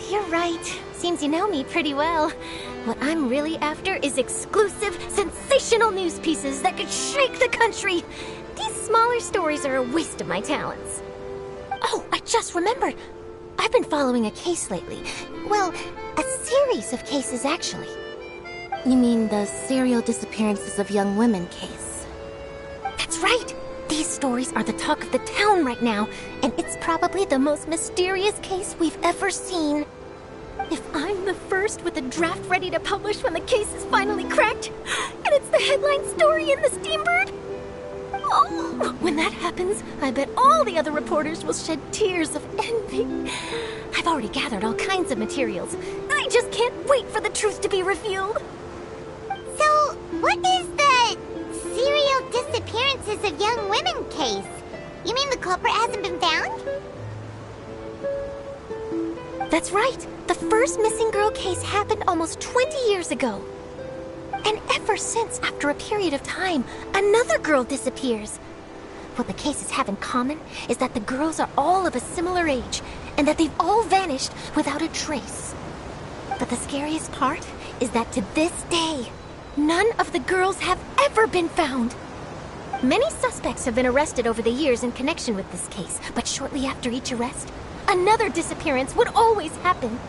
You're right. Seems you know me pretty well. What I'm really after is exclusive, sensational news pieces that could shake the country. These smaller stories are a waste of my talents. Oh, I just remembered. I've been following a case lately. Well, a series of cases, actually. You mean the serial disappearances of young women case? That's right. These stories are the talk of the town right now, and it's probably the most mysterious case we've ever seen. If I'm the first with a draft ready to publish when the case is finally cracked, and it's the headline story in the Steambird, oh, when that happens, I bet all the other reporters will shed tears of envy. I've already gathered all kinds of materials. I just can't wait for the truth to be revealed. So, what is the serial disappearances of young women case? You mean the culprit hasn't been found? That's right. The first missing girl case happened almost 20 years ago. And ever since, after a period of time, another girl disappears. What the cases have in common is that the girls are all of a similar age, and that they've all vanished without a trace. But the scariest part is that to this day, none of the girls have ever been found. Many suspects have been arrested over the years in connection with this case, but shortly after each arrest, another disappearance would always happen.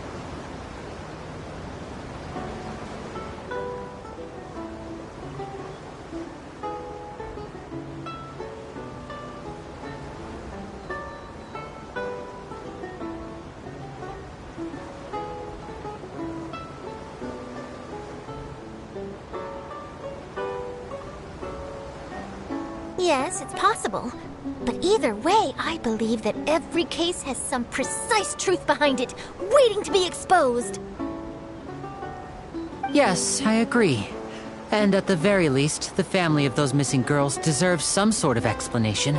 Yes, it's possible. But either way, I believe that every case has some precise truth behind it, waiting to be exposed. Yes, I agree. And at the very least, the family of those missing girls deserves some sort of explanation.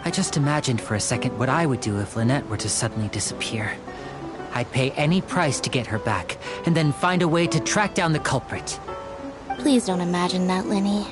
I just imagined for a second what I would do if Lynette were to suddenly disappear. I'd pay any price to get her back, and then find a way to track down the culprit. Please don't imagine that, Linny.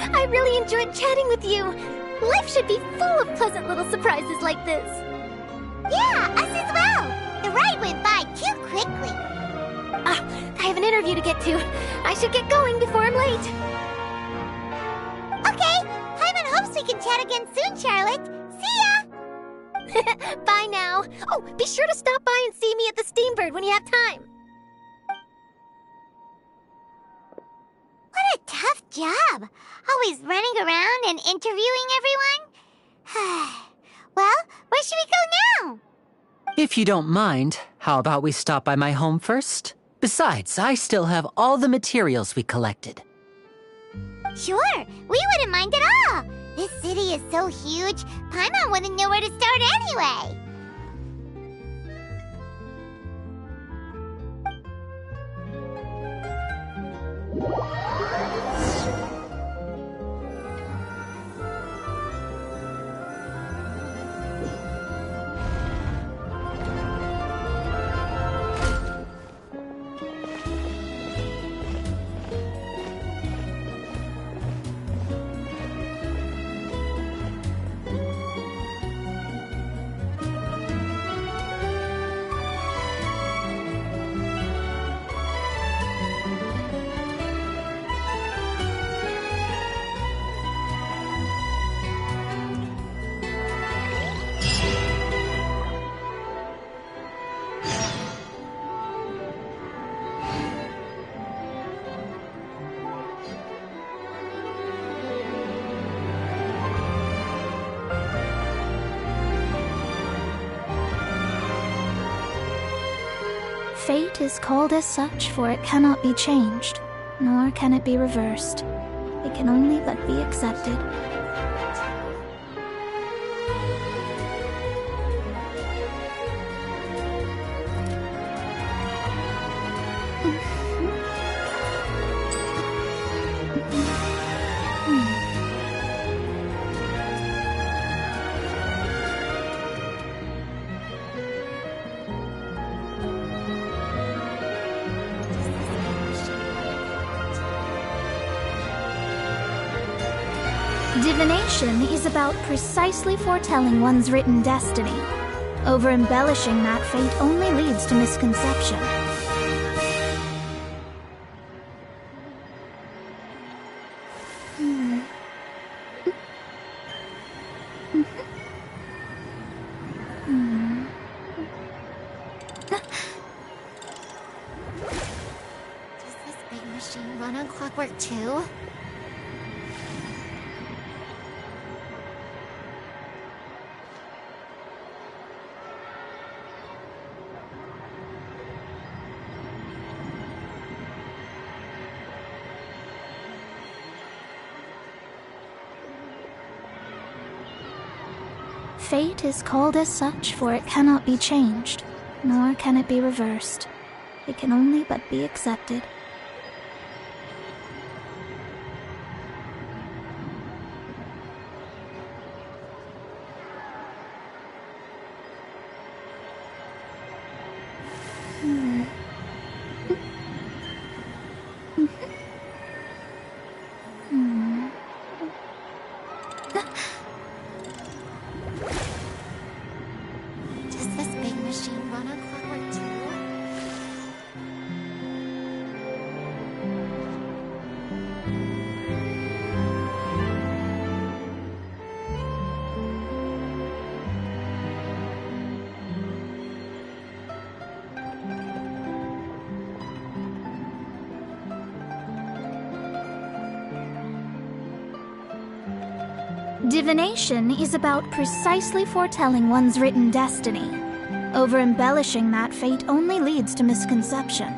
I really enjoyed chatting with you. Life should be full of pleasant little surprises like this. Yeah, us as well. The ride went by too quickly. I have an interview to get to. I should get going before I'm late. Okay, Paimon hopes we can chat again soon, Charlotte. See ya! Bye now. Oh, be sure to stop by and see me at the Steambird when you have time. What a tough job. Always running around and interviewing everyone. Well, where should we go now? If you don't mind, how about we stop by my home first? Besides, I still have all the materials we collected. Sure, we wouldn't mind at all. This city is so huge, Paimon wouldn't know where to start anyway. Fate is called as such, for it cannot be changed, nor can it be reversed. It can only but be accepted. Divination is about precisely foretelling one's written destiny. Over-embellishing that fate only leads to misconception. Does this big machine run on clockwork too? Fate is called as such, for it cannot be changed, nor can it be reversed. It can only but be accepted. Does this big machine run on clockwork too? Divination is about precisely foretelling one's written destiny. Over-embellishing that fate only leads to misconception.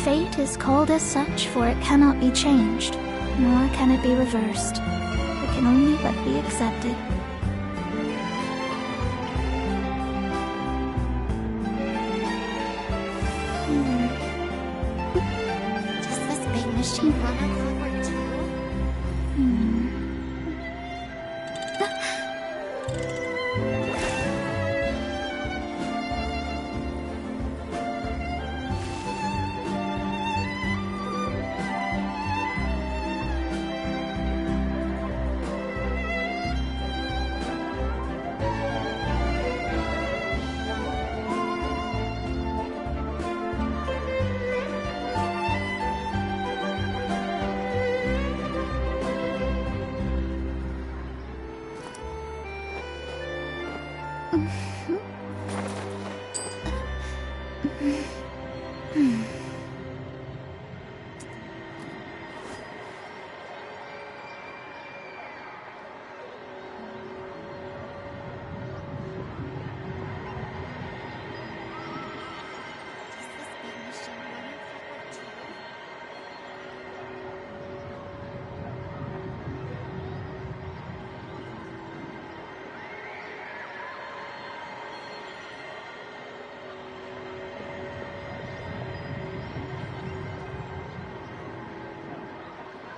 Fate is called as such, for it cannot be changed, nor can it be reversed. It can only but be accepted. Does this big machine run on clockwork too?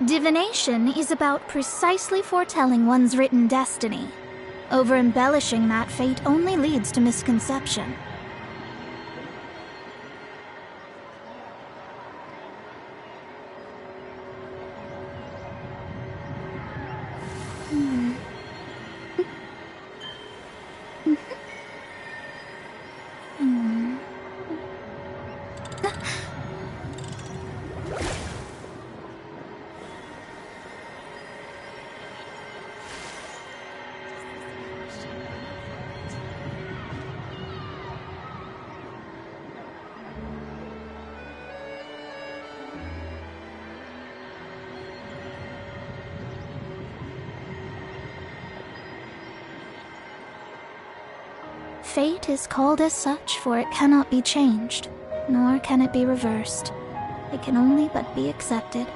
Divination is about precisely foretelling one's written destiny. Over-embellishing that fate only leads to misconception. Fate is called as such, for it cannot be changed, nor can it be reversed. It can only but be accepted.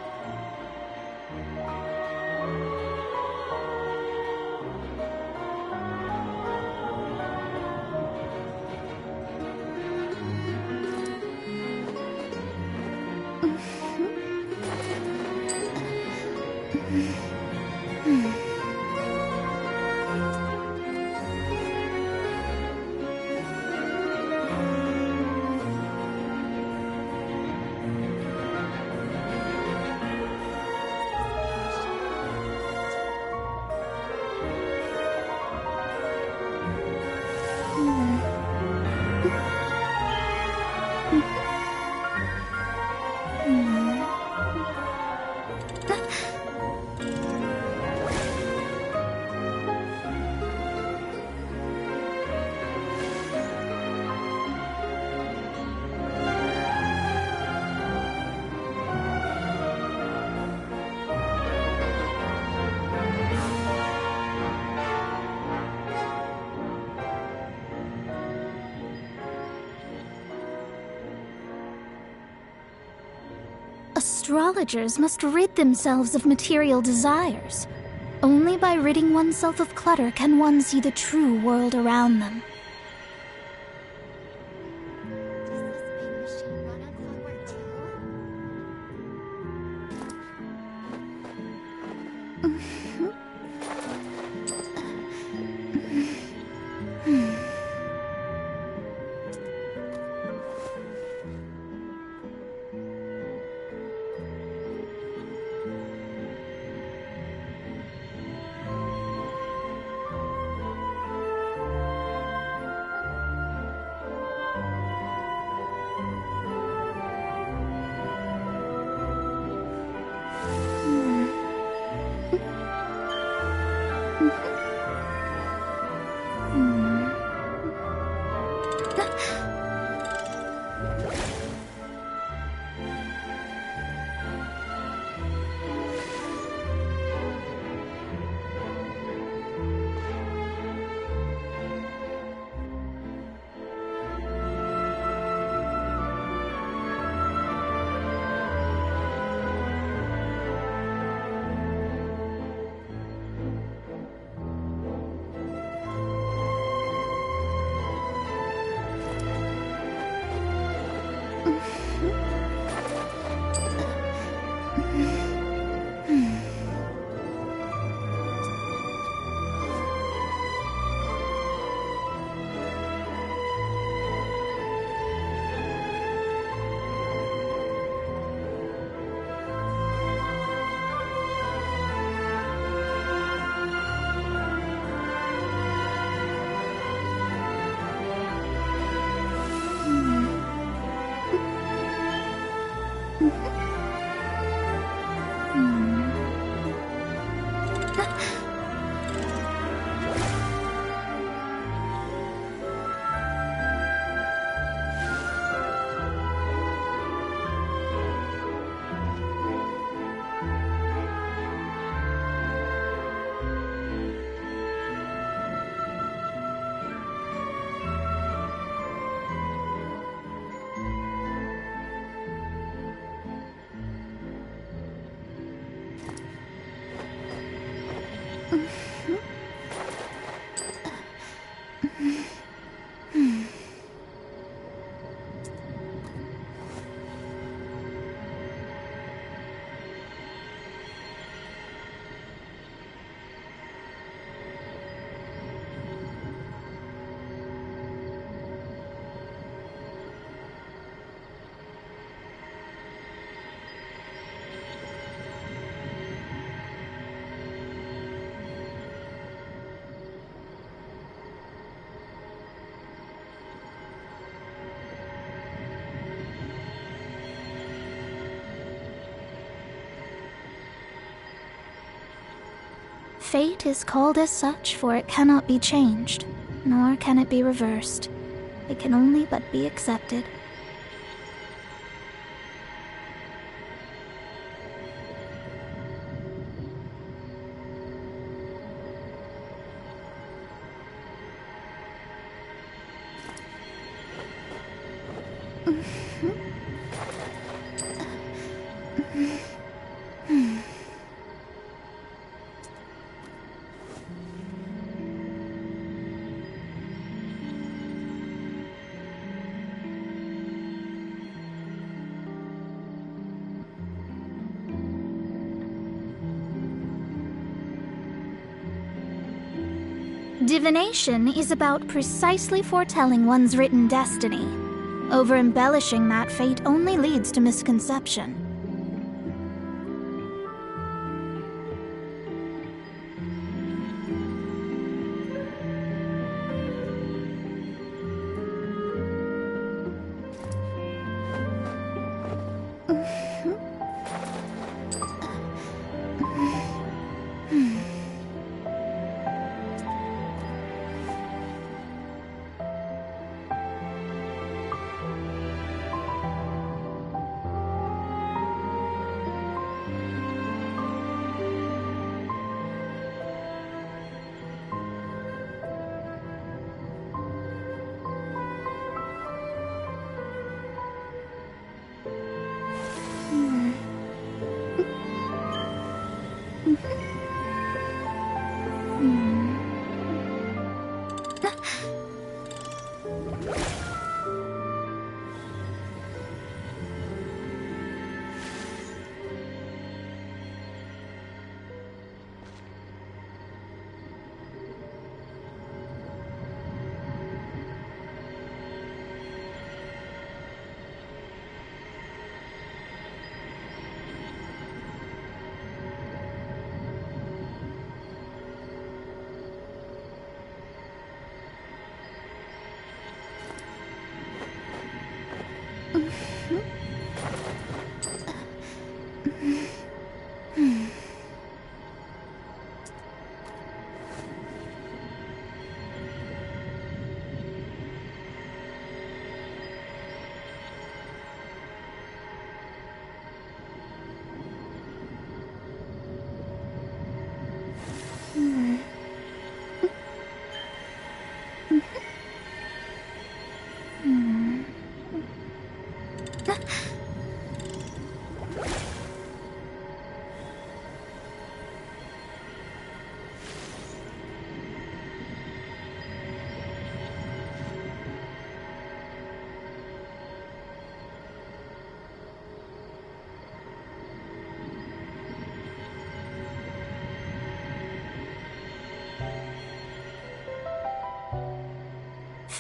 Astrologers must rid themselves of material desires. Only by ridding oneself of clutter can one see the true world around them. Fate is called as such, for it cannot be changed, nor can it be reversed. It can only but be accepted. Divination is about precisely foretelling one's written destiny. Over-embellishing that fate only leads to misconception.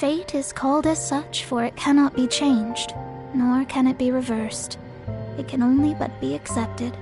Fate is called as such, for it cannot be changed, nor can it be reversed. It can only but be accepted.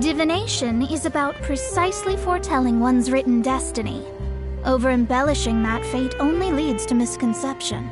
Divination is about precisely foretelling one's written destiny. Over-embellishing that fate only leads to misconception.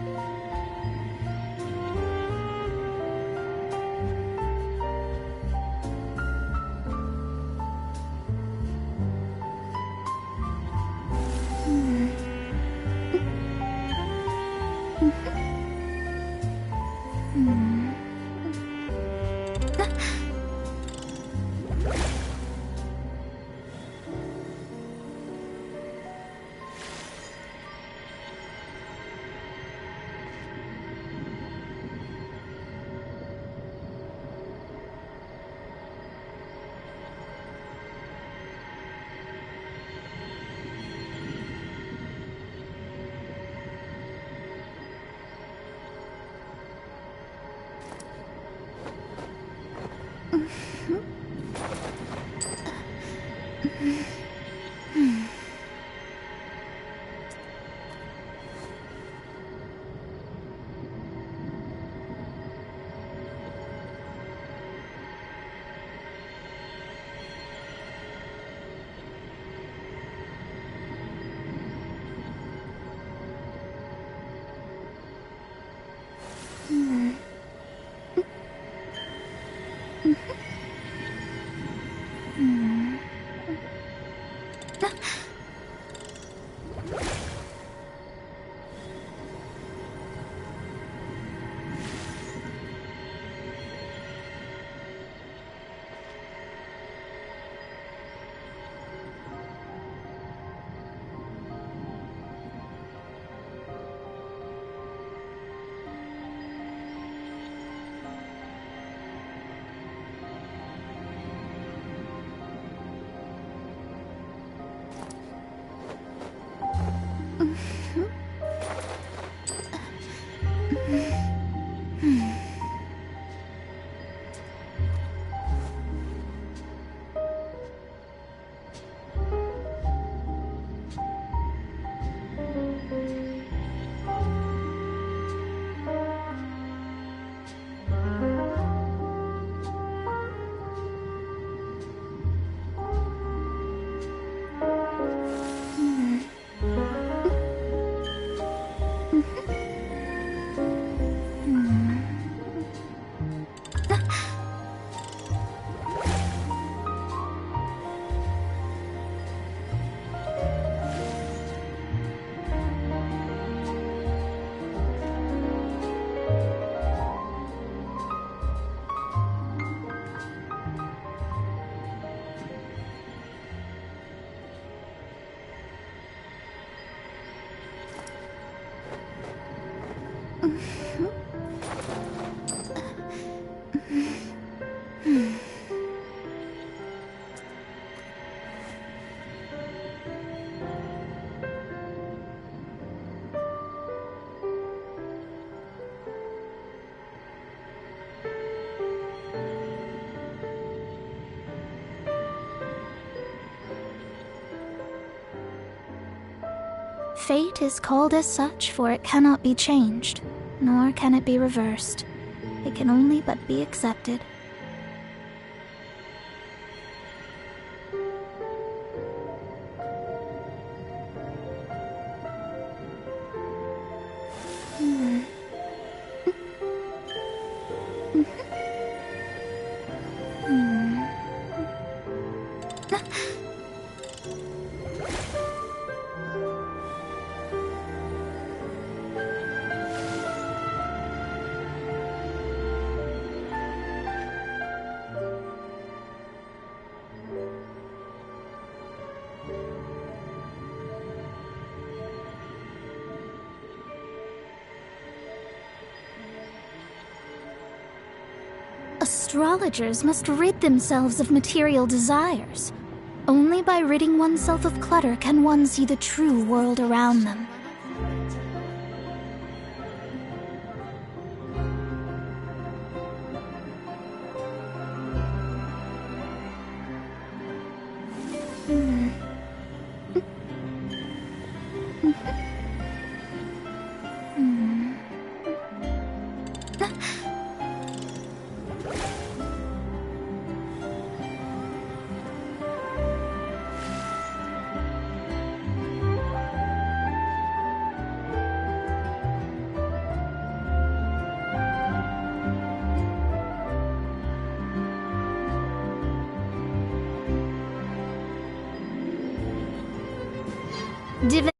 Fate is called as such, for it cannot be changed, nor can it be reversed. It can only but be accepted. Astrologers must rid themselves of material desires. Only by ridding oneself of clutter can one see the true world around them. Div